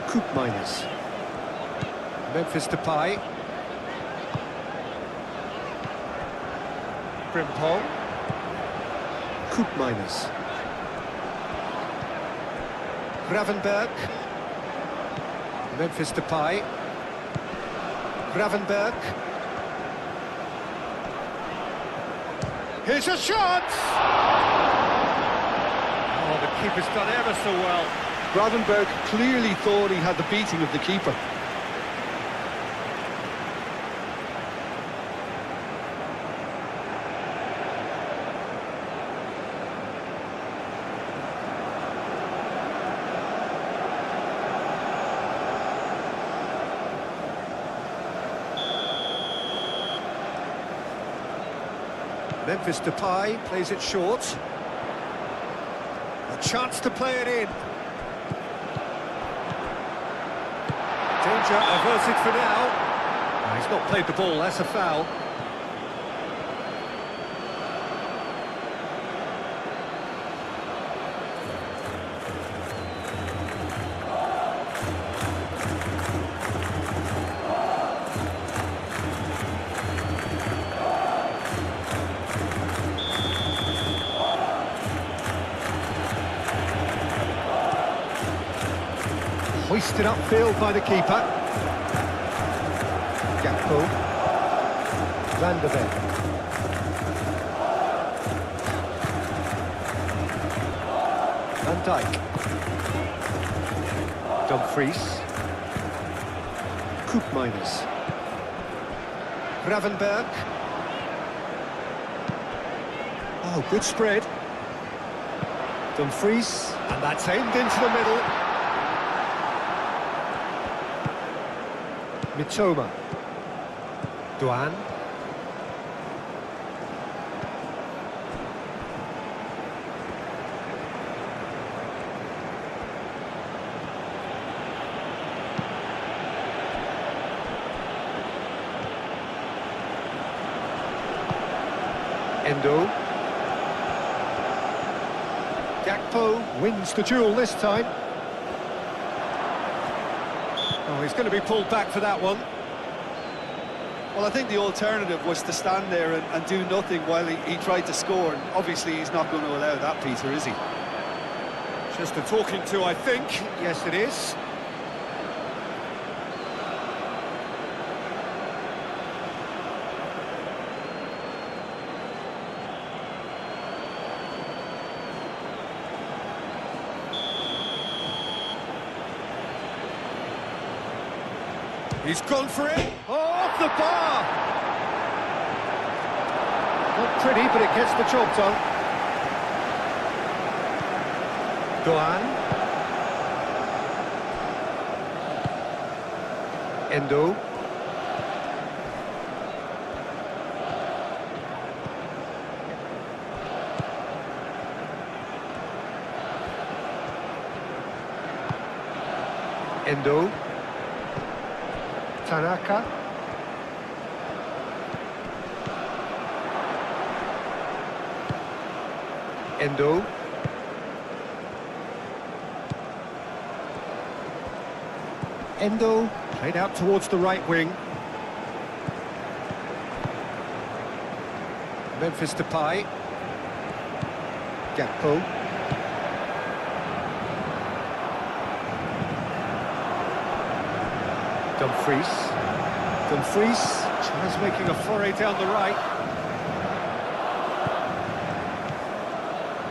Koopmeiners. Memphis Depay. Frimpong. Koopmeiners. Gravenberg. Memphis Depay. Gravenberg. Here's a shot! Oh, the keeper's done ever so well. Gravenberg clearly thought he had the beating of the keeper. Memphis Depay plays it short. A chance to play it in. Danger averted for now. He's not played the ball, that's a foul. Hoisted upfield by the keeper. Gakpo. Van de Ven. Van Dijk. Dumfries. Koopmeiners. Gravenberg. Oh, good spread. Dumfries. And that's aimed into the middle. Mitoma. Duan. Endo. Gakpo wins the duel this time. Oh, he's going to be pulled back for that one. Well, I think the alternative was to stand there and do nothing while he tried to score. And obviously, he's not going to allow that, Peter, is he? Just a talking to, I think. Yes, it is. He's gone for it. Oh, off the bar! Not pretty, but it gets the job done. Doan. Endo. Endo. Tanaka. Endo. Endo played out towards the right wing. Memphis Depay. Gakpo. Dumfries tries making a foray down the right.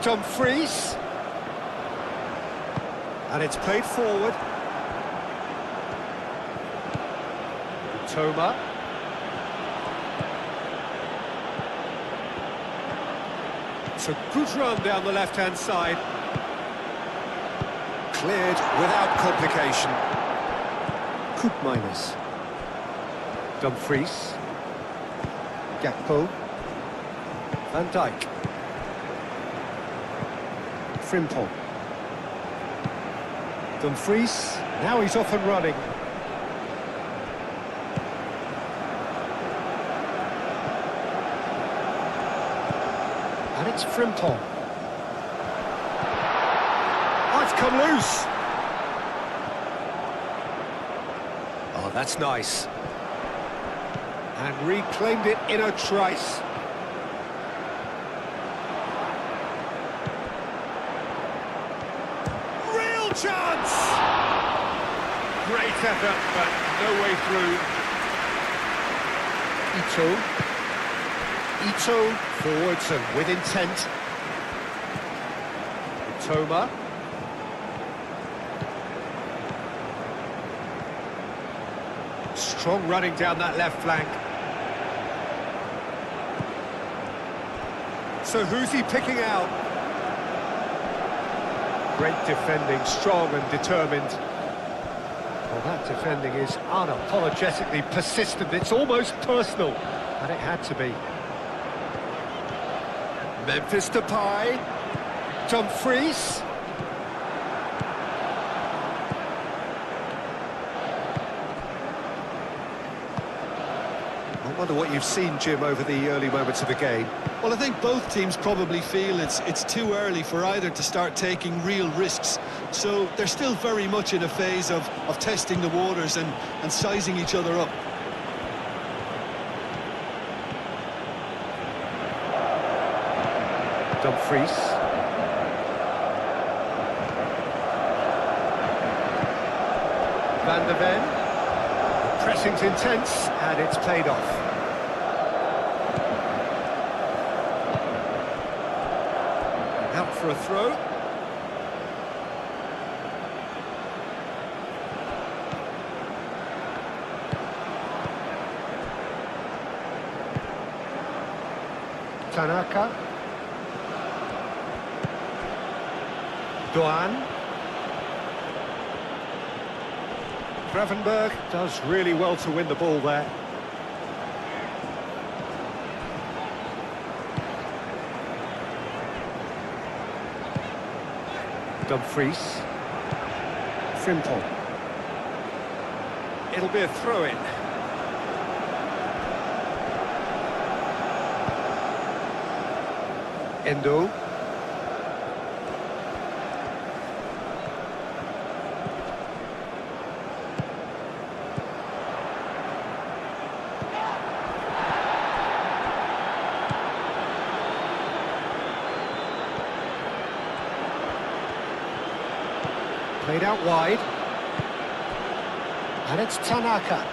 Dumfries. And it's played forward. Toma. It's a good run down the left-hand side. Cleared without complication. Koopmeiners. Dumfries. Gakpo. Van Dijk. Frimpong. Dumfries. Now he's off and running. And it's Frimpong. Oh, it's come loose. Oh, that's nice. And reclaimed it in a trice. Real chance! Great effort, but no way through. Ito forwards and with intent. Toma. Strong running down that left flank. So who's he picking out? Great defending, strong and determined. Well, that defending is unapologetically persistent. It's almost personal, and it had to be. Memphis Depay. Dumfries. I wonder what you've seen, Jim, over the early moments of the game. Well, I think both teams probably feel it's too early for either to start taking real risks. So they're still very much in a phase of testing the waters and sizing each other up. Dumfries. Van der Ven. Pressing's intense, and it's played off. Out for a throw. Tanaka. Doan. Gravenberg does really well to win the ball there. Dumfries. Frimpong. It'll be a throw-in. Endo. Played out wide. And it's Tanaka.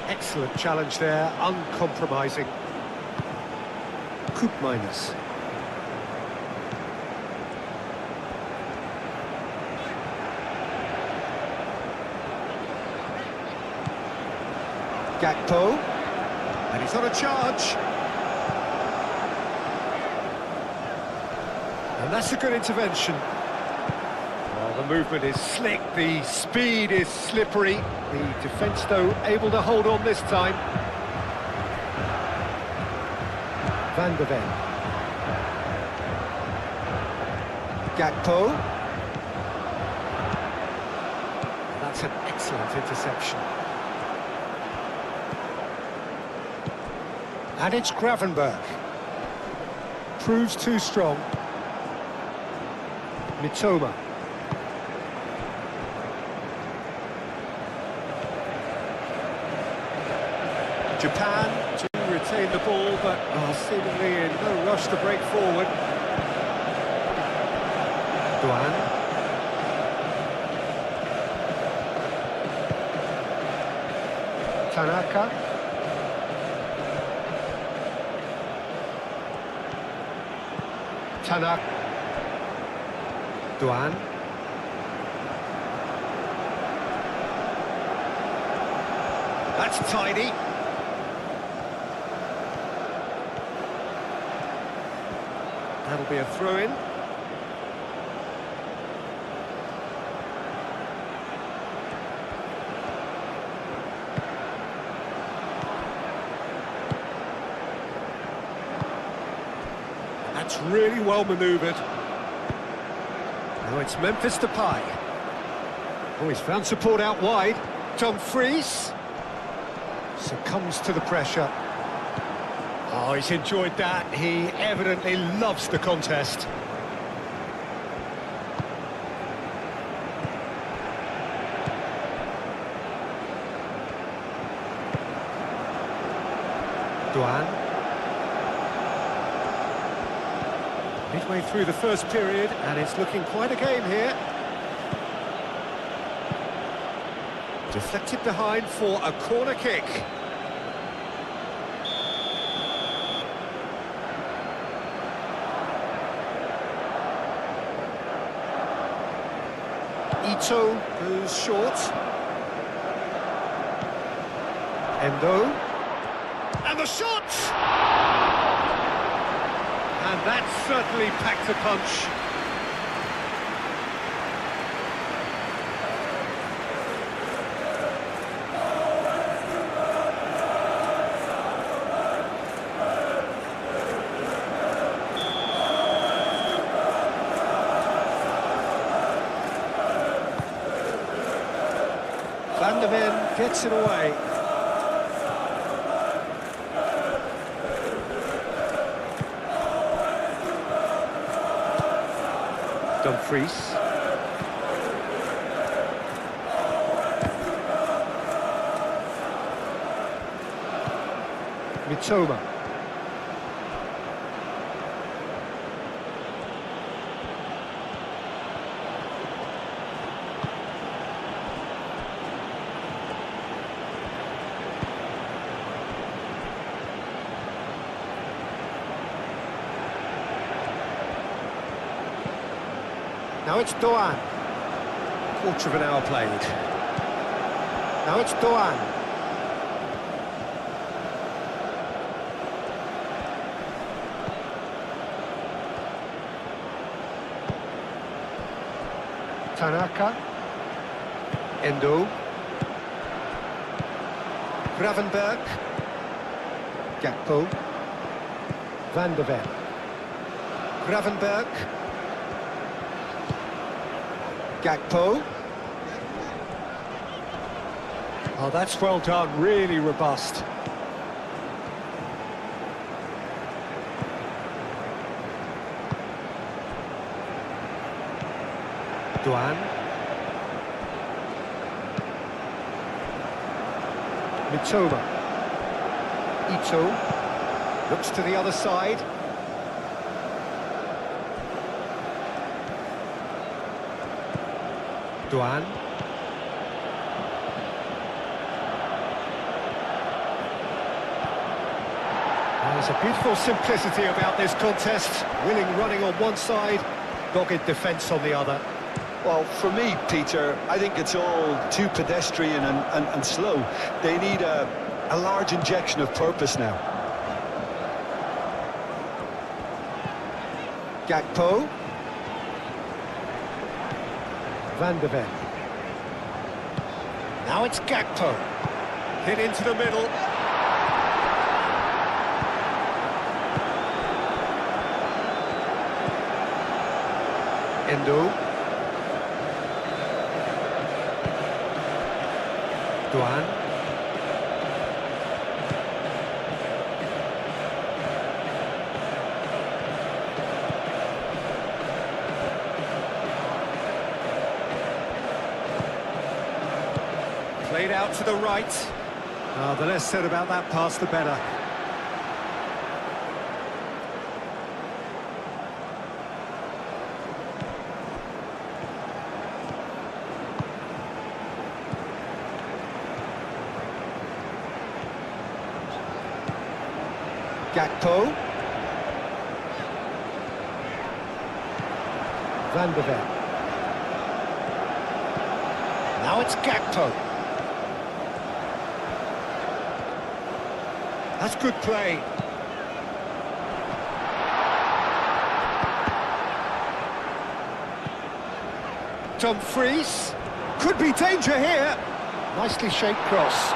Excellent challenge there, uncompromising. Koopmeiners. Gakpo. And he's on a charge. And that's a good intervention. Well, the movement is slick, the speed is slippery. The defence, though, able to hold on this time. Van der Ven. Gakpo. That's an excellent interception. And it's Gravenberg. Proves too strong. Mitoma. Japan to retain the ball, but seemingly in no rush to break forward. Doan. Tanaka. Tanaka. Doan. That's tidy. That'll be a throw-in. That's really well manoeuvred. Now it's Memphis Depay. Oh, he's found support out wide. Dumfries succumbs to the pressure. Oh, he's enjoyed that. He evidently loves the contest. Doan. Midway through the first period, and it's looking quite a game here. Deflected behind for a corner kick. Ito goes short. Endo. And the shot! And that certainly packed a punch. Van der Ven gets it away. Dumfries. Mitoma. Now it's Doan. Quarter of an hour played. Now it's Doan. Tanaka. Endo. Gravenberg. Gakpo. Van der Ven. Gravenberg. Gakpo. Oh, that's well done, really robust. Doan. Mitoma. Ito. Looks to the other side. Doan. There's a beautiful simplicity about this contest. Willing running on one side, dogged defence on the other. Well, for me, Peter, I think it's all too pedestrian and slow. They need a large injection of purpose now. Gakpo. Van der Ven. Now it's Gakpo. Hit into the middle. Endo. Doan. Played out to the right. The less said about that pass, the better. Gakpo. Van der Ven. Now it's Gakpo. That's good play. Dumfries. Could be danger here. Nicely shaped cross.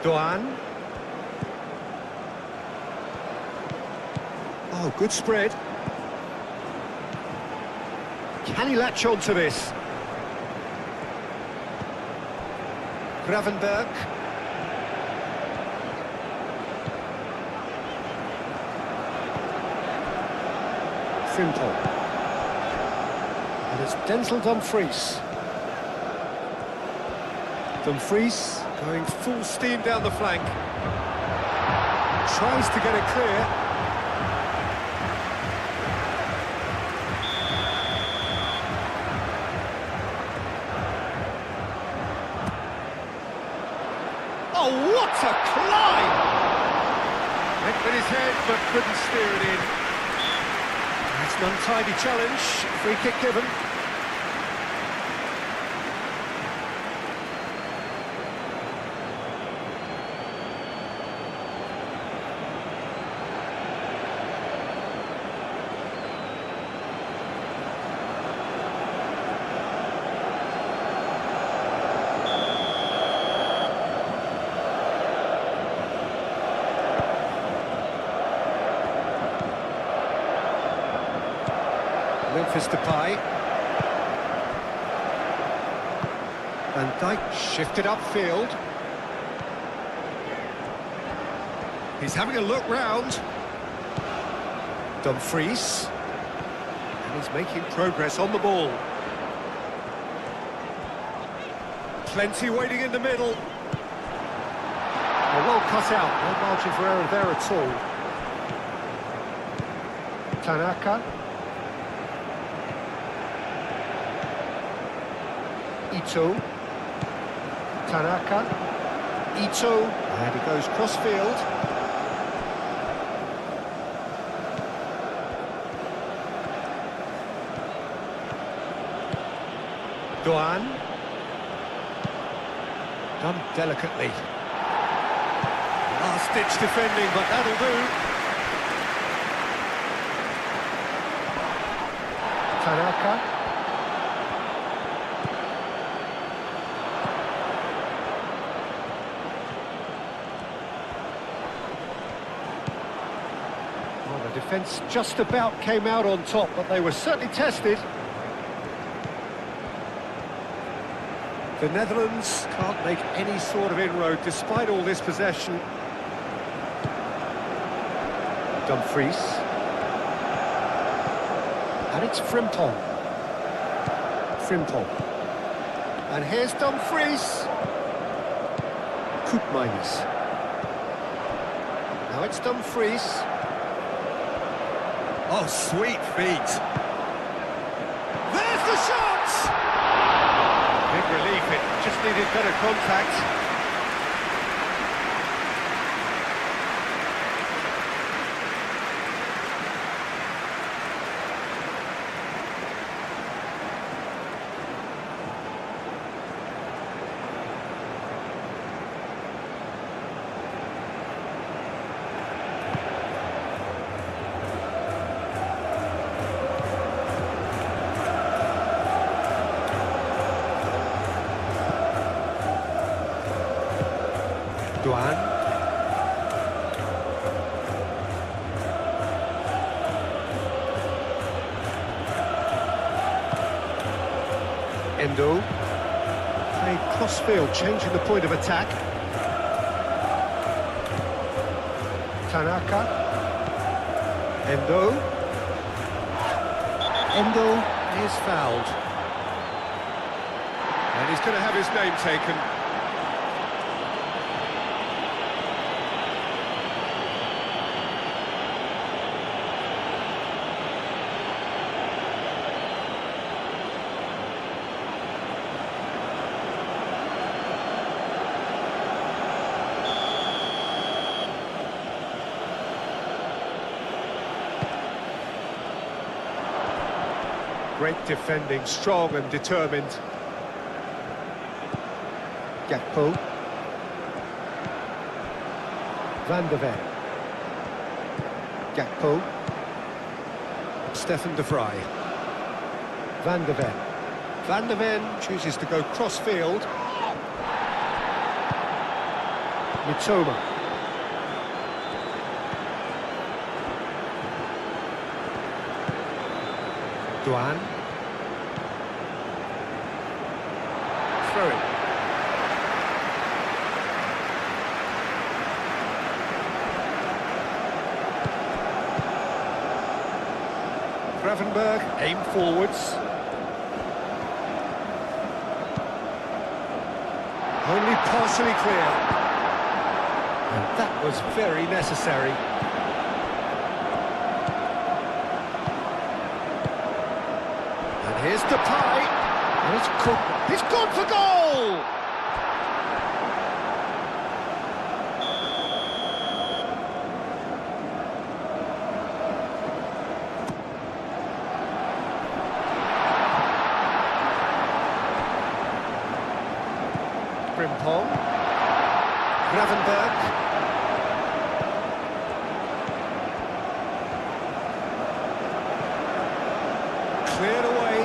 Doan. Oh, good spread. Can he latch on to this? Gravenberg. Simple. And it's Denzel Dumfries. Dumfries going full steam down the flank. Tries to get it clear. Oh, what a climb! Went with his head, but couldn't steer it in. That's an untidy challenge. Free kick given. Memphis Depay. Van Dijk shifted upfield. He's having a look round. Dumfries. And he's making progress on the ball. Plenty waiting in the middle. Oh, well cut out. No margin for error there at all. Tanaka. Ito, Tanaka, Ito, and he goes cross-field. Doan, done delicately. Last-ditch defending, but that'll do. Tanaka. Defence just about came out on top, but they were certainly tested. The Netherlands can't make any sort of inroad despite all this possession. Dumfries. And it's Frimpong. Frimpong. And here's Dumfries. Koopmeiners. Now it's Dumfries. Oh, sweet feet. There's the shot! Big relief, it just needed better contact. Doan. Endo. Played cross-field, changing the point of attack. Tanaka. Endo. Endo is fouled. And he's going to have his name taken. Great defending, strong and determined. Gakpo. Van de Ven. Gakpo. Stefan de Vrij. Van de Ven. Van de Ven chooses to go cross-field. Mitoma. Doan. Throw it. Gravenberg, aim forwards. Only partially clear. And that was very necessary. And here's Depay. And it's cooked. He's gone for goal! Frimpong, Gravenberg, cleared away.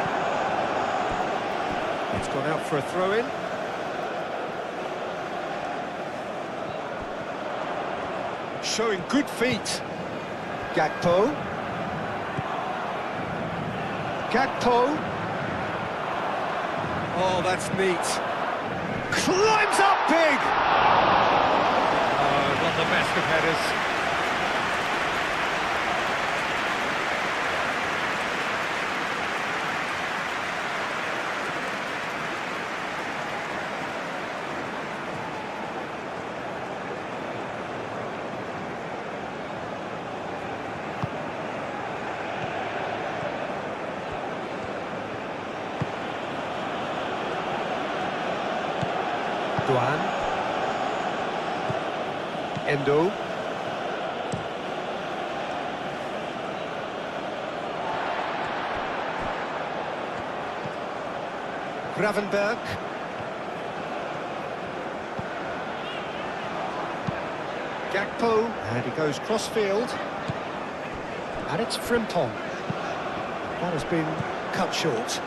It's gone out for a throw-in. Showing good feet. Gakpo. Gakpo. Oh, that's neat. Climbs up big! Oh, not the best of headers. Duan, Endo, Gravenberg, Gakpo, and he goes cross-field, and it's Frimpong. That has been cut short.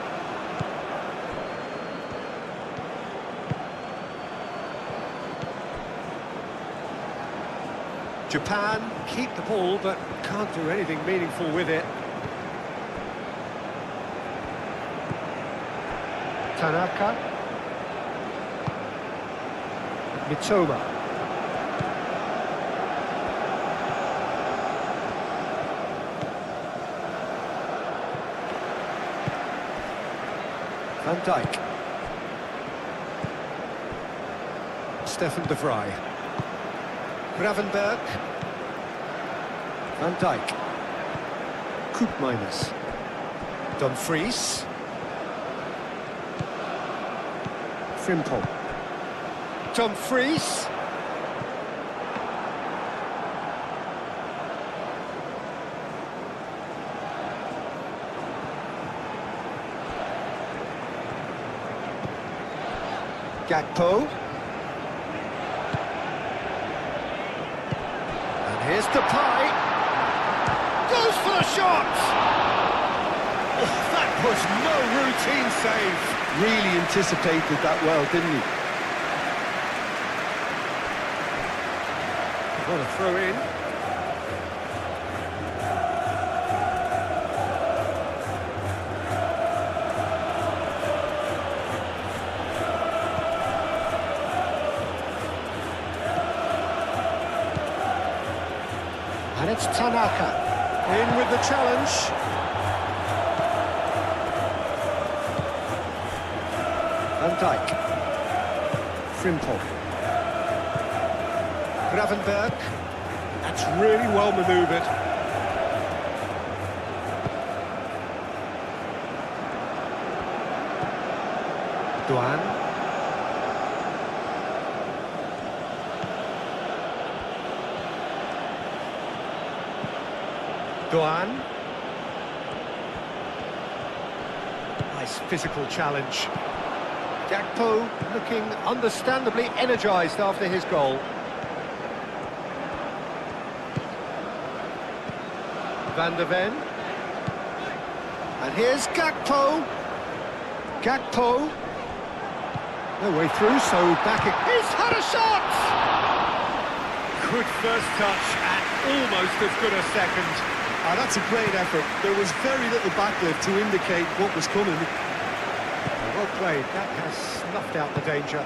Japan keep the ball, but can't do anything meaningful with it. Tanaka. Mitoma. Van Dijk. Stefan de Vrij. Gravenberg. Van Dijk. Koopmeiners. Dumfries. Frimpong. Dumfries. Gakpo. And here's Depay. Goes for the shot! Oh, that was no routine save. Really anticipated that well, didn't he? What a throw in. And it's Tanaka in with the challenge. Van Dijk. Frimpong. Gravenberg. That's really well manoeuvred. Duan. Duan. Nice physical challenge. Gakpo looking understandably energised after his goal. Van der Ven. And here's Gakpo. Gakpo. No way through, so back it. He's had a shot! Good first touch and almost as good a second. Ah, that's a great effort. There was very little backlift to indicate what was coming. Well played, that has snuffed out the danger.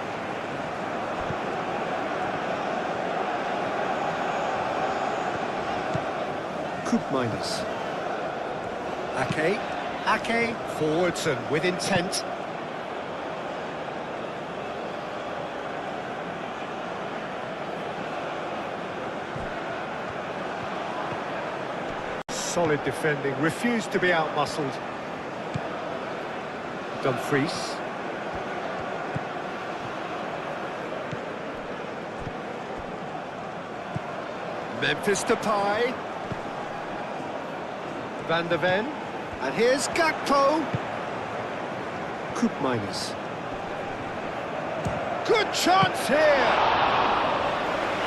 Koopmeiners. Ake forwards and with intent. solid defending, refused to be outmuscled. Dumfries. Memphis Depay. Van der Ven. And here's Gakpo. Koopmeiners. Good chance here!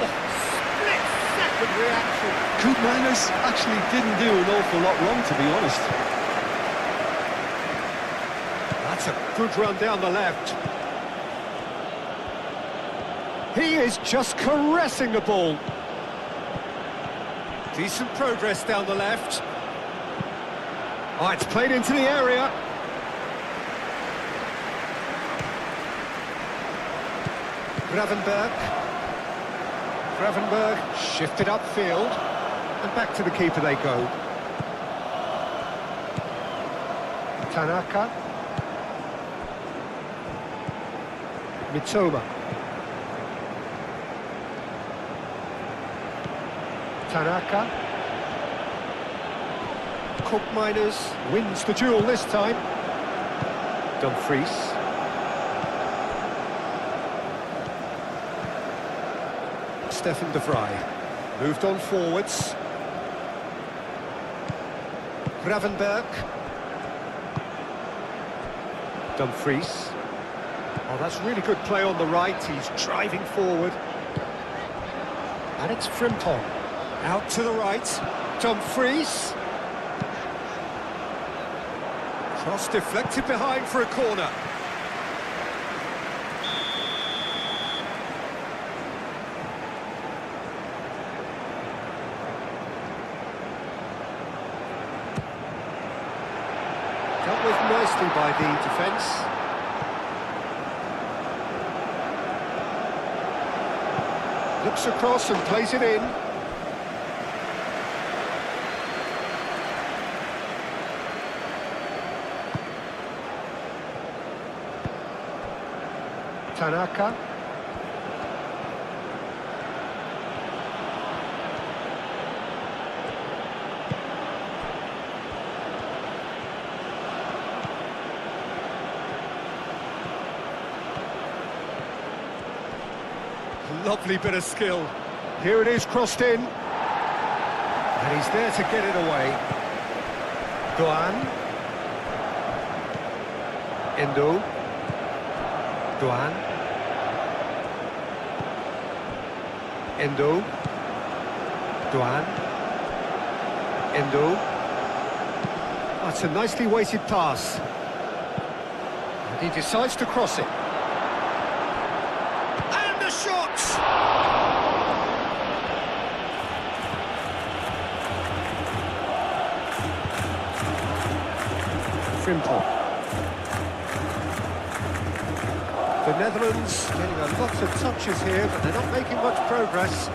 Oh, split-second reaction. Koopmeiners actually didn't do an awful lot wrong, to be honest. That's a good run down the left. He is just caressing the ball. Decent progress down the left. Oh, it's played into the area. Gravenberg shifted upfield. And back to the keeper they go. Tanaka. Mitoma. Tanaka. Koopmeiners wins the duel this time. Dumfries. Stefan de Vrij. Moved on forwards. Gravenberg. Dumfries. Oh, that's really good play on the right. He's driving forward. And it's Frimpong. Out to the right. Dumfries. Cross deflected behind for a corner. Dealt with nicely by the defence. Looks across and plays it in. Tanaka. Lovely bit of skill. Here it is, crossed in. And he's there to get it away. Doan. Endo. Doan. Endo. Doan. Endo. That's a nicely weighted pass. And he decides to cross it. And the shot! Frimpong. The Netherlands getting a lot of touches here, but they're not making much progress.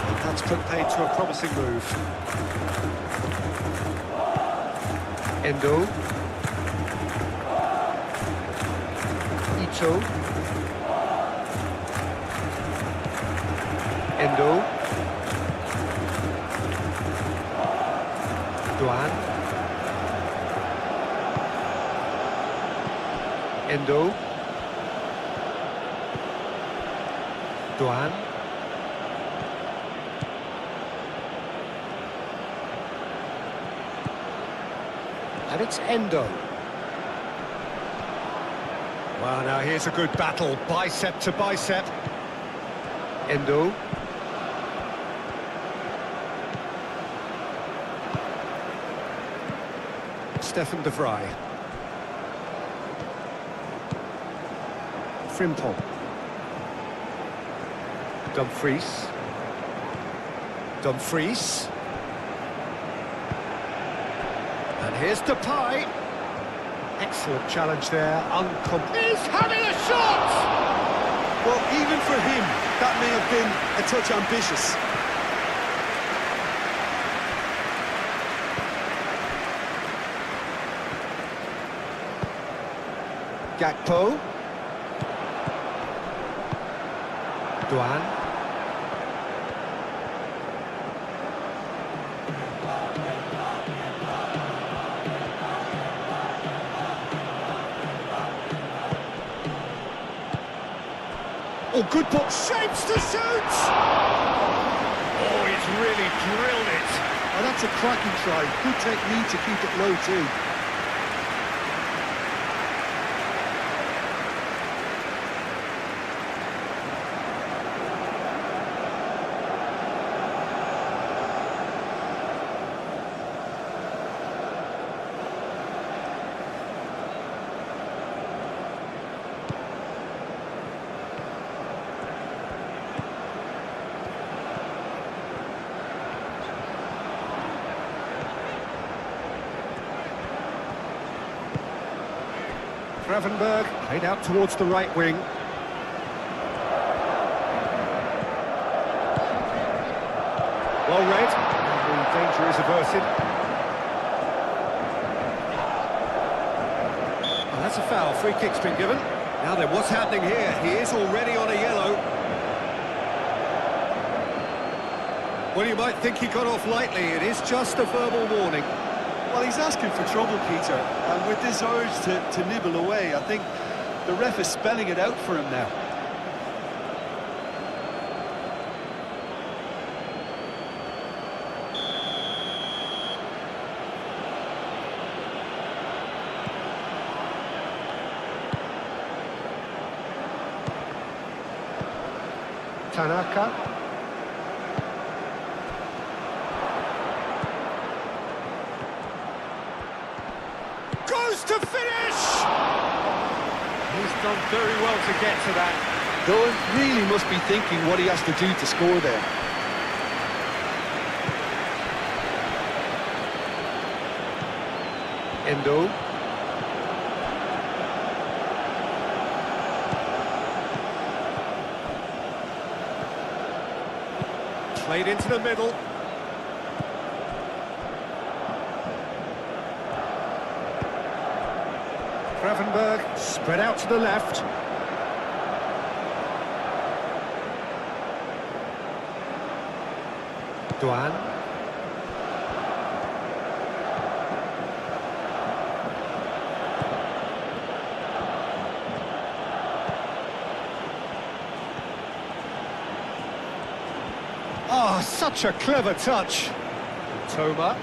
And that's put paid to a promising move. Endo. Ito. Endo. Doan. Endo. Doan. And it's Endo. Well, now here's a good battle, bicep to bicep. Endo. Stefan de Vrij. Frimpong. Dumfries. Dumfries. And here's Depay. Excellent challenge there. He's having a shot! Well, even for him, that may have been a touch ambitious. Gakpo. Doan. Oh, good ball. Shapes to shoot! Oh, he's really drilled it. Oh, that's a cracking try. Good technique to keep it low too. Gravenberg played out towards the right wing. Well read, and the danger is averted. Oh, that's a foul, free kick's been given. Now then, what's happening here? He is already on a yellow. Well, you might think he got off lightly, it is just a verbal warning. Well, he's asking for trouble, Peter, and with this urge to nibble away, I think the ref is spelling it out for him now. Tanaka. Goes to finish! He's done very well to get to that. Though really must be thinking what he has to do to score there. Endo. Played into the middle. Gravenberg spread out to the left. Duan. Oh, such a clever touch. Toma.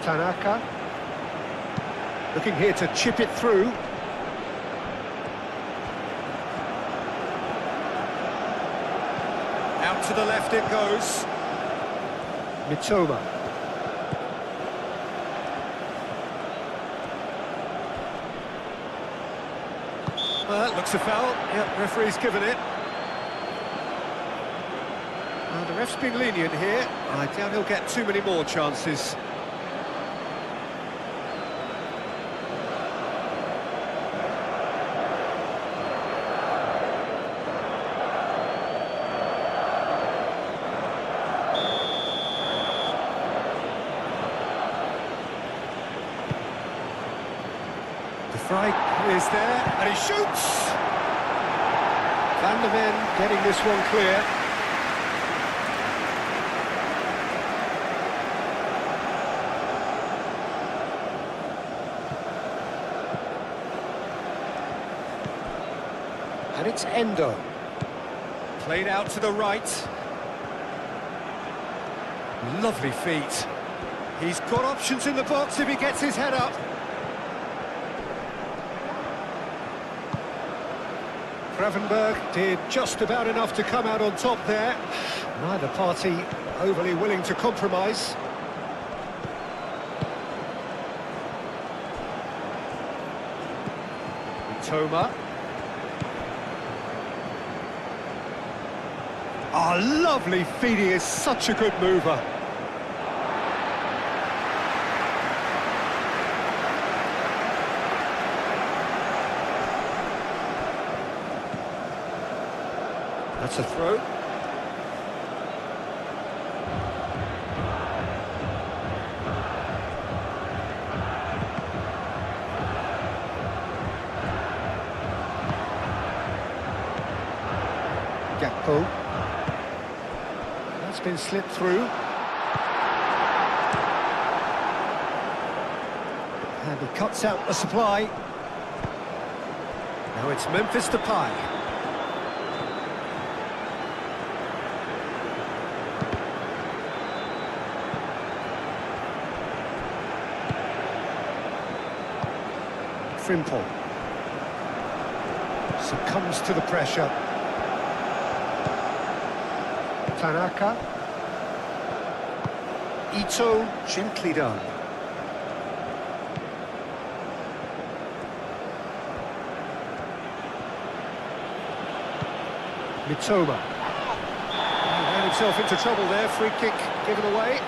Tanaka. Looking here to chip it through. Out to the left it goes. Mitoma. Well, that looks a foul. Yep, referee's given it. Well, the ref's been lenient here. I doubt he'll get too many more chances. Frey is there, and he shoots! Van der Ven getting this one clear. And it's Endo. Played out to the right. Lovely feet. He's got options in the box if he gets his head up. Gravenberg did just about enough to come out on top there. Neither party overly willing to compromise. Toma. Oh, lovely feet, he is such a good mover. That's a throw. Gakpo. That's been slipped through. And he cuts out the supply. Now it's Memphis Depay. Frimpong. Succumbs to the pressure. Tanaka. Ito, gently done. Mitoma. He ran himself into trouble there, free kick given away.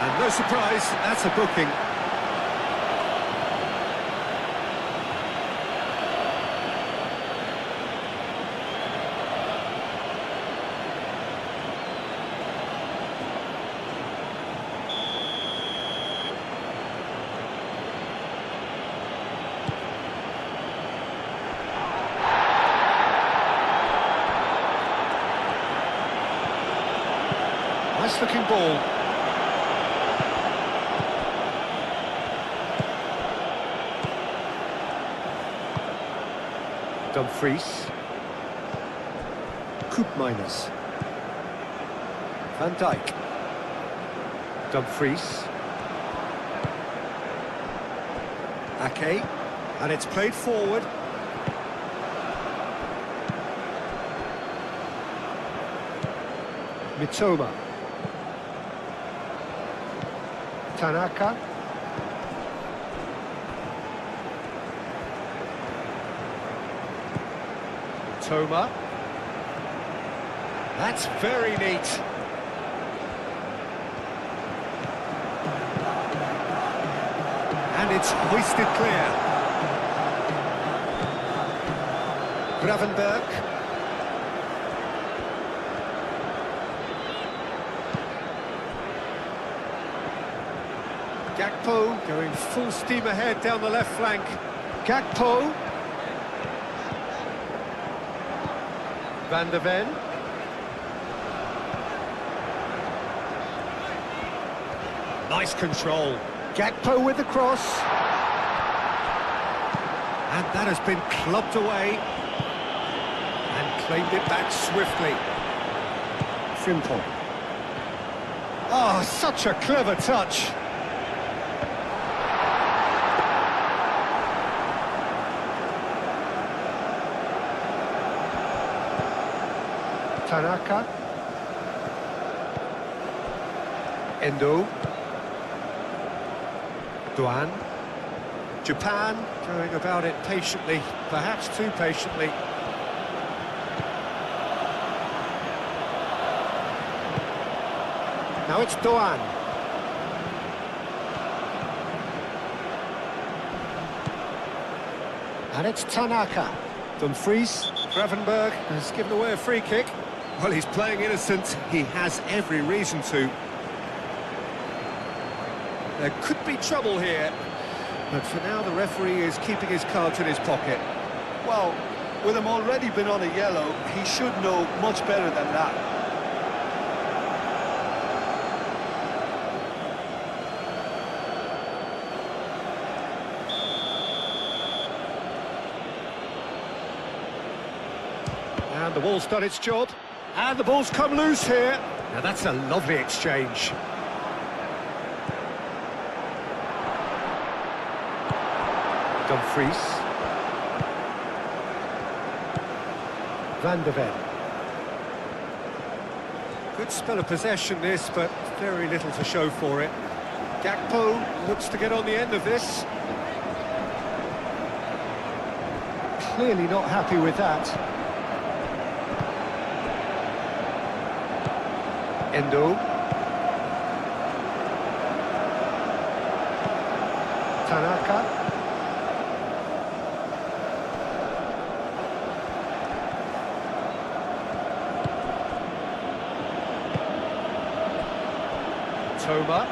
And no surprise, that's a booking. Nice looking ball. Dumfries. Koopmeiners. Van Dijk. Dumfries. Ake. And it's played forward. Mitoma. Tanaka. Toma. That's very neat. And it's hoisted clear. Gravenberg. Gakpo going full steam ahead down the left flank. Gakpo. Van der Ven. Nice control. Gakpo with the cross. And that has been clubbed away. And claimed it back swiftly. Frimpong. Oh, such a clever touch. Tanaka. Endo. Duan. Japan going about it patiently, perhaps too patiently. Now it's Duan. And it's Tanaka. Dumfries. Gravenberg has given away a free kick. Well, he's playing innocent. He has every reason to. There could be trouble here. But for now, the referee is keeping his cards in his pocket. Well, with him already been on a yellow, he should know much better than that. And the ball's done its job. And the ball's come loose here. Now that's a lovely exchange. Dumfries. Van der Ven. Good spell of possession this, but very little to show for it. Gakpo looks to get on the end of this. Clearly not happy with that. Endo. Tanaka. Toma.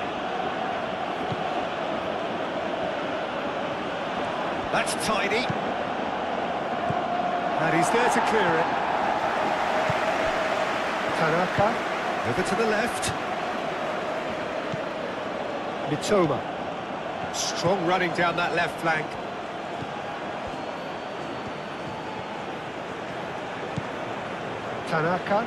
That's tidy. And he's there to clear it. Tanaka. Over to the left. Mitoma. Strong running down that left flank. Tanaka.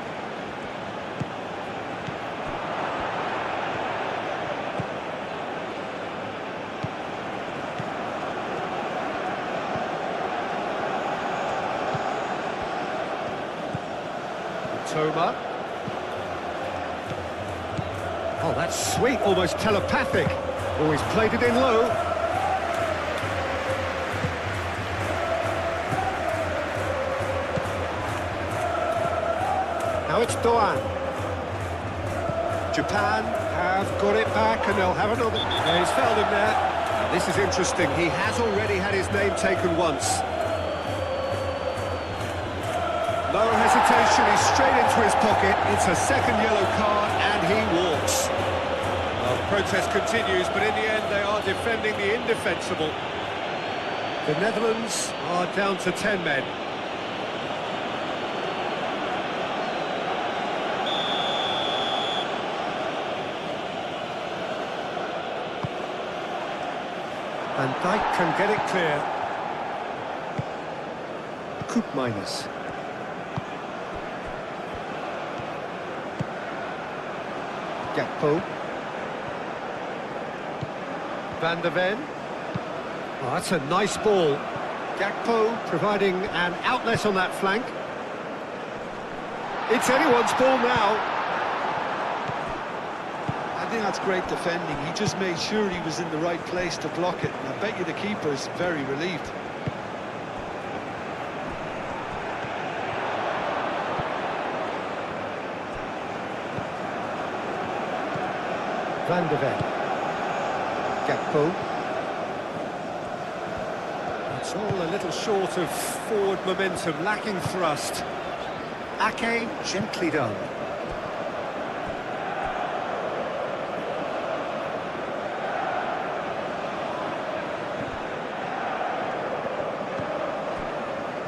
Toma. Oh, that's sweet, almost telepathic. Oh, he's played it in low. Now it's Doan. Japan have got it back and they'll have another. Yeah, he's fouled him there. Now, this is interesting. He has already had his name taken once. No hesitation, he's straight into his pocket. It's a second yellow card and he walks. Well, the protest continues, but in the end they are defending the indefensible. The Netherlands are down to 10 men. And Dijk can get it clear. Koopmeiners. Gakpo. Van der Ven. Oh, that's a nice ball. Gakpo providing an outlet on that flank. It's anyone's ball now. I think that's great defending. He just made sure he was in the right place to block it. And I bet you the keeper's very relieved. Van der Ven. Gakpo. It's all a little short of forward momentum, lacking thrust. Ake, gently done.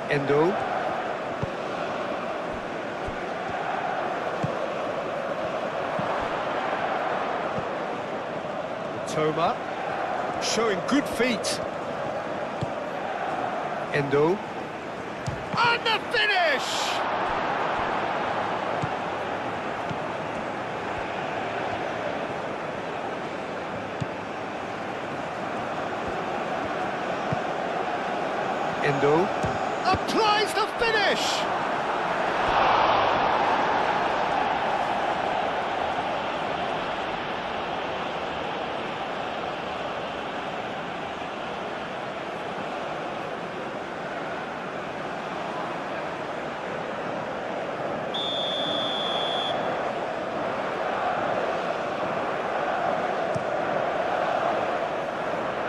Endo. Toma. Showing good feet. Endo. And the finish! Endo. Applies the finish!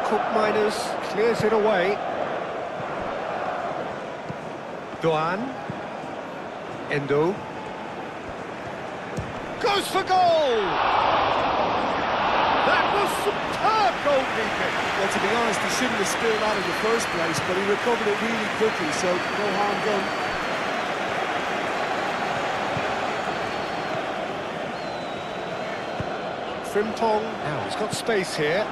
Koopmeiners clears it away. Doan. Endo. Goes for goal! That was superb goalkeeping! Well, to be honest, he shouldn't have spilled that in the first place, but he recovered it really quickly, so no harm done. Frimpong, now he's got space here.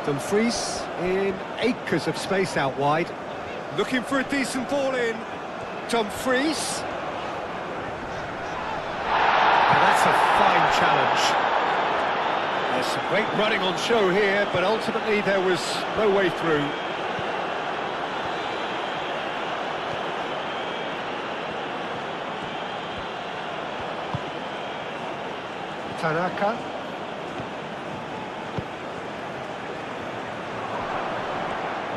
Dumfries in acres of space out wide. Looking for a decent ball in. Dumfries. And that's a fine challenge. There's some great running on show here, but ultimately there was no way through. Tanaka.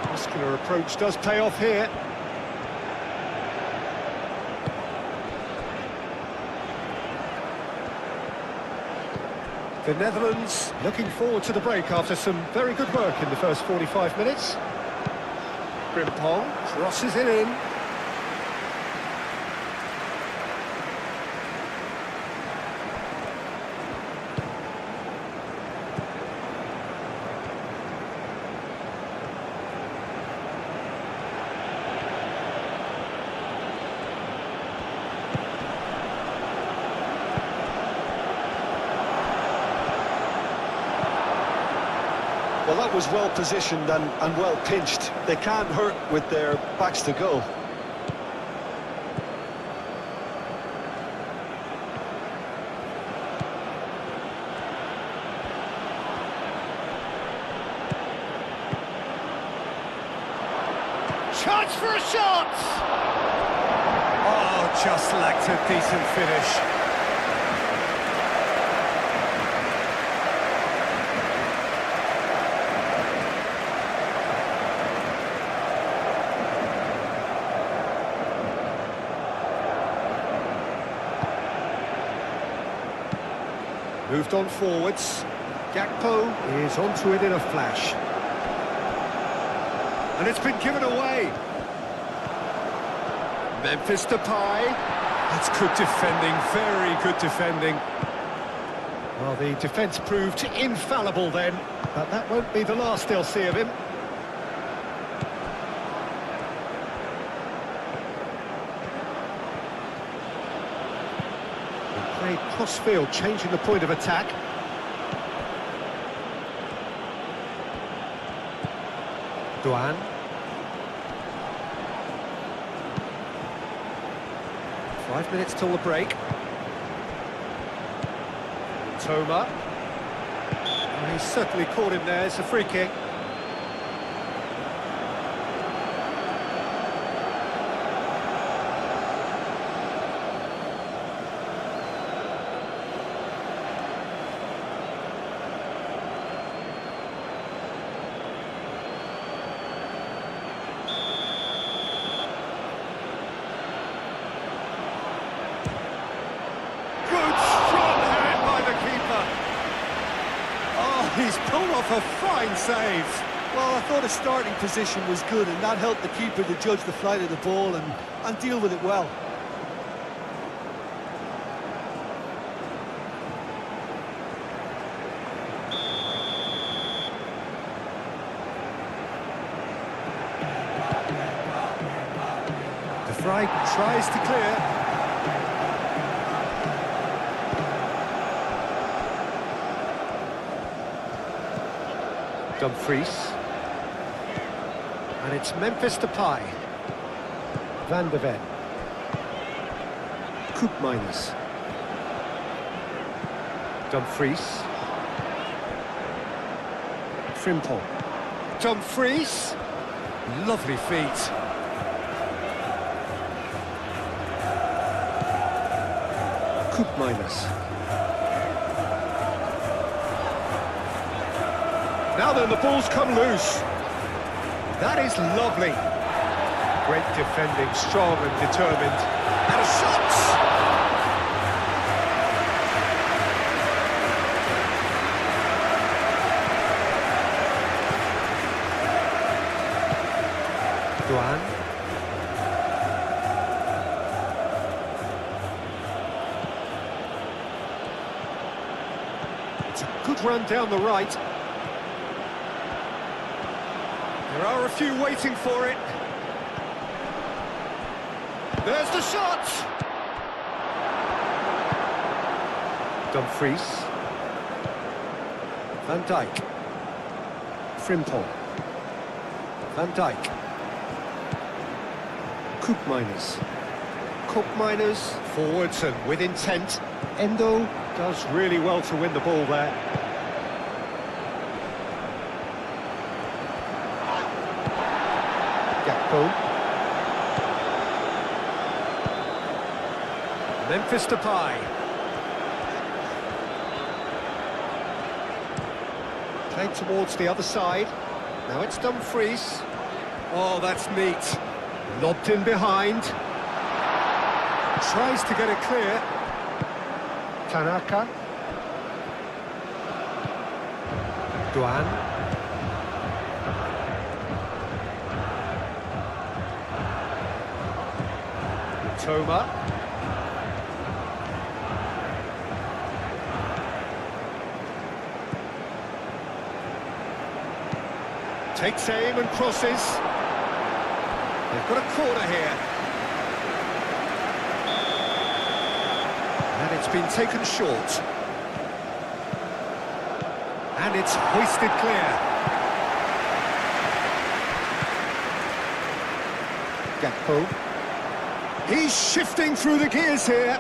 Muscular approach does pay off here. The Netherlands looking forward to the break after some very good work in the first 45 minutes. Frimpong crosses it in. Well, that was well positioned and well pinched. They can't hurt with their backs to goal. Chance for a shot! Oh, Oh, just lacked a decent finish. Moved on forwards. Gakpo is onto it in a flash. And it's been given away. Memphis Depay. That's good defending, very good defending. Well, the defence proved infallible then, but that won't be the last they'll see of him. Played cross-field, changing the point of attack. Duan. Five minutes till the break. Toma. Oh, he's certainly caught him there, it's a free kick. He's pulled off a fine save. Well, I thought his starting position was good, and that helped the keeper to judge the flight of the ball and deal with it well. De Vrij tries to clear. Dumfries. And it's Memphis Depay. Van de Ven. Koopmeiners. Dumfries. Frimpong. Dumfries. Lovely feet. Koopmeiners. Now then, the ball's come loose. That is lovely. Great defending, strong and determined. And a shot! Duan. It's a good run down the right. There are a few waiting for it. There's the shot! Dumfries. Van Dijk. Frimpong. Van Dijk. Koopmeiners. Koopmeiners forwards and with intent. Endo does really well to win the ball there. Gakpo. Memphis Depay. Played towards the other side. Now it's Dumfries. Oh, that's neat. Lobbed in behind. Tries to get it clear. Tanaka. Duan. Toma. Takes aim and crosses. They've got a corner here. And it's been taken short. And it's hoisted clear. Gakpo. He's shifting through the gears here.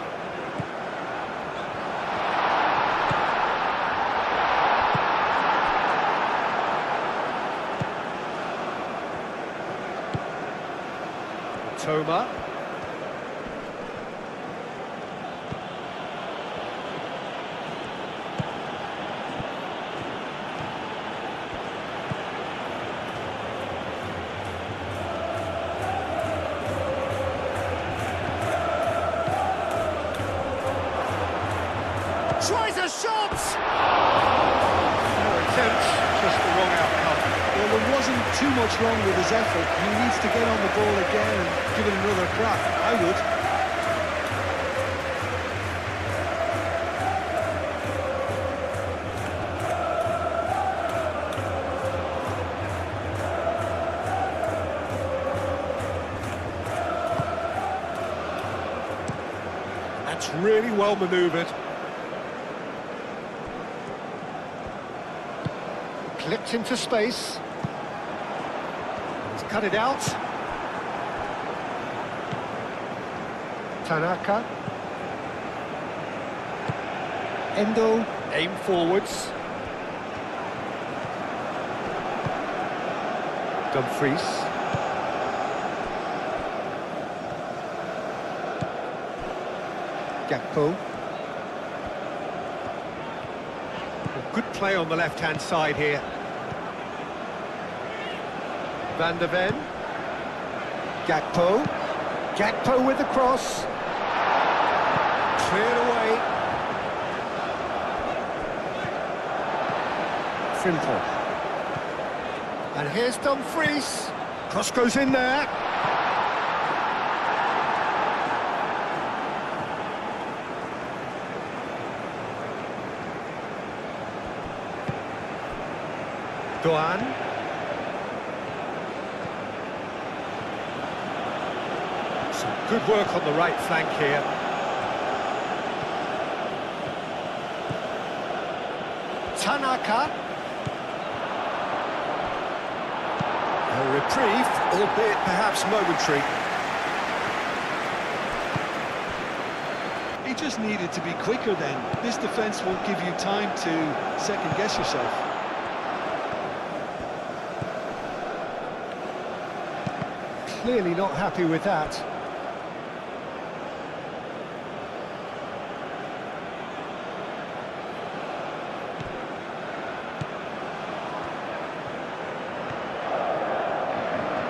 Toma. Tries a shot! No attempt, just the wrong outcome. Well, there wasn't too much wrong with his effort. He needs to get on the ball again and give it another crack. I would. That's really well manoeuvred. Clipped into space. He's cut it out. Tanaka. Endo. Aim forwards. Dumfries. Gakpo. Good play on the left-hand side here. Van der Ven. Gakpo. Gakpo with the cross. Cleared away. Frimpong. And here's Dumfries. Cross goes in there. Doan. Some good work on the right flank here. Tanaka. A reprieve, albeit perhaps momentary. He just needed to be quicker then. This defence won't give you time to second-guess yourself. Clearly not happy with that.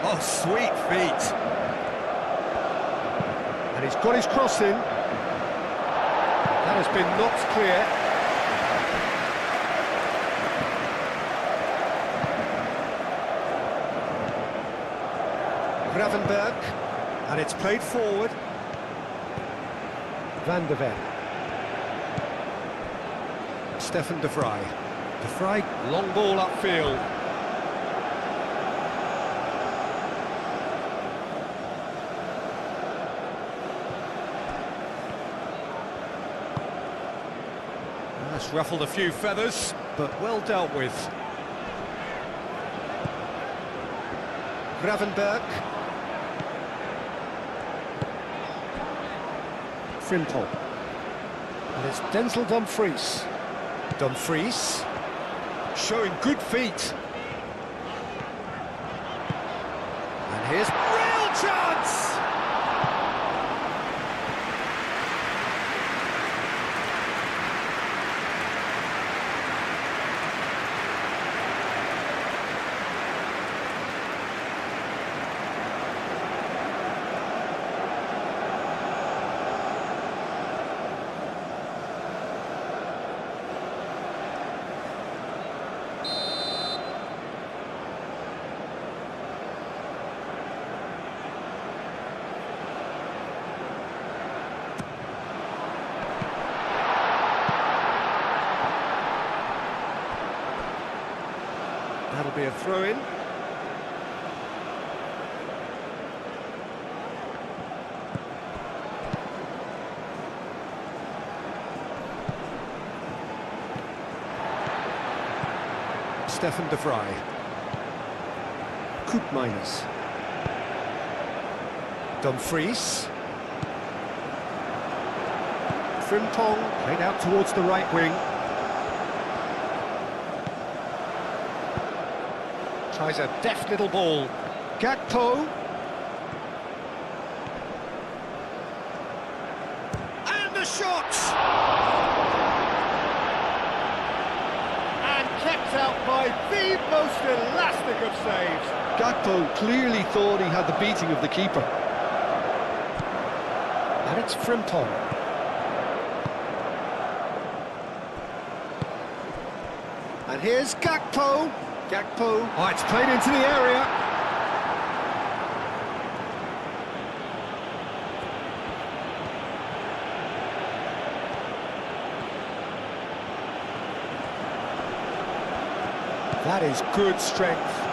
Oh, sweet feet. And he's got his cross in. That has been knocked clear. Gravenberg, and it's played forward. Van der Ven. Stefan de Vrij. De Vrij, long ball upfield. That's ruffled a few feathers, but well dealt with. Gravenberg. Frimpong. And it's Denzel Dumfries. Dumfries. Showing good feet. And here's real chance! That'll be a throw-in. Stefan de Vrij. Koopmeiners. Dumfries. Frimpong played out towards the right wing. Tries a deft little ball. Gakpo. And the shot! And kept out by the most elastic of saves. Gakpo clearly thought he had the beating of the keeper. And it's Frimpong. And here's Gakpo. Gakpo. Oh, it's played into the area. That is good strength.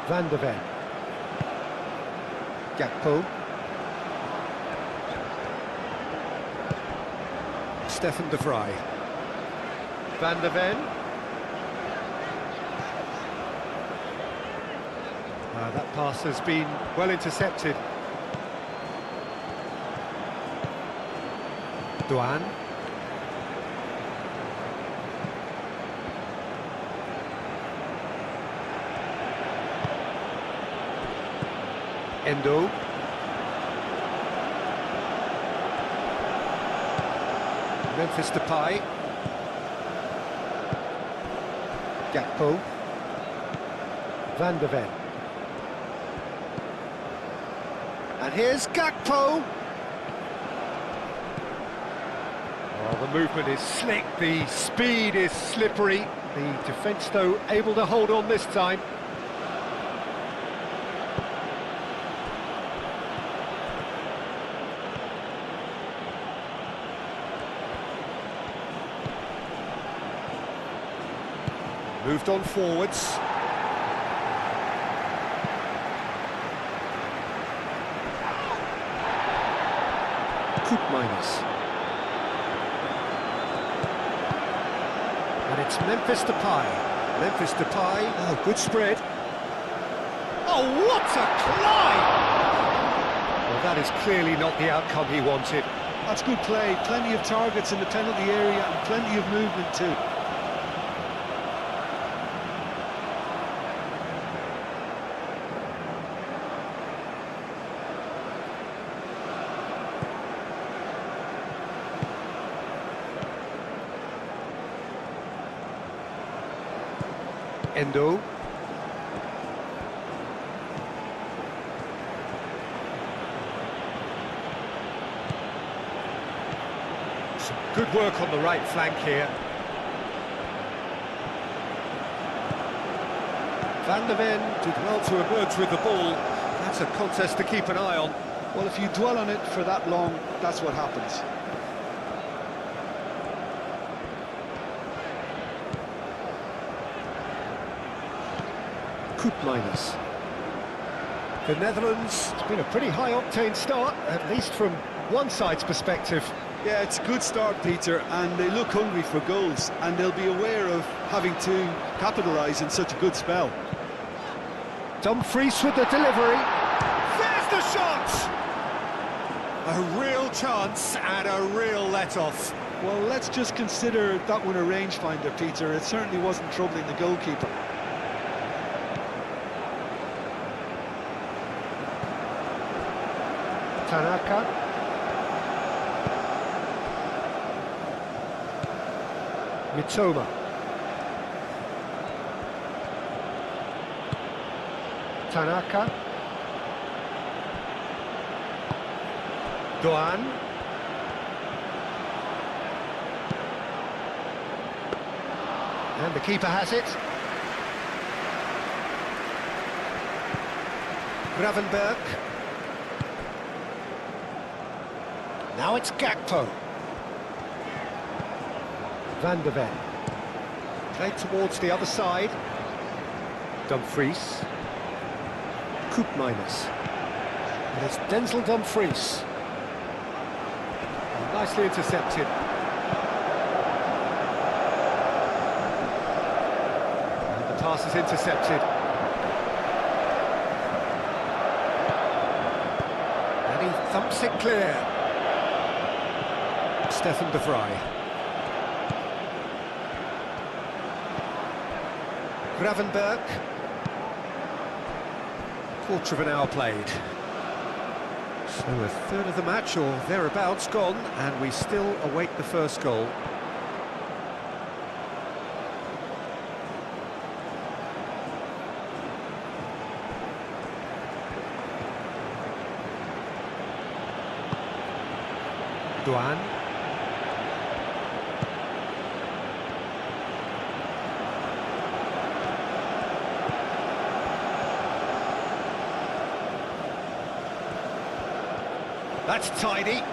Van de Ven. Gakpo. Stefan de Vrij. Van de Ven. That pass has been well intercepted. Duan. Endo. Memphis Depay. Gakpo. Van de Ven. And here's Gakpo. Oh, the movement is slick, the speed is slippery. The defence, though, able to hold on this time. Moved on forwards. Minus. And it's Memphis Depay. Memphis Depay. Oh, good spread. Oh, what a climb! Well, that is clearly not the outcome he wanted. That's good play. Plenty of targets in the penalty area and plenty of movement too. Endo. Some good work on the right flank here. Van de Ven did well to emerge with the ball. That's a contest to keep an eye on. Well, if you dwell on it for that long, that's what happens. Minus. The Netherlands, it's been a pretty high-octane start, at least from one side's perspective. Yeah, it's a good start, Peter, and they look hungry for goals, and they'll be aware of having to capitalise in such a good spell. Dumfries with the delivery. There's the shot! A real chance and a real let-off. Well, let's just consider that one a rangefinder, Peter. It certainly wasn't troubling the goalkeeper. Tanaka. Mitoma. Tanaka. Doan. And the keeper has it. Gravenberg. Now it's Gakpo. Van de Ven. Played towards the other side. Dumfries. Minus. And it's Denzel Dumfries. Oh, nicely intercepted. And the pass is intercepted. And he thumps it clear. Stefan de Vrij. Gravenberg. Quarter of an hour played. So a third of the match or thereabouts gone, and we still await the first goal. Duan. That's tidy.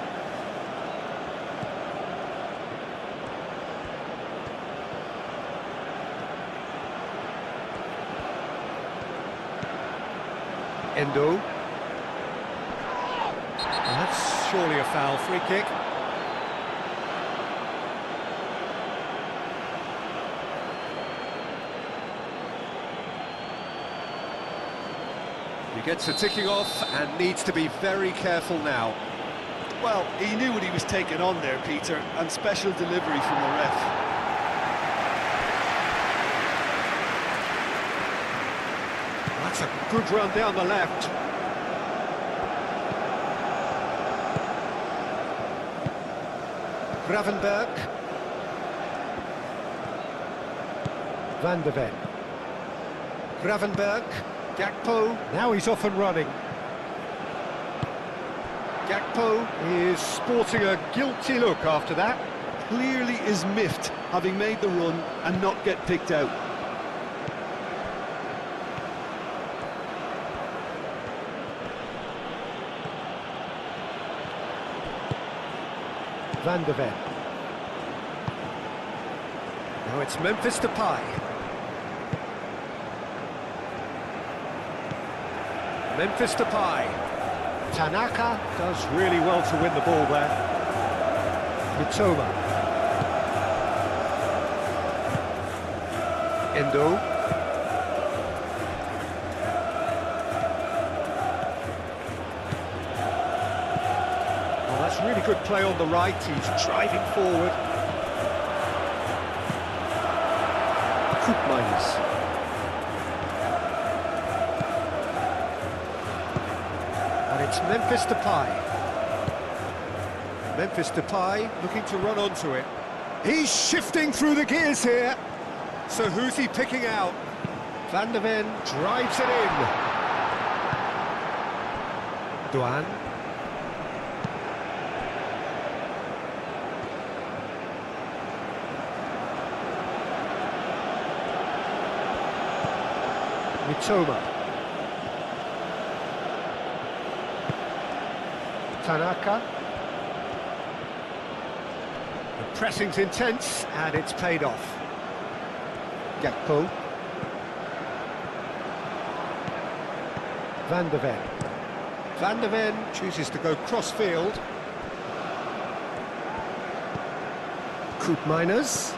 Endo. And that's surely a foul. Free kick. He gets a ticking off and needs to be very careful now. Well, he knew what he was taking on there, Peter, and special delivery from the ref. That's a good run down the left. Gravenberg. Van de Ven. Gravenberg. Gakpo. Now he's off and running. Gakpo is sporting a guilty look after that. Clearly is miffed, having made the run and not get picked out. Van de Ven. Now it's Memphis Depay. Memphis Depay. Tanaka does really well to win the ball there. Mitoma. Endo. Oh, that's really good play on the right. He's driving forward. Koopmeiners. And it's Memphis Depay. Memphis Depay looking to run onto it. He's shifting through the gears here. So who's he picking out? Van de Ven drives it in. Duan. Mitoma. Tanaka. The pressing's intense and it's paid off. Gakpo. Van de Ven. Van de Ven chooses to go cross-field. Koopmeiners.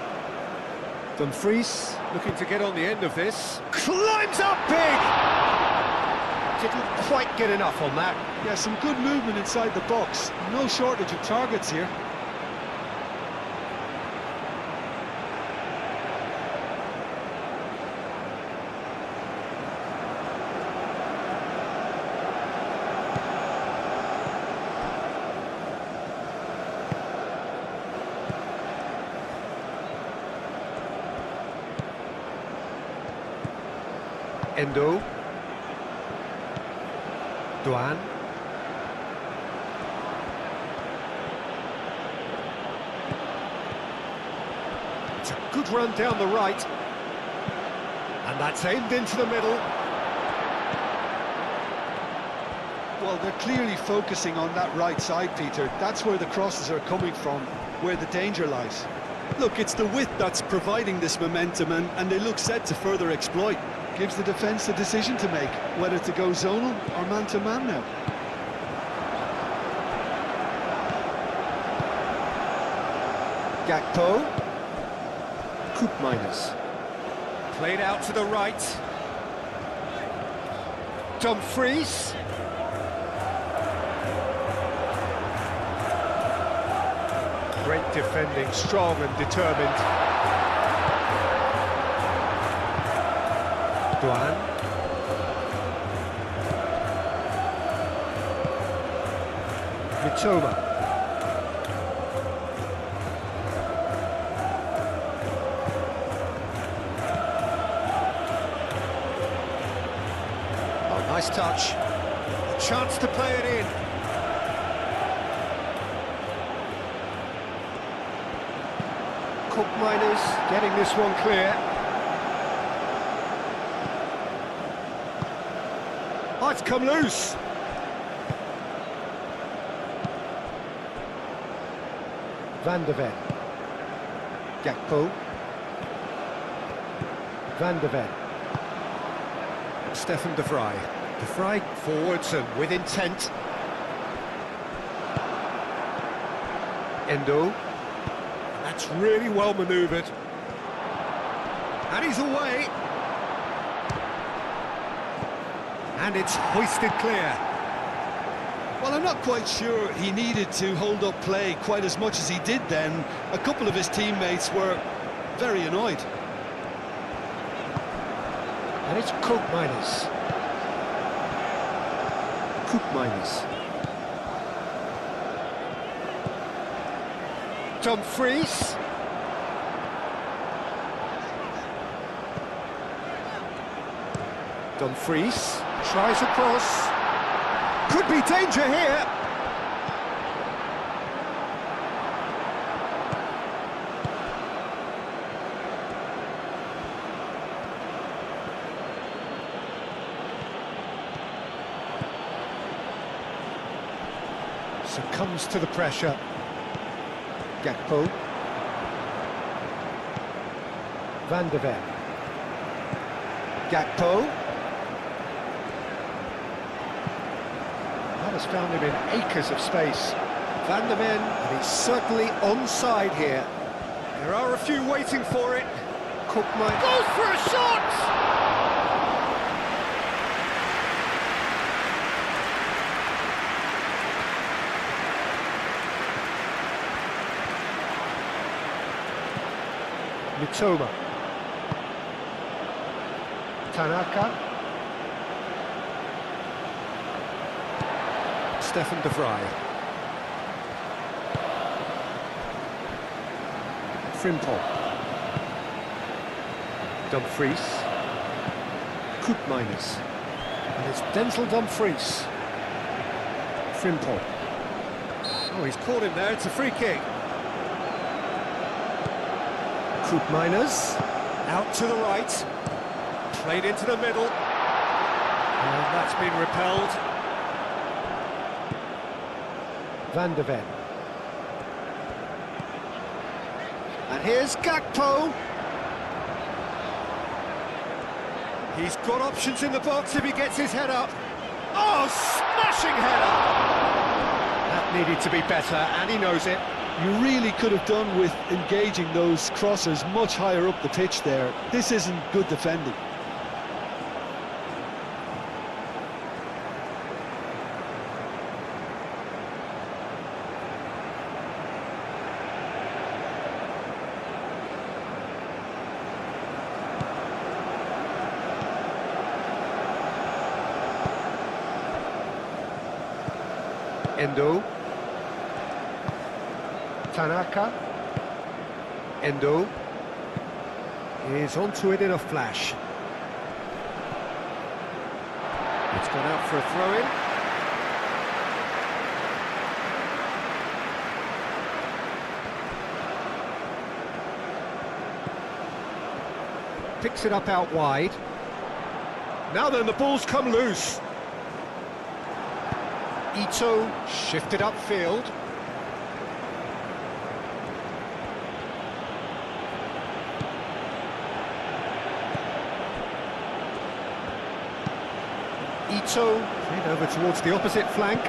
Dumfries looking to get on the end of this. Climbs up big! Didn't quite get enough on that. Yeah, some good movement inside the box. No shortage of targets here. Endo. Duan. It's a good run down the right. And that's aimed into the middle. Well, they're clearly focusing on that right side, Peter. That's where the crosses are coming from, where the danger lies. Look, it's the width that's providing this momentum, and they look set to further exploit. Gives the defence a decision to make, whether to go zonal or man-to-man now. Gakpo. Koopmeiners. Played out to the right. Dumfries. Great defending, strong and determined. Duan. Mitoma. Oh, nice touch. A chance to play it in. Cook Miners getting this one clear. Oh, it's come loose. Van de Ven. Gakpo. Van de Ven. Stefan de Vrij. De Vrij forwards and with intent. Endo. That's really well manoeuvred. And he's away. And it's hoisted clear. Well, I'm not quite sure he needed to hold up play quite as much as he did then. A couple of his teammates were very annoyed. And it's Cook Miners. Cook Miners. Dumfries. Dumfries tries across. Could be danger here. Succumbs to the pressure. Gakpo. Van de Ven. Gakpo. That has found him in acres of space. Van de Ven, and he's certainly onside here. There are a few waiting for it. Cook might... Goes for a shot! Mitoma. Tanaka. Stefan de Vrij. Frimpong. Dumfries. Cook Miners. And it's Denzel Dumfries. Frimpong. Oh, he's caught him there, it's a free kick. Cook Miners, out to the right, played into the middle, and that's been repelled. Van de Ven. And here's Gakpo. He's got options in the box if he gets his head up. Oh, smashing header! That needed to be better, and he knows it. You really could have done with engaging those crossers much higher up the pitch there. This isn't good defending. Endo. Tanaka. Endo is onto it in a flash. It's gone out for a throw-in. Picks it up out wide. Now then, the ball's come loose. Ito shifted upfield. Ito played over towards the opposite flank.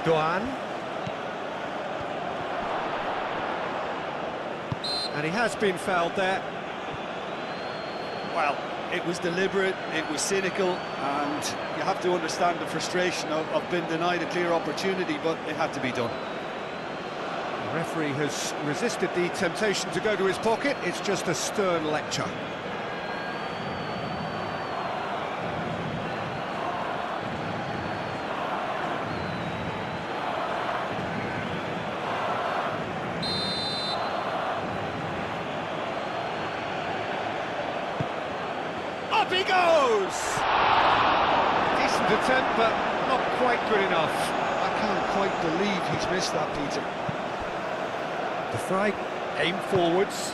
Doan. And he has been fouled there. Well, it was deliberate, it was cynical, and you have to understand the frustration of being denied a clear opportunity, but it had to be done. The referee has resisted the temptation to go to his pocket. It's just a stern lecture. Up he goes! Decent attempt, but not quite good enough. I quite believe he's missed that, Peter. De Vrij aim forwards.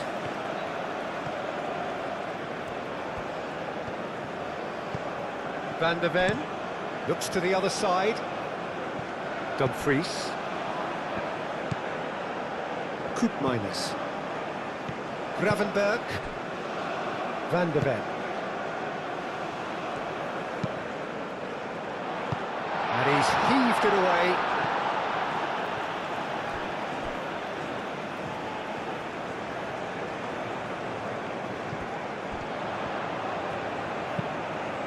Van der Ven looks to the other side. Dumfries. Koopmeiners. Gravenberg. Van der Ven. And he's heaved it away.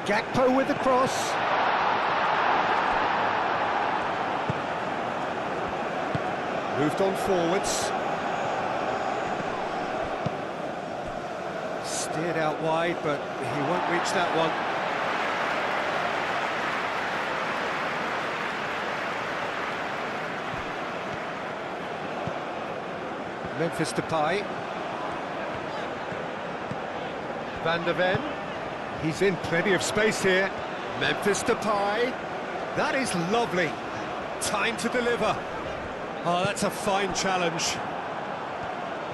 Gakpo with the cross. Moved on forwards. Steered out wide, but he won't reach that one. Memphis Depay. Van der Ven. He's in plenty of space here. Memphis Depay. That is lovely. Time to deliver. Oh, that's a fine challenge.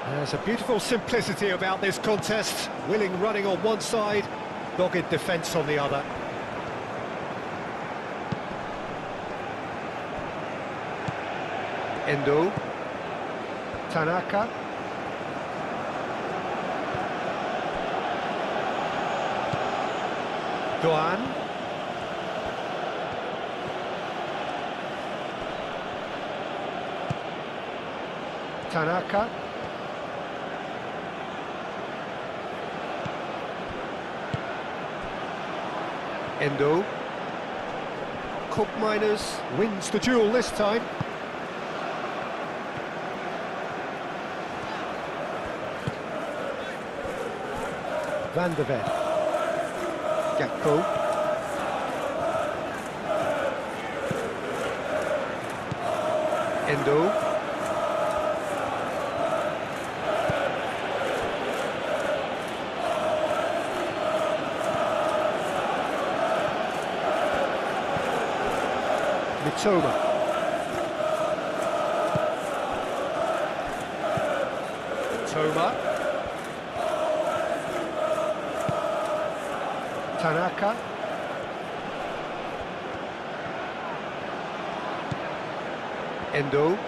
There's a beautiful simplicity about this contest. Willing running on one side, dogged defence on the other. Endo. Tanaka. Doan. Tanaka. Endo. Koopmeiners wins the duel this time. Van der Ven. Gakpo. Endo. Mitoma. Mitoma. Tanaka. Endo.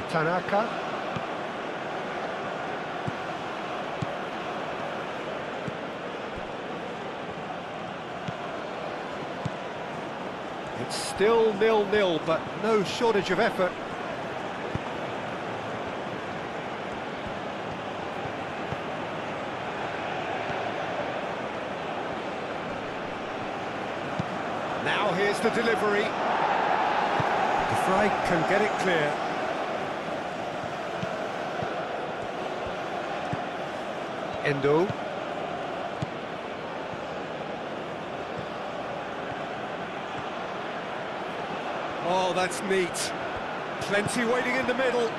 Tanaka. It's still 0-0, but no shortage of effort. Now here's the delivery. De Vrij can get it clear. Endo. Oh, that's neat. Plenty waiting in the middle.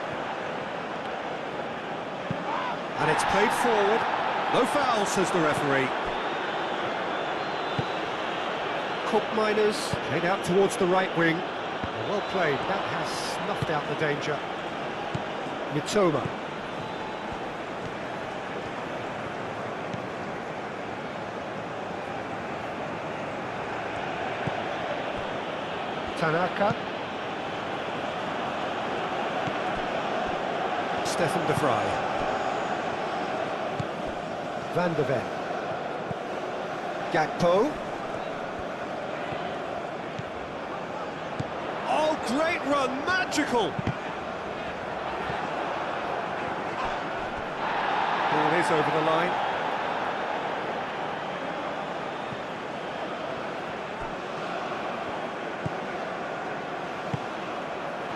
And it's played forward. No foul, says the referee. Koopmeiners played out towards the right wing. Well played, that has snuffed out the danger. Mitoma. Tanaka. Stefan de Vrij. Van der Ven. Gakpo. Oh, great run, magical! Ball is over the line.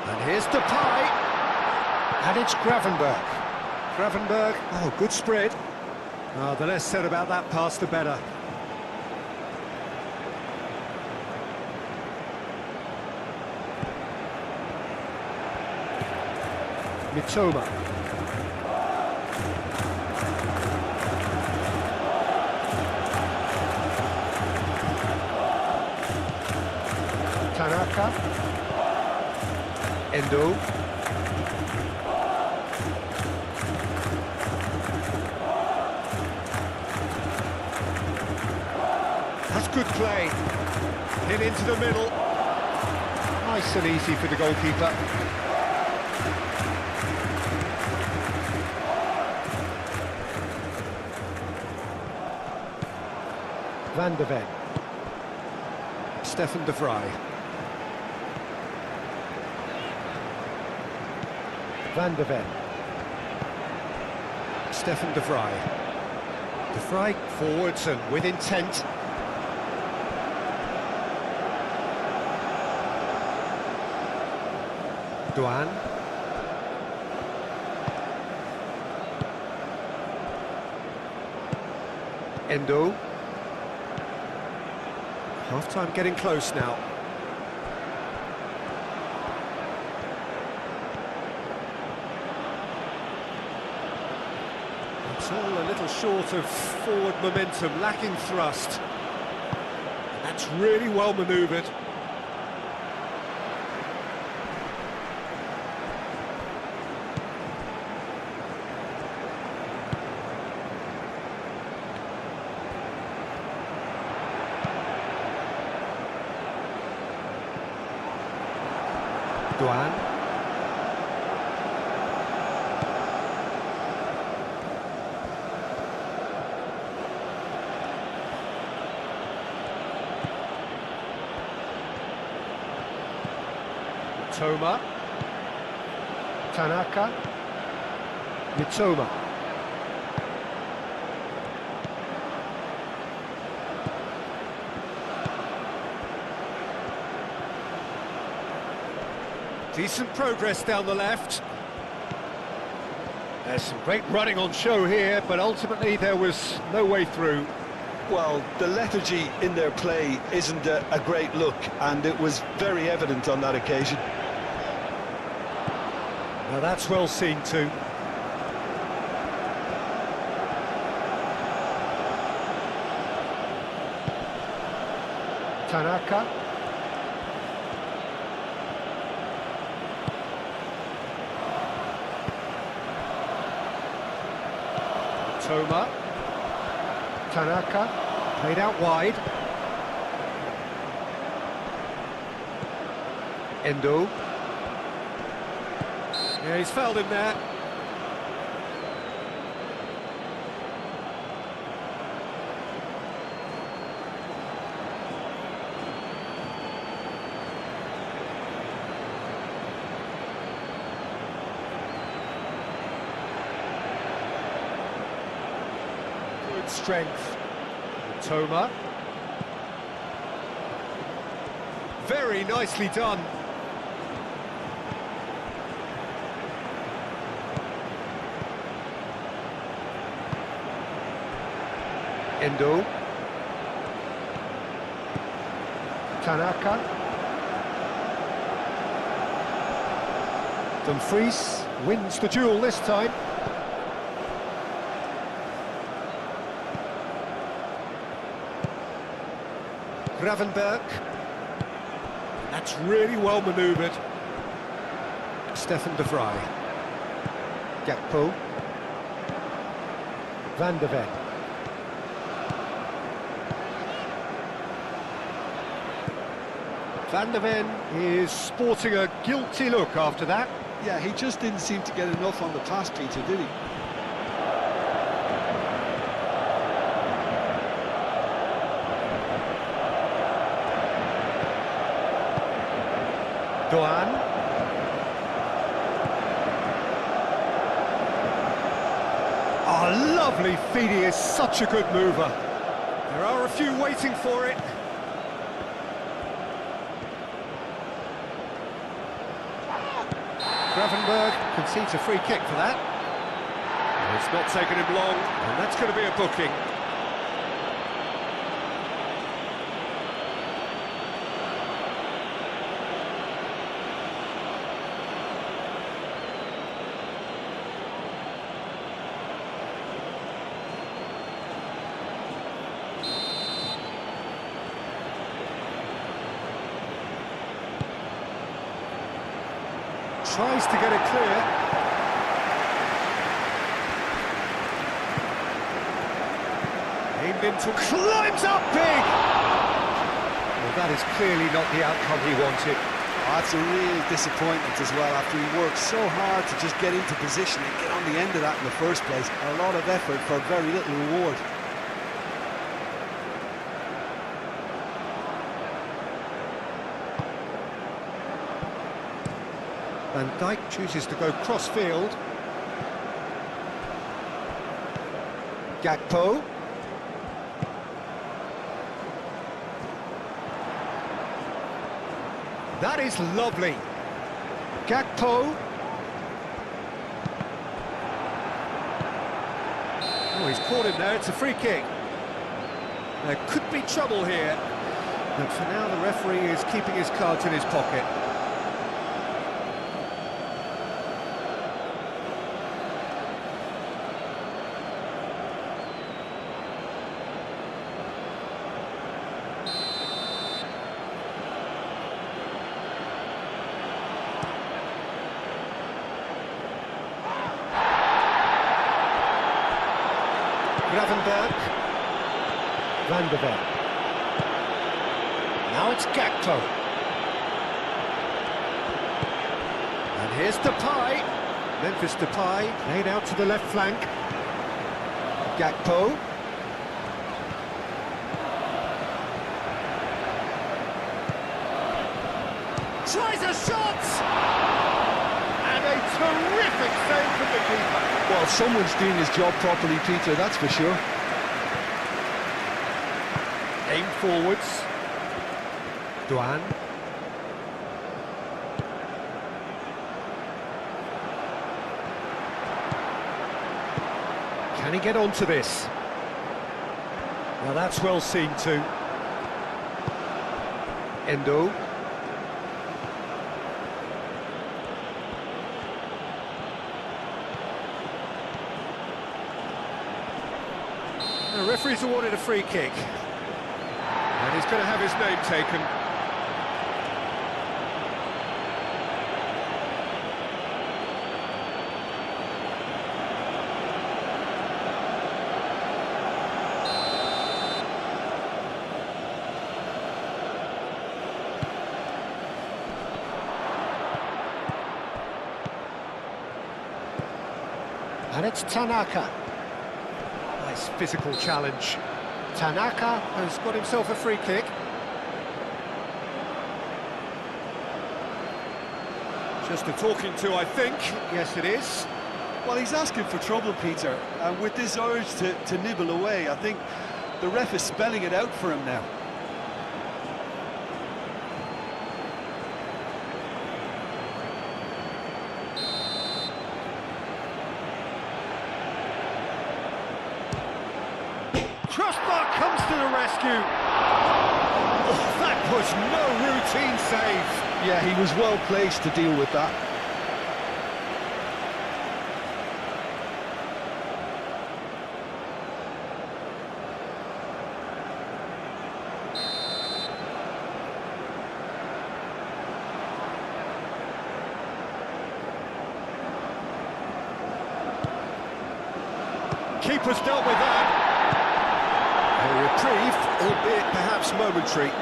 And here's Depay. And it's Gravenberg. Gravenberg, oh, good spread. Oh, the less said about that pass, the better. Mitoma. Tanaka. Endo. That's good play. Hit into the middle. Nice and easy for the goalkeeper. Van de Ven. Stefan de Vrij. Van de Ven. Stefan de Vrij. De Vrij forwards and with intent. Douane. Endo. Half-time getting close now. It's all a little short of forward momentum, lacking thrust. That's really well manoeuvred. Douane. Mitoma. Tanaka. Mitoma. Decent progress down the left. There's some great running on show here, but ultimately there was no way through. Well, the lethargy in their play isn't a great look, and it was very evident on that occasion. Now that's well seen too. Tanaka. Toma. Tanaka. Played out wide. Endo. Yeah, he's fouled him there. Good strength. Toma. Very nicely done. Endo. Tanaka. Dumfries wins the duel this time. Gravenberg. That's really well manoeuvred. Stefan de Vrij. Gakpo. Van de Ven. Van de Ven is sporting a guilty look after that. Yeah, he just didn't seem to get enough on the pass, Peter, did he? Douane. Oh, lovely feed. He is such a good mover. There are a few waiting for it. Gravenberg concedes a free kick for that. It's not taken him long, and that's going to be a booking. tries to get it clear. Aimed into, climbs up big! Well, that is clearly not the outcome he wanted. That's a real disappointment as well, after he worked so hard to just get into position and get on the end of that in the first place. A lot of effort for very little reward. Van Dijk chooses to go cross-field. Gakpo. That is lovely. Gakpo. Oh, he's caught him there, it's a free kick. There could be trouble here. But for now, the referee is keeping his cards in his pocket. Gravenberg. Van der Ven. Now it's Gakpo. And here's Depay. Memphis Depay, laid out to the left flank. Gakpo. Tries a shot! And a terrific save from the keeper. Well, someone's doing his job properly, Peter, that's for sure. Aim forwards. Duan. Can he get onto this? Now that's well seen too. Endo. The referee's awarded a free kick. And he's going to have his name taken. And it's Tanaka. Nice physical challenge. Tanaka has got himself a free kick. Just a talking to, I think. Yes, it is. Well, he's asking for trouble, Peter, and with this urge to nibble away, I think the ref is spelling it out for him now. Crossbar comes to the rescue. Oh, that was no routine save. Yeah, he was well placed to deal with that. Keeper's dealt with that. A reprieve, albeit perhaps momentary.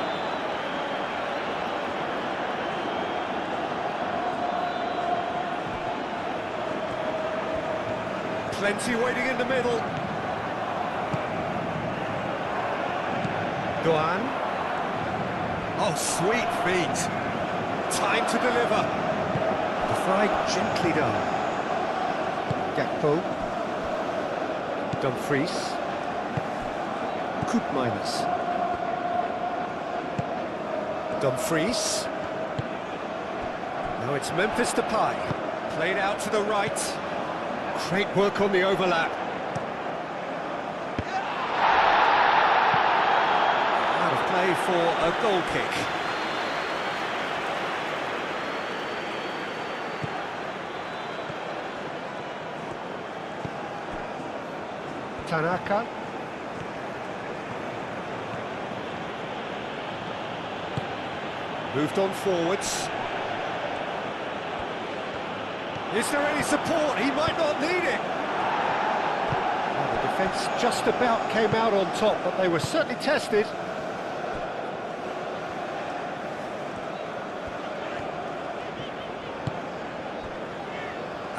Plenty waiting in the middle. Duan. Oh, sweet feet. Time to deliver. The fly gently done. Gakpo. Dumfries. Koopmeiners. Dumfries. Now it's Memphis Depay. Played out to the right. Great work on the overlap. Out of play for a goal kick. Tanaka. Moved on forwards. Is there any support? He might not need it. Well, the defence just about came out on top, but they were certainly tested.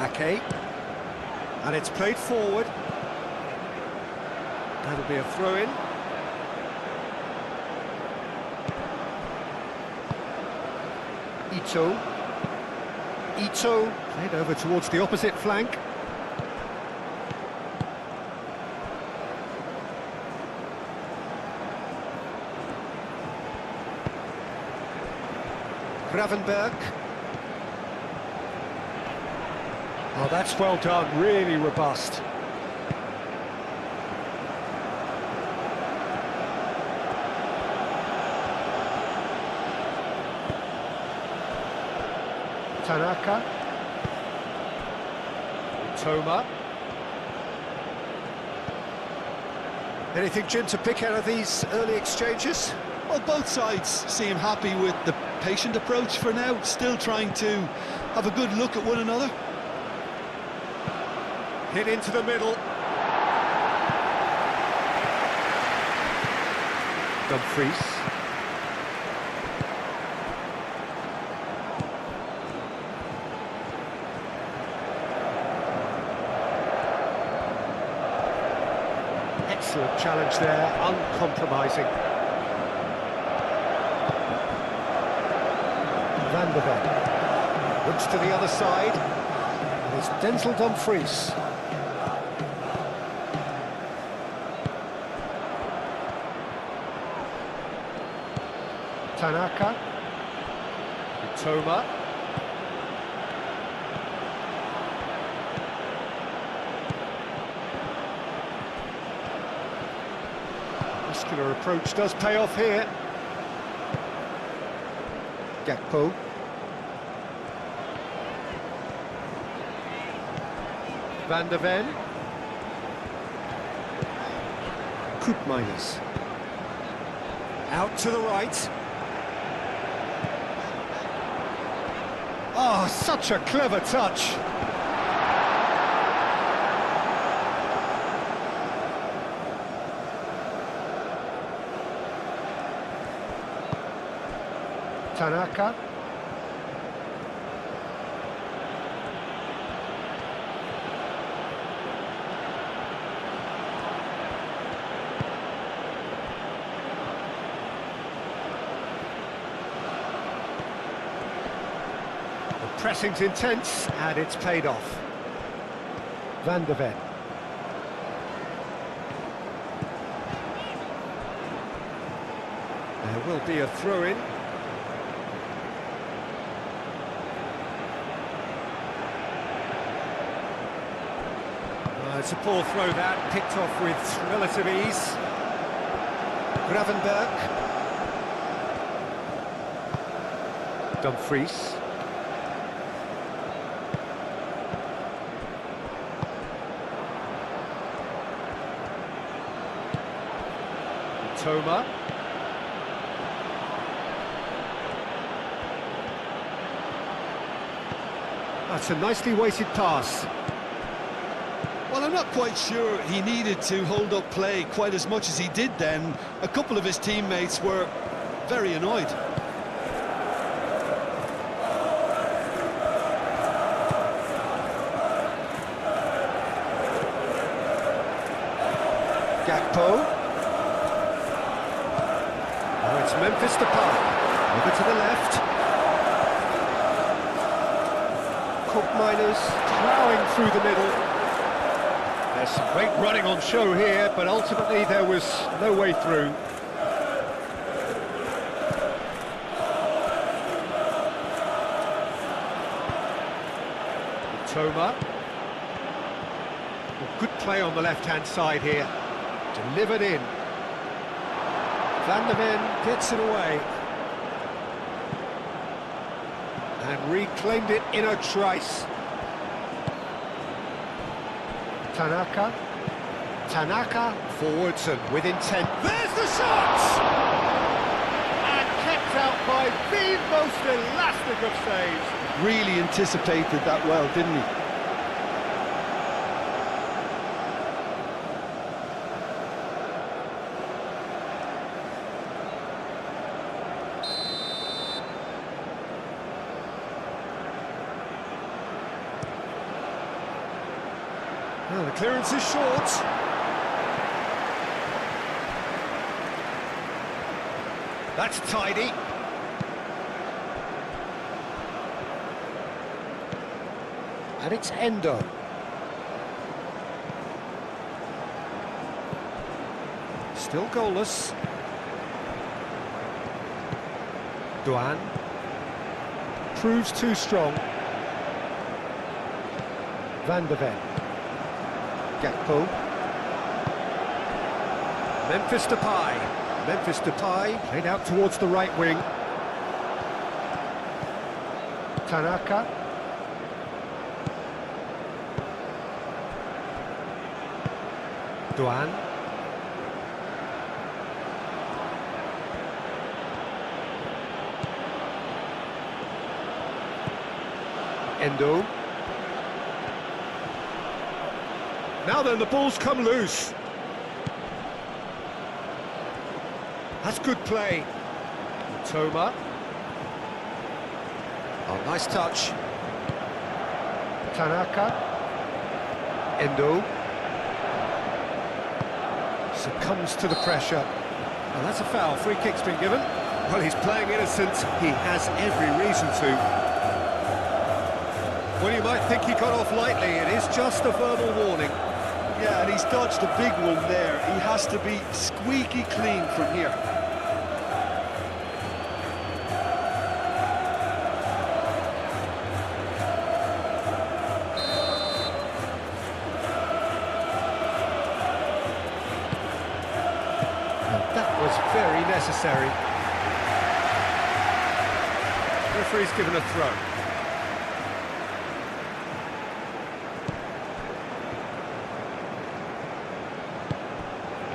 Ake. And it's played forward. That'll be a throw-in. Ito played over towards the opposite flank. Gravenberg. Oh, that's well done, really robust. Tanaka. Toma. Anything, Jim, to pick out of these early exchanges? Well, both sides seem happy with the patient approach for now, still trying to have a good look at one another. Hit into the middle. Dumfries. Excellent challenge there, uncompromising. Van der Ven looks to the other side. And it's Denzel Dumfries. Tanaka. Toma. Muscular approach does pay off here. Gakpo. Van der Ven. Koopmeiners. Out to the right. Oh, such a clever touch. Tanaka. The pressing's intense, and it's paid off. Van der Ven. There will be a throw-in. It's a poor throw that, picked off with relative ease. Gravenberg. Dumfries. Toma. That's a nicely weighted pass. Well, I'm not quite sure he needed to hold up play quite as much as he did then. A couple of his teammates were very annoyed. Gakpo. Oh, it's Memphis Depay. Over to the left. Koopmeiners ploughing through the middle. There's some great running on show here, but ultimately there was no way through. Toma. Well, good play on the left-hand side here. Delivered in. Van der Ven gets it away. And reclaimed it in a trice. Tanaka. Tanaka forwards and with intent. There's the shot! And kept out by the most elastic of saves. Really anticipated that well, didn't he? Well, the clearance is short. That's tidy. And it's Endo. Still goalless. Duan. Proves too strong. Van de Ven. Gakpo. Memphis Depay. Memphis Depay played out towards the right wing. Tanaka. Duan. Endo. Now then, the ball's come loose. That's good play. Toma. Oh, nice touch. Tanaka. Endo. Succumbs to the pressure. Well, that's a foul. Free kick's been given. Well, he's playing innocent. He has every reason to. Well, you might think he got off lightly. It is just a verbal warning. Yeah, and he's dodged a big one there. He has to be squeaky clean from here. And that was very necessary. Referee's given a throw.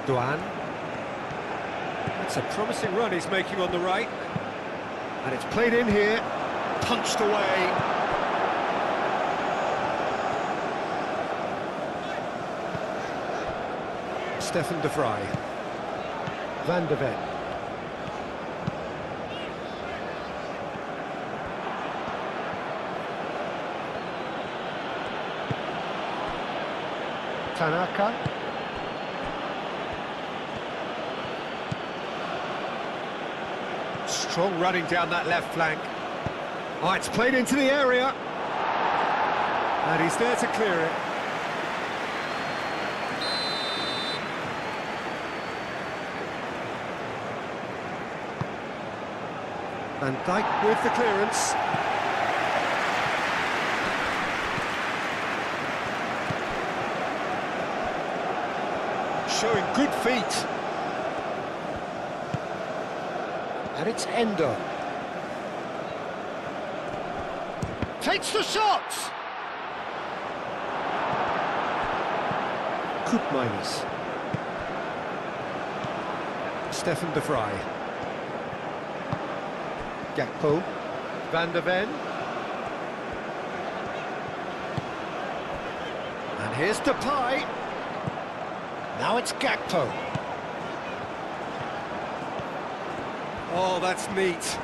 Duan. That's a promising run he's making on the right. And it's played in here, punched away. Stefan de Vrij. Van de Ven. Tanaka. Strong running down that left flank. Oh, it's played into the area. And he's there to clear it. Van Dijk with the clearance. Showing good feet. And it's Endo. Takes the shot! Koopmeiners. Stefan de Vrij. Gakpo. Van de Ven. And here's Depay. Now it's Gakpo. Oh, that's neat.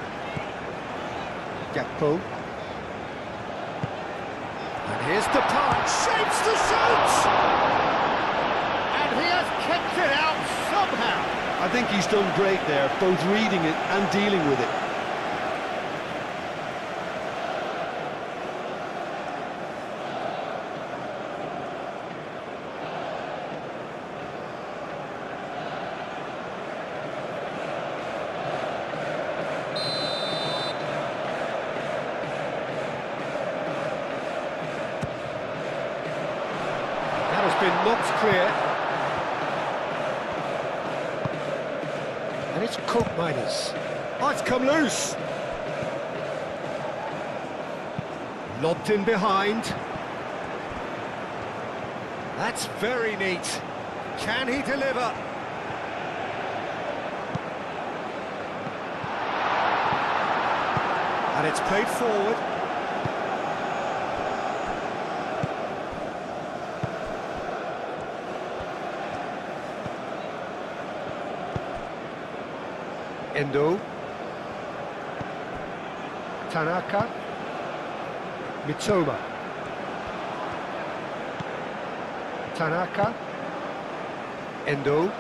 Gakpo. And here's Depay. Shapes to shoot! And he has kept it out somehow. I think he's done great there, both reading it and dealing with it. Been knocked clear. And it's Koopmeiners. Oh, it's come loose. Lobbed in behind. That's very neat. Can he deliver? it's played forward. Endo. Tanaka. Mitoma. Tanaka. Endo.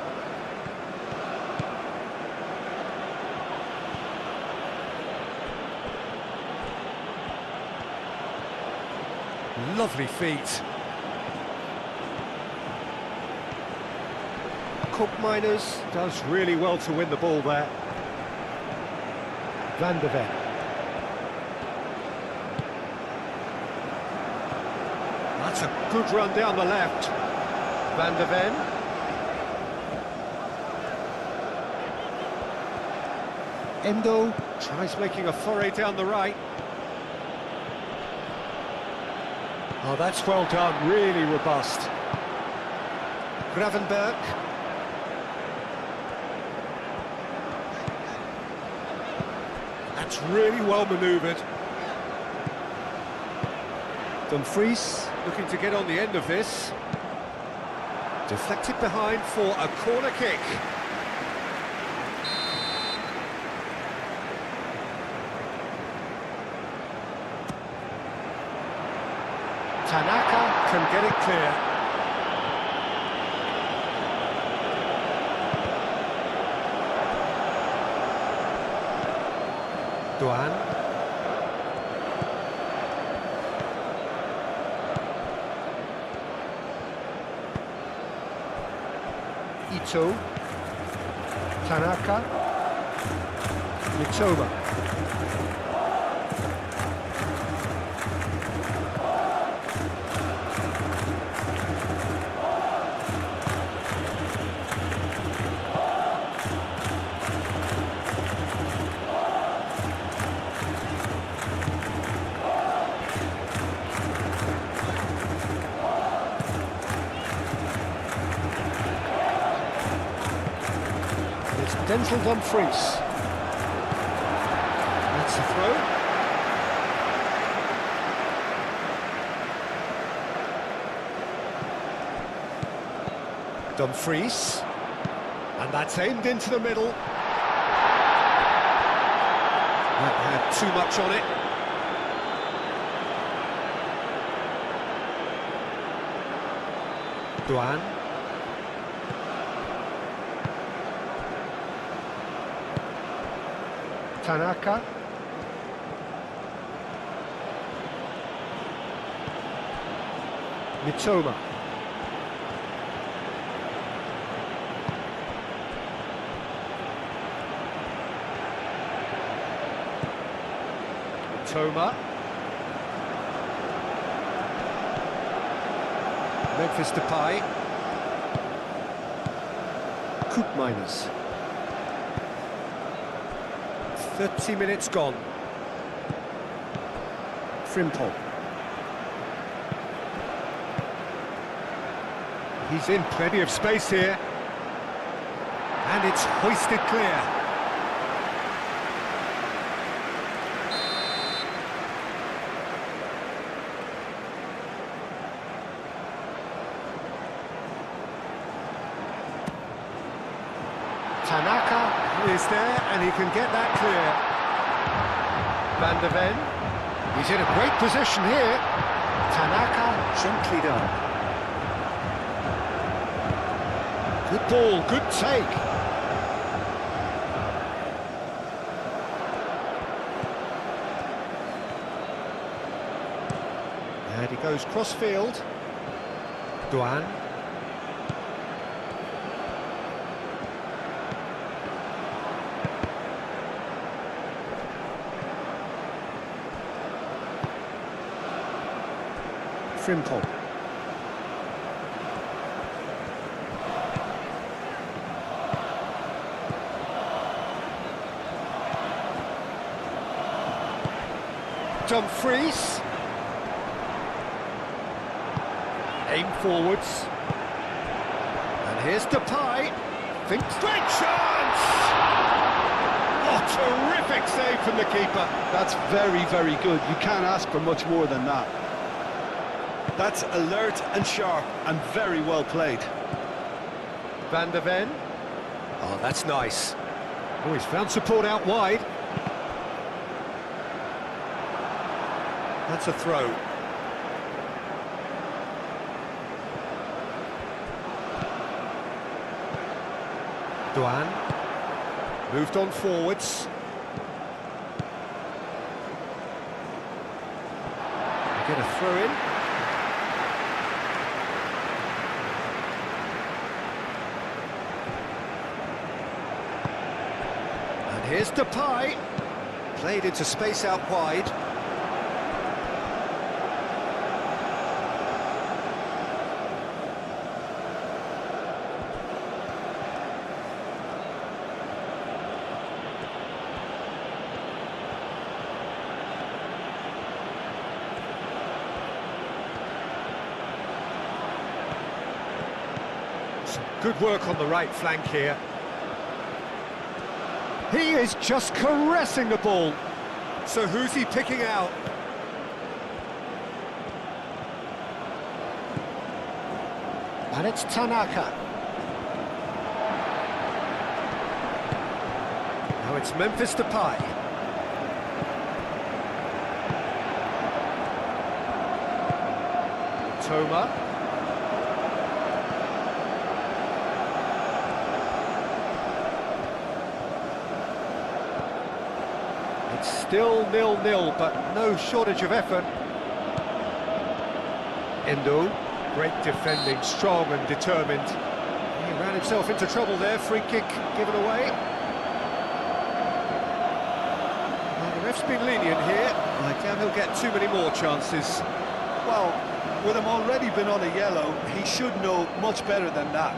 Lovely feet. Cook Miners does really well to win the ball there. Van der Ven. That's a good run down the left. Van der Ven. Endo tries making a foray down the right. Oh, that's well done, really robust. Gravenberg. That's really well manoeuvred. Dumfries looking to get on the end of this. Deflected behind for a corner kick. Tanaka can get it clear. Duan. Ito. Tanaka. Mitoma. Denzel Dumfries. That's the throw. Dumfries. And that's aimed into the middle. That had too much on it. Duan. Tanaka. Mitoma. Mitoma. Memphis Depay. Coop Miners. 30 minutes gone. Frimpong. He's in plenty of space here. And it's hoisted clear. Tanaka is there and he can get that clear. Van der Ven. He's in a great position here. Tanaka, gently done. Good ball, good take. And he goes cross-field. Duan. Frimpong. Dumfries. Aim forwards. And here's Depay. Thinks great chance! Oh, terrific save from the keeper. That's very, very good. You can't ask for much more than that. That's alert and sharp and very well played. Van der Ven. Oh, that's nice. Oh, he's found support out wide. That's a throw. Duan. Moved on forwards. They get a throw in. And here's Depay. Played into space out wide. Good work on the right flank here. He is just caressing the ball. So who's he picking out? And it's Tanaka. Now it's Memphis Depay. Toma. It's still 0-0, but no shortage of effort. Endo, great defending, strong and determined. He ran himself into trouble there, free kick given away. Well, the ref's been lenient here. I doubt he'll get too many more chances. Well, with him already been on a yellow, he should know much better than that.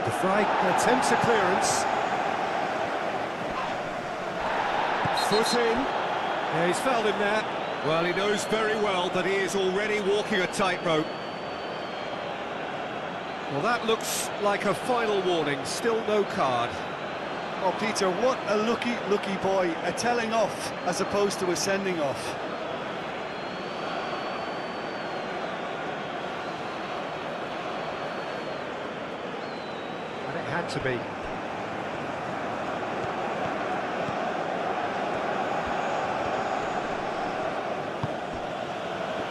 De Vrij attempts a clearance. Foot in. Yeah, he's fouled him there. Well, he knows very well that he is already walking a tightrope. Well, that looks like a final warning. Still no card. Oh, Peter, what a lucky boy. A telling off as opposed to a sending off. And it had to be.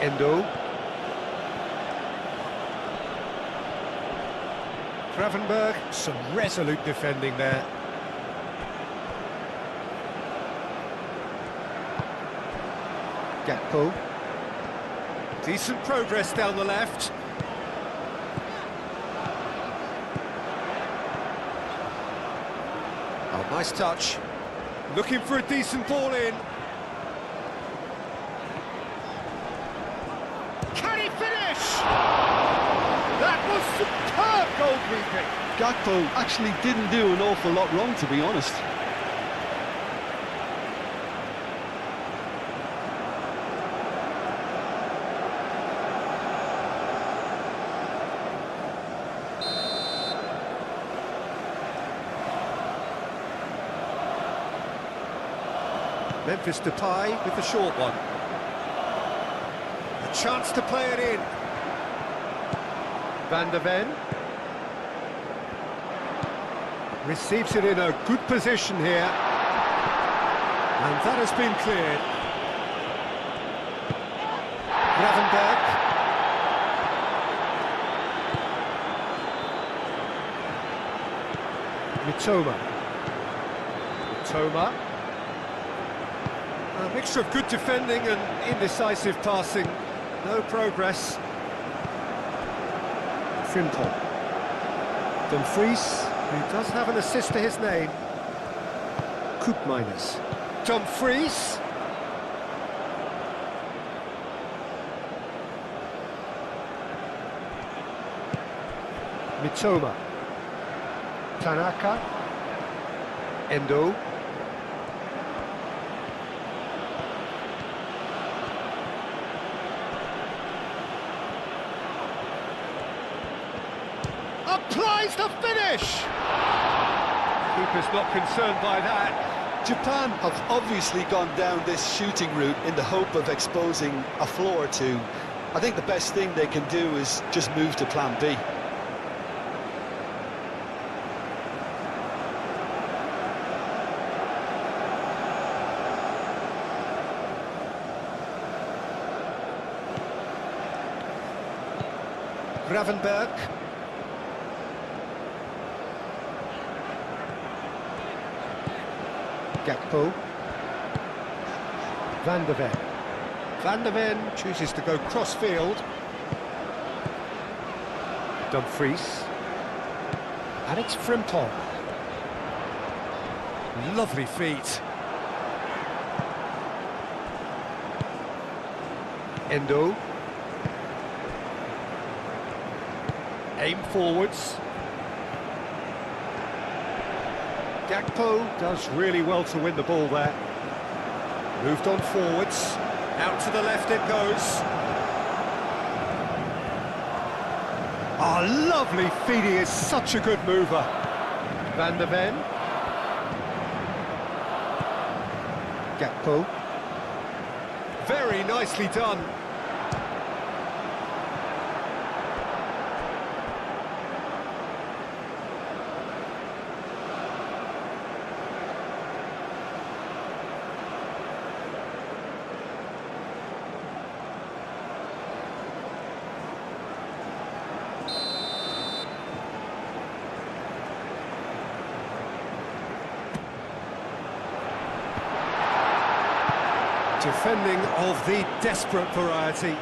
Endo. Gravenberg, some resolute defending there. Gakpo. Decent progress down the left. Oh, nice touch. Looking for a decent ball in. Can he finish? That was superb goalkeeping. Gakpo actually didn't do an awful lot wrong, to be honest. Memphis Depay with the short one. A chance to play it in. Van der Ven. Receives it in a good position here. And that has been cleared. Gravenberg. Mitoma. A mixture of good defending and indecisive passing. No progress. Frimpong. Dumfries, who does have an assist to his name. Koopmeiners. Dumfries. Mitoma. Tanaka. Endo. Applies the finish! Keeper's not concerned by that. Japan have obviously gone down this shooting route in the hope of exposing a flaw or two. I think the best thing they can do is just move to plan B. Gravenberg. Gakpo. Van der Ven. Van der Ven chooses to go cross-field. Dumfries. And it's Frimpong. Lovely feet. Endo. Aim forwards. Gakpo does really well to win the ball there. Moved on forwards. Out to the left it goes. Oh, lovely feet. He is such a good mover. Van der Ven. Gakpo. Very nicely done. Defending of the desperate variety.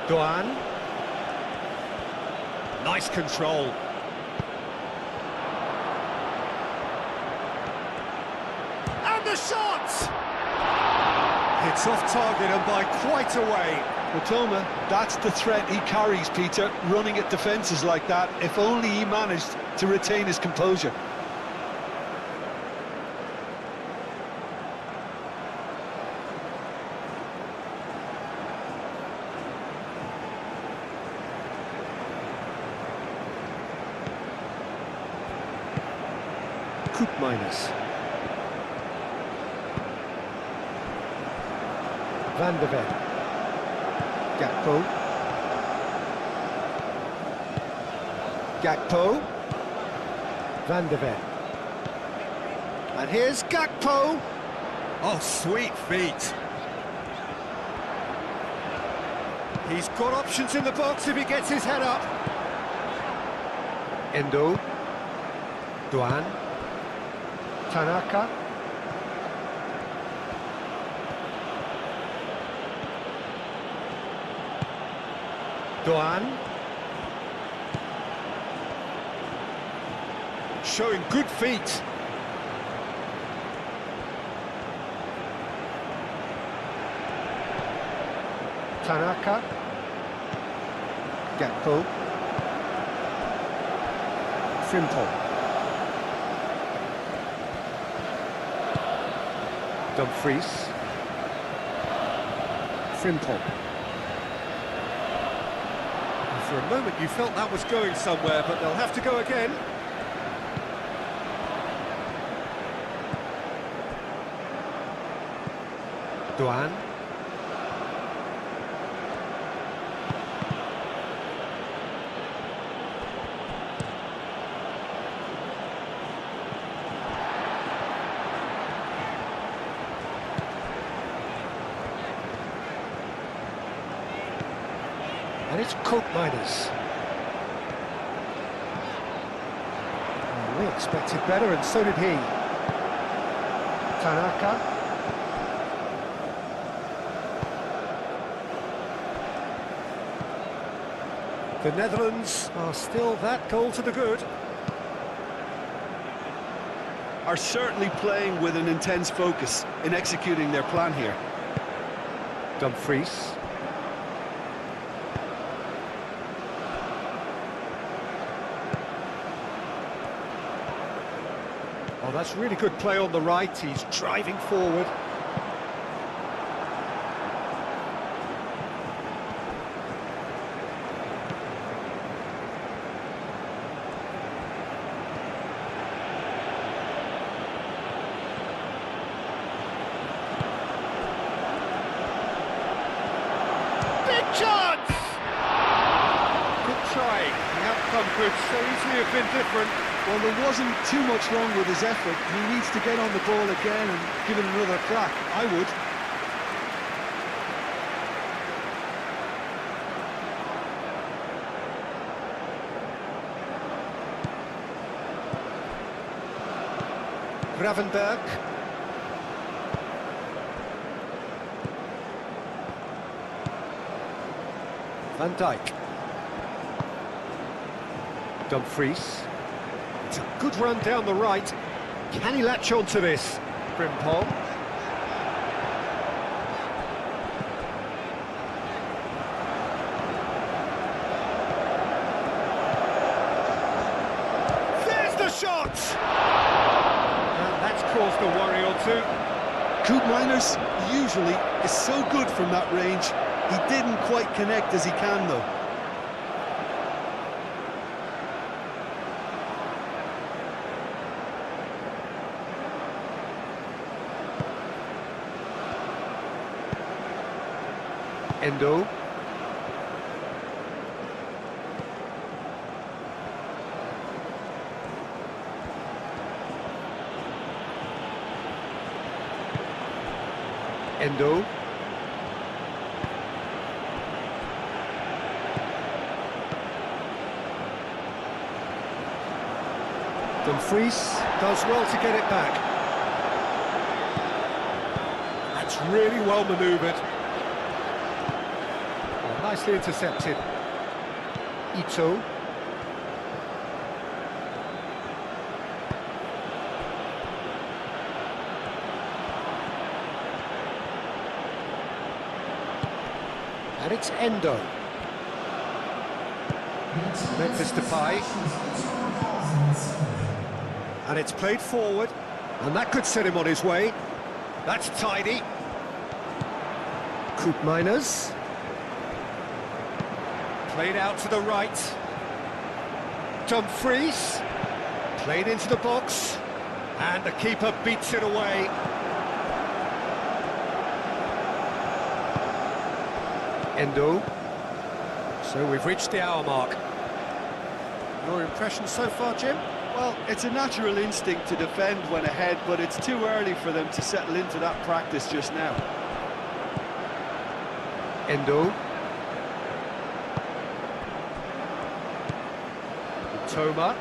Doan. Nice control. And the shot! It's off target and by quite a way. Matoma, that's the threat he carries, Peter, running at defences like that, if only he managed to retain his composure. Koopmeiners. Van der Ven. Gakpo. Gakpo. Van der Ven. And here's Gakpo. Oh, sweet feet. He's got options in the box if he gets his head up. Endo. Doan. Tanaka. Doan. Showing good feet. Tanaka. Gakpo. Frimpong. Dumfries. Frimpong. For a moment you felt that was going somewhere, but they'll have to go again. Doan. And it's Koopmeiners. We expected better, and so did he. Tanaka. The Netherlands are still that goal to the good. Are certainly playing with an intense focus in executing their plan here. Dumfries. Oh, that's really good play on the right. He's driving forward. Big chance! Good try. The outcome could so easily have been different. Well, there wasn't too much wrong with his effort. He needs to get on the ball again and give it another crack. I would. Gravenberg. Van Dijk. Dumfries. It's a good run down the right. Can he latch on to this? Frimpong. There's the shot! And that's caused a worry or two. Coop Miners usually is so good from that range. He didn't quite connect as he can, though. Endo. Endo. Dumfries does well to get it back. That's really well manoeuvred. Oh, nicely intercepted. Ito. And it's Endo. Memphis Depay. And it's played forward, and that could set him on his way. That's tidy. Coop Miners. Played out to the right. Dumfries. Played into the box. And the keeper beats it away. Endo. So we've reached the hour mark. Your impression so far, Jim? Well, it's a natural instinct to defend when ahead, but it's too early for them to settle into that practice just now. Endo. Toma.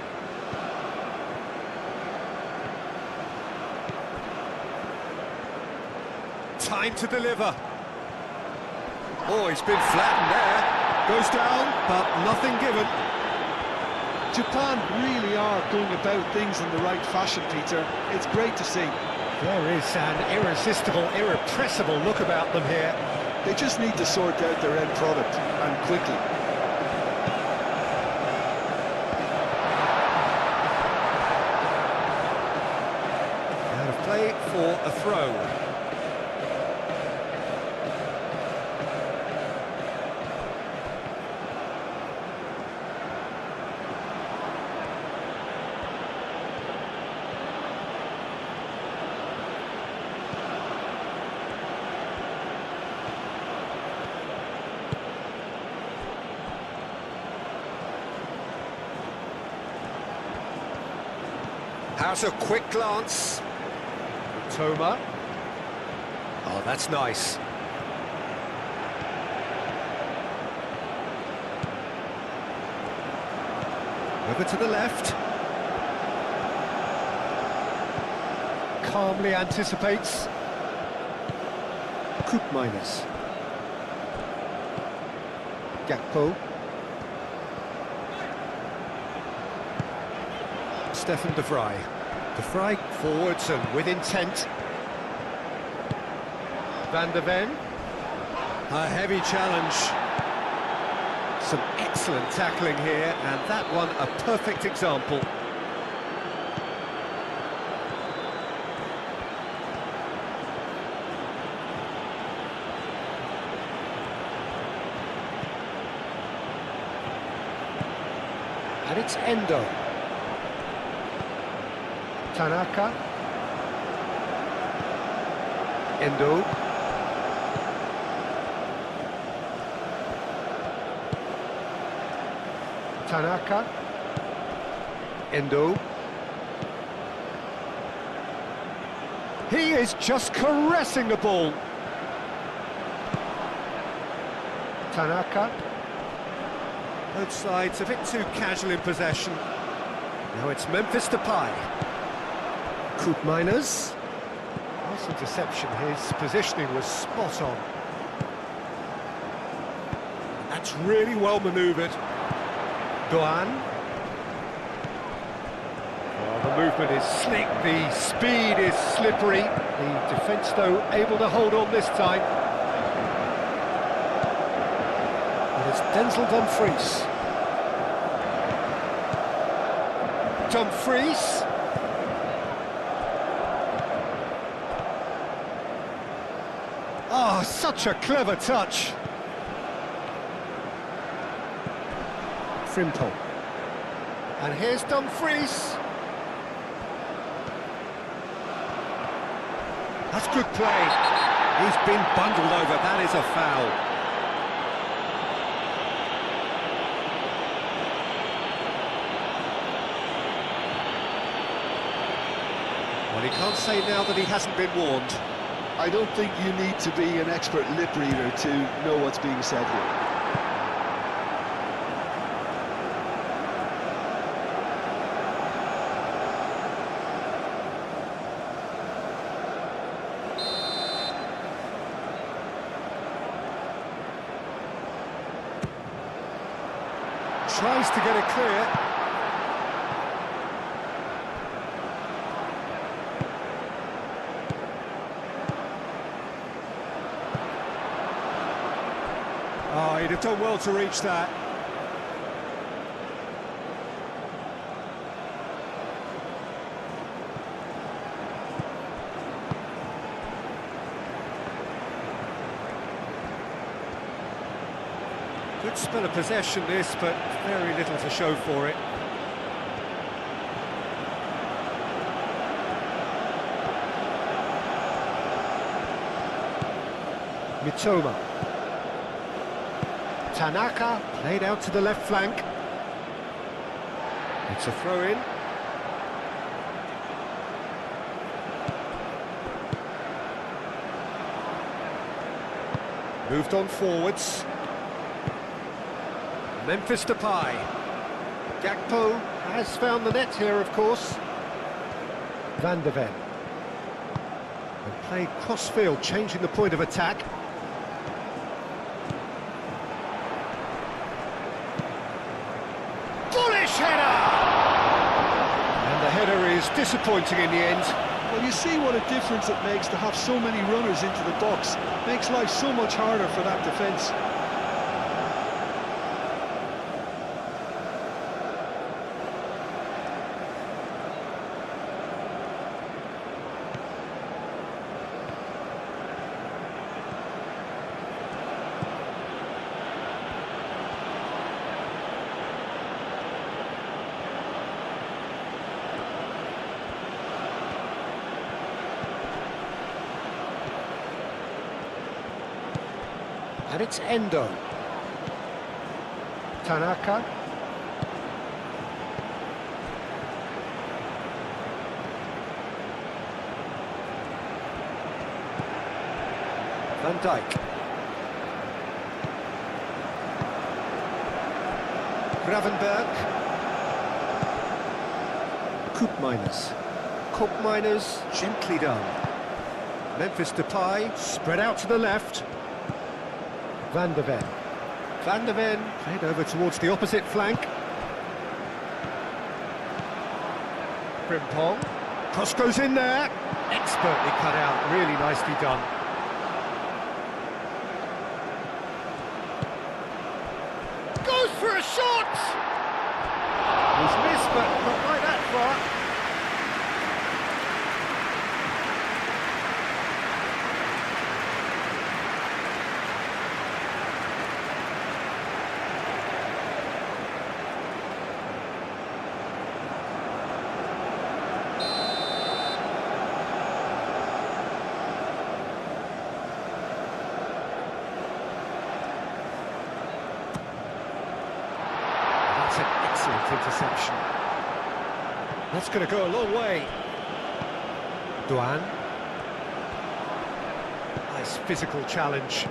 Time to deliver. Oh, he's been flattened there. Goes down, but nothing given. Japan really are going about things in the right fashion, Peter. It's great to see. There is an irresistible, irrepressible look about them here. They just need to sort out their end product, and quickly. Out of play for a throw. How's a quick glance? Toma. Oh, that's nice. Over to the left. Calmly anticipates. Coop Miners. Gakpo. Stefan de Vrij. De Vrij forwards and with intent. Van der Ven. A heavy challenge. Some excellent tackling here, and that one a perfect example. And it's Endo. Tanaka. Endo. Tanaka. Endo. He is just caressing the ball. Tanaka. Both sides a bit too casual in possession. Now it's Memphis Depay. Coop Miners. Nice interception. His positioning was spot on. That's really well manoeuvred. Doan. Oh, the movement is slick, the speed is slippery. The defence, though, able to hold on this time. And it's Denzel Dumfries. Dumfries. Oh, such a clever touch. Frimpong. And here's Dumfries. That's good play. He's been bundled over. That is a foul. Well, he can't say now that he hasn't been warned. I don't think you need to be an expert lip reader to know what's being said here. Tries to get it clear. Oh, he'd have done well to reach that. Good spell of possession this, but very little to show for it. Mitoma. Tanaka, played out to the left flank. It's a throw-in. Moved on forwards. Memphis Depay. Gakpo has found the net here, of course. Van de Ven. And played cross-field, changing the point of attack. Bullish header! And the header is disappointing in the end. Well, you see what a difference it makes to have so many runners into the box. Makes life so much harder for that defence. And it's Endo. Tanaka. Van Dijk. Gravenberg. Coop Miners. Coop Miners, gently done. Memphis Depay, spread out to the left. Van de Ven. Van de Ven played over towards the opposite flank. Frimpong. Cross goes in there. Expertly cut out, really nicely done. for a shot! He's missed, but not by that far. That's an excellent interception. That's going to go a long way. Duan. Nice physical challenge.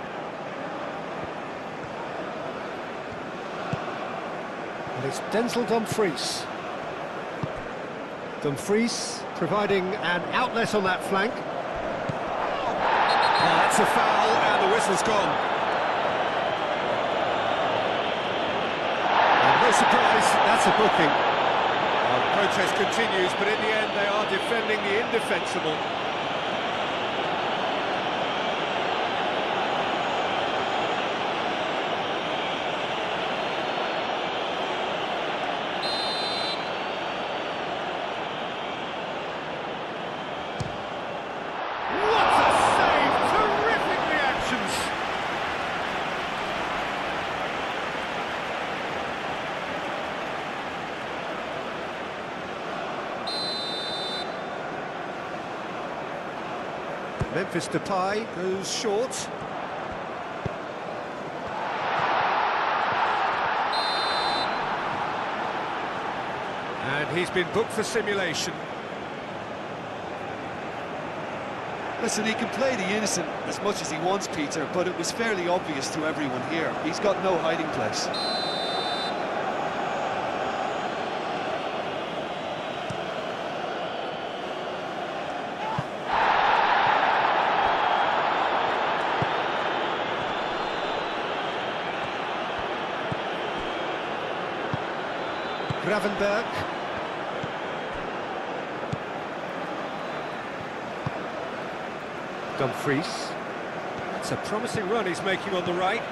And it's Denzel Dumfries. Dumfries providing an outlet on that flank. Oh, that's a foul, and the whistle's gone. And no surprise, that's a booking. Well, protest continues, but in the end they are defending the indefensible. What a save! Terrific reactions! Memphis Depay goes short. And he's been booked for simulation. Listen, he can play the innocent as much as he wants, Peter, but it was fairly obvious to everyone here. He's got no hiding place. Gravenberg. Dumfries. It's a promising run he's making on the right.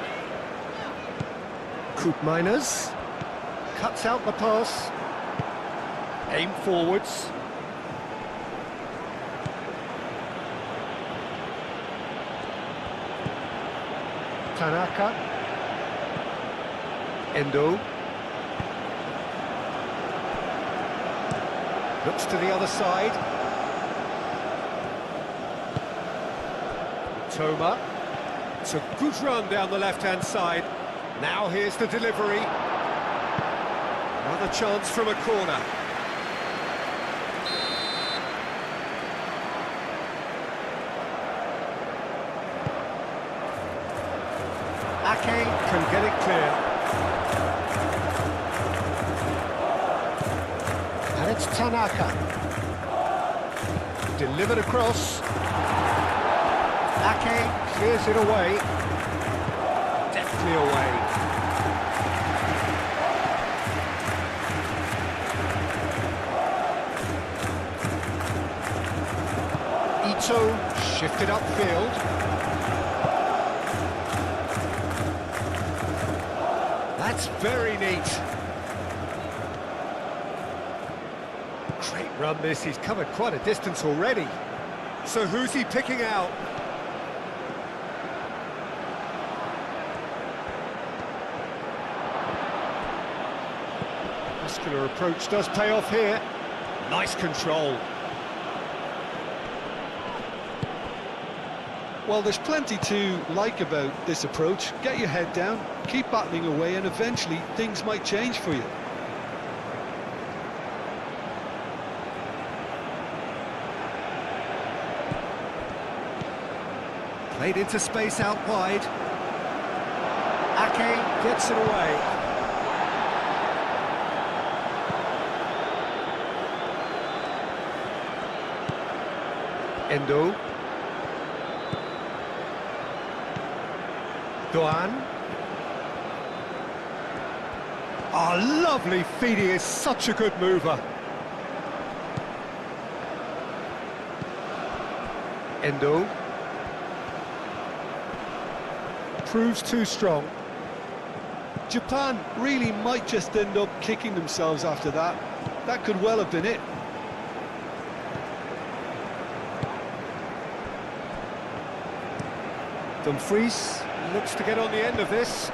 Koopmeiners. Cuts out the pass. Aim forwards. Tanaka. Endo. Looks to the other side. Toma. It's a good run down the left-hand side. Now here's the delivery. Another chance from a corner. Ake can get it clear. And it's Tanaka. Delivered across. Ake clears it away. Deftly away. Ito shifted upfield. That's very neat. Great run this, he's covered quite a distance already. So who's he picking out? Muscular approach does pay off here. Nice control. Well, there's plenty to like about this approach. Get your head down, keep battling away, and eventually things might change for you. Played into space out wide. Ake gets it away. Endo. Duan. Oh, lovely feed, he is such a good mover. Endo. Proves too strong. Japan really might just end up kicking themselves after that. That could well have been it. Dumfries looks to get on the end of this.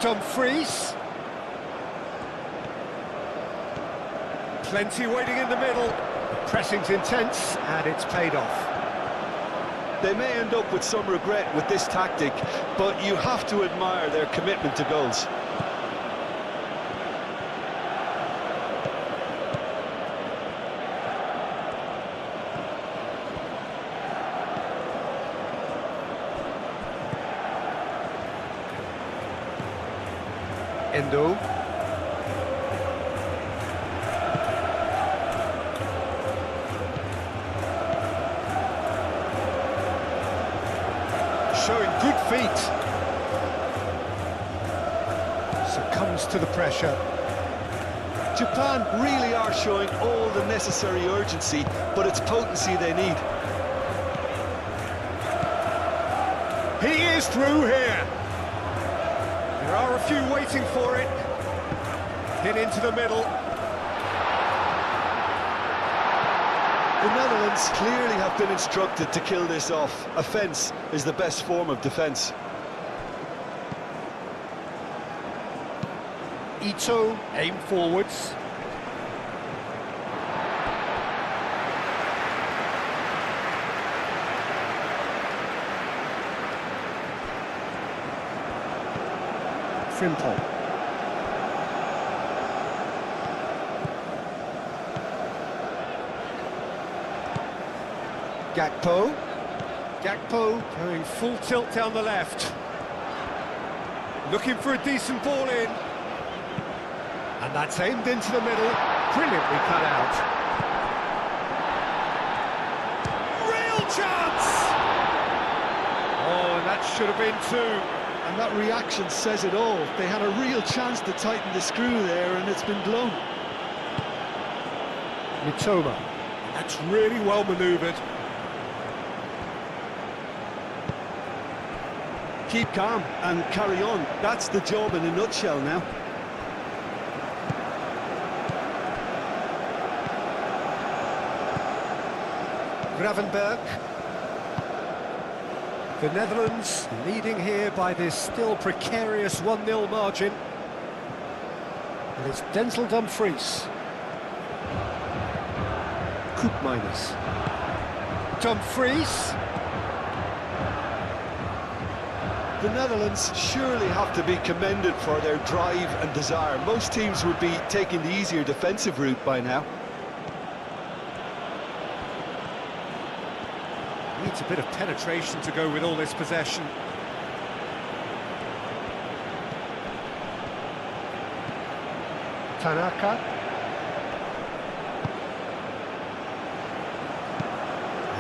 Dumfries. Plenty waiting in the middle. The pressing's intense and it's paid off. They may end up with some regret with this tactic, but you have to admire their commitment to goals. Endo. Showing good feet. Succumbs to the pressure. Japan really are showing all the necessary urgency, but it's potency they need. He is through here. There are a few waiting for it. Hit into the middle. The Netherlands clearly have been instructed to kill this off. Offence is the best form of defence. Ito aim forwards. Frimpong. Gakpo going full tilt down the left. Looking for a decent ball in. And that's aimed into the middle. Brilliantly cut out. Real chance! Oh, and that should have been two. And that reaction says it all. They had a real chance to tighten the screw there, and it's been blown. Mitoma. That's really well manoeuvred. Keep calm and carry on. That's the job in a nutshell now. Gravenberg. The Netherlands leading here by this still precarious 1-0 margin. And it's Denzel Dumfries. Koopmeiners. Dumfries. The Netherlands surely have to be commended for their drive and desire. Most teams would be taking the easier defensive route by now. Needs a bit of penetration to go with all this possession. Tanaka.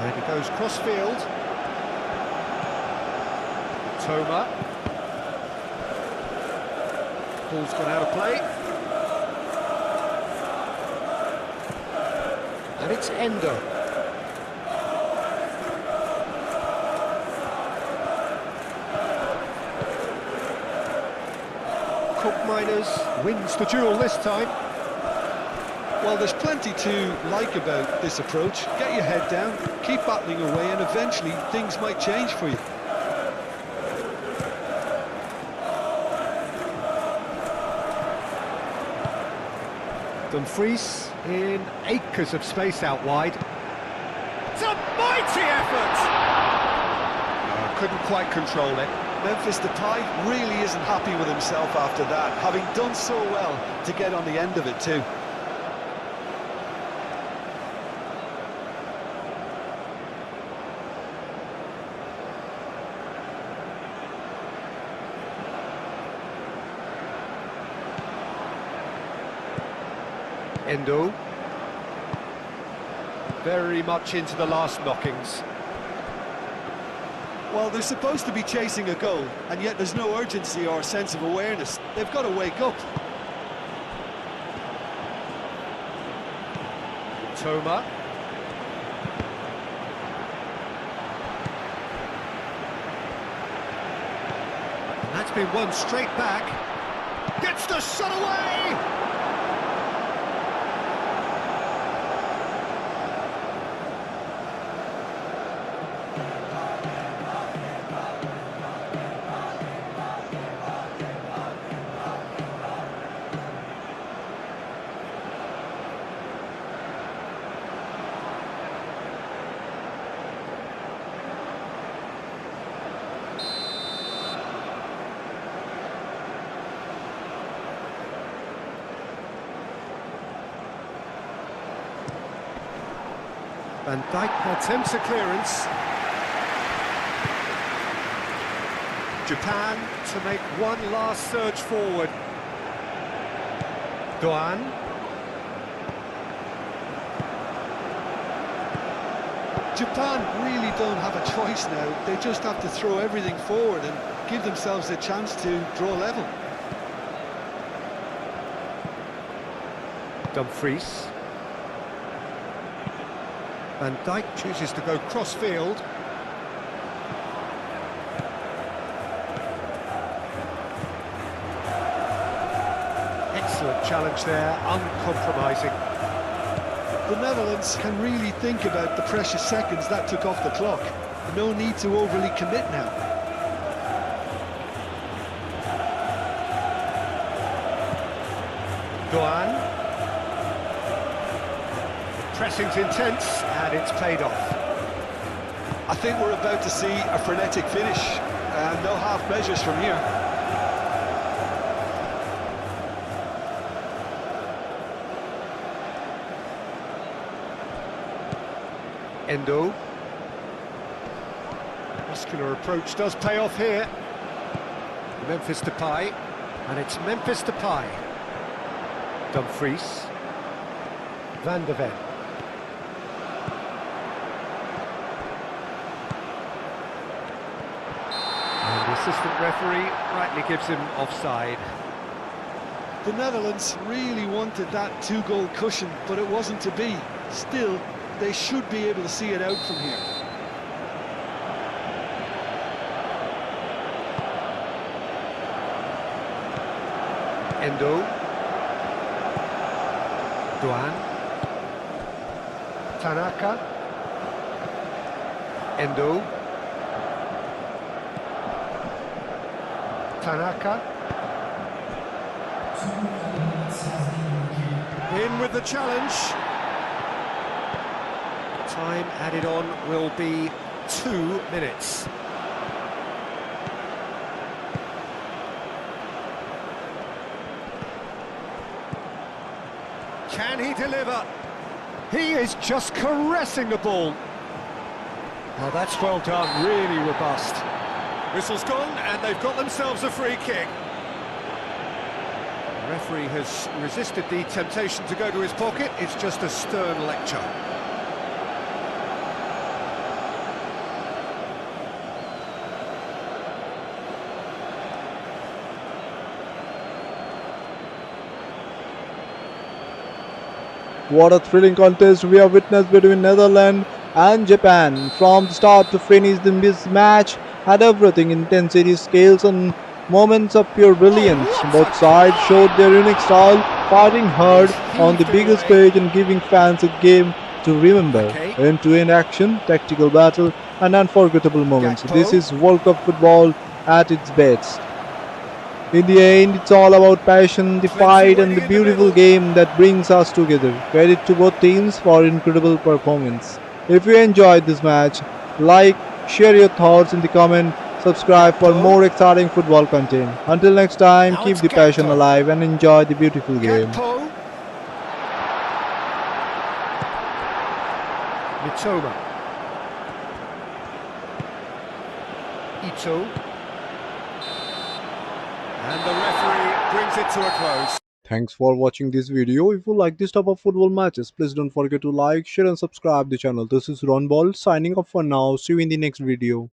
And he goes cross-field. Toma. Ball's gone out of play. And it's Endo. Koopmeiners wins the duel this time. Well, there's plenty to like about this approach. Get your head down, keep battling away, and eventually things might change for you. Dumfries in acres of space out wide. It's a mighty effort! Oh, couldn't quite control it. Memphis Depay really isn't happy with himself after that, having done so well to get on the end of it too. Endo. Very much into the last knockings. Well, they're supposed to be chasing a goal, and yet there's no urgency or sense of awareness. They've got to wake up. Mitoma. And that's been won straight back. Gets the shot away! Van Dijk attempts a clearance. Japan to make one last surge forward. Doan. Japan really don't have a choice now. They just have to throw everything forward and give themselves a chance to draw level. Dumfries. Van Dijk chooses to go cross-field. Excellent challenge there, uncompromising. The Netherlands can really think about the precious seconds that took off the clock. No need to overly commit now. Doan. Pressing's intense, and it's paid off. I think we're about to see a frenetic finish. No half measures from here. Endo. Muscular approach does pay off here. Memphis Depay, and it's Memphis Depay. Dumfries. Van der Ven. And the assistant referee rightly gives him offside. The Netherlands really wanted that two-goal cushion, but it wasn't to be. Still, they should be able to see it out from here. Endo. Doan. Tanaka. Endo. Tanaka. In with the challenge. Time added on will be 2 minutes. Can he deliver? He is just caressing the ball. Well, that's well done, really robust. Whistle's gone, and they've got themselves a free kick. The referee has resisted the temptation to go to his pocket. It's just a stern lecture. What a thrilling contest we have witnessed between Netherlands and Japan. From the start to finish, this match had everything: intensity, scales and moments of pure brilliance. Both sides showed their unique style, fighting hard on the biggest stage and giving fans a game to remember. End-to-end action, tactical battle and unforgettable moments. This is World Cup football at its best. In the end, it's all about passion, the fight and the beautiful game that brings us together. Credit to both teams for incredible performance. If you enjoyed this match, like, share your thoughts in the comment, subscribe for more exciting football content. Until next time, keep the passion alive and enjoy the beautiful game. Mitoma. Ito. And the referee brings it to a close. Thanks for watching this video. If you like this type of football matches, please don't forget to like, share and subscribe the channel. This is Ron Ball signing off for now. See you in the next video.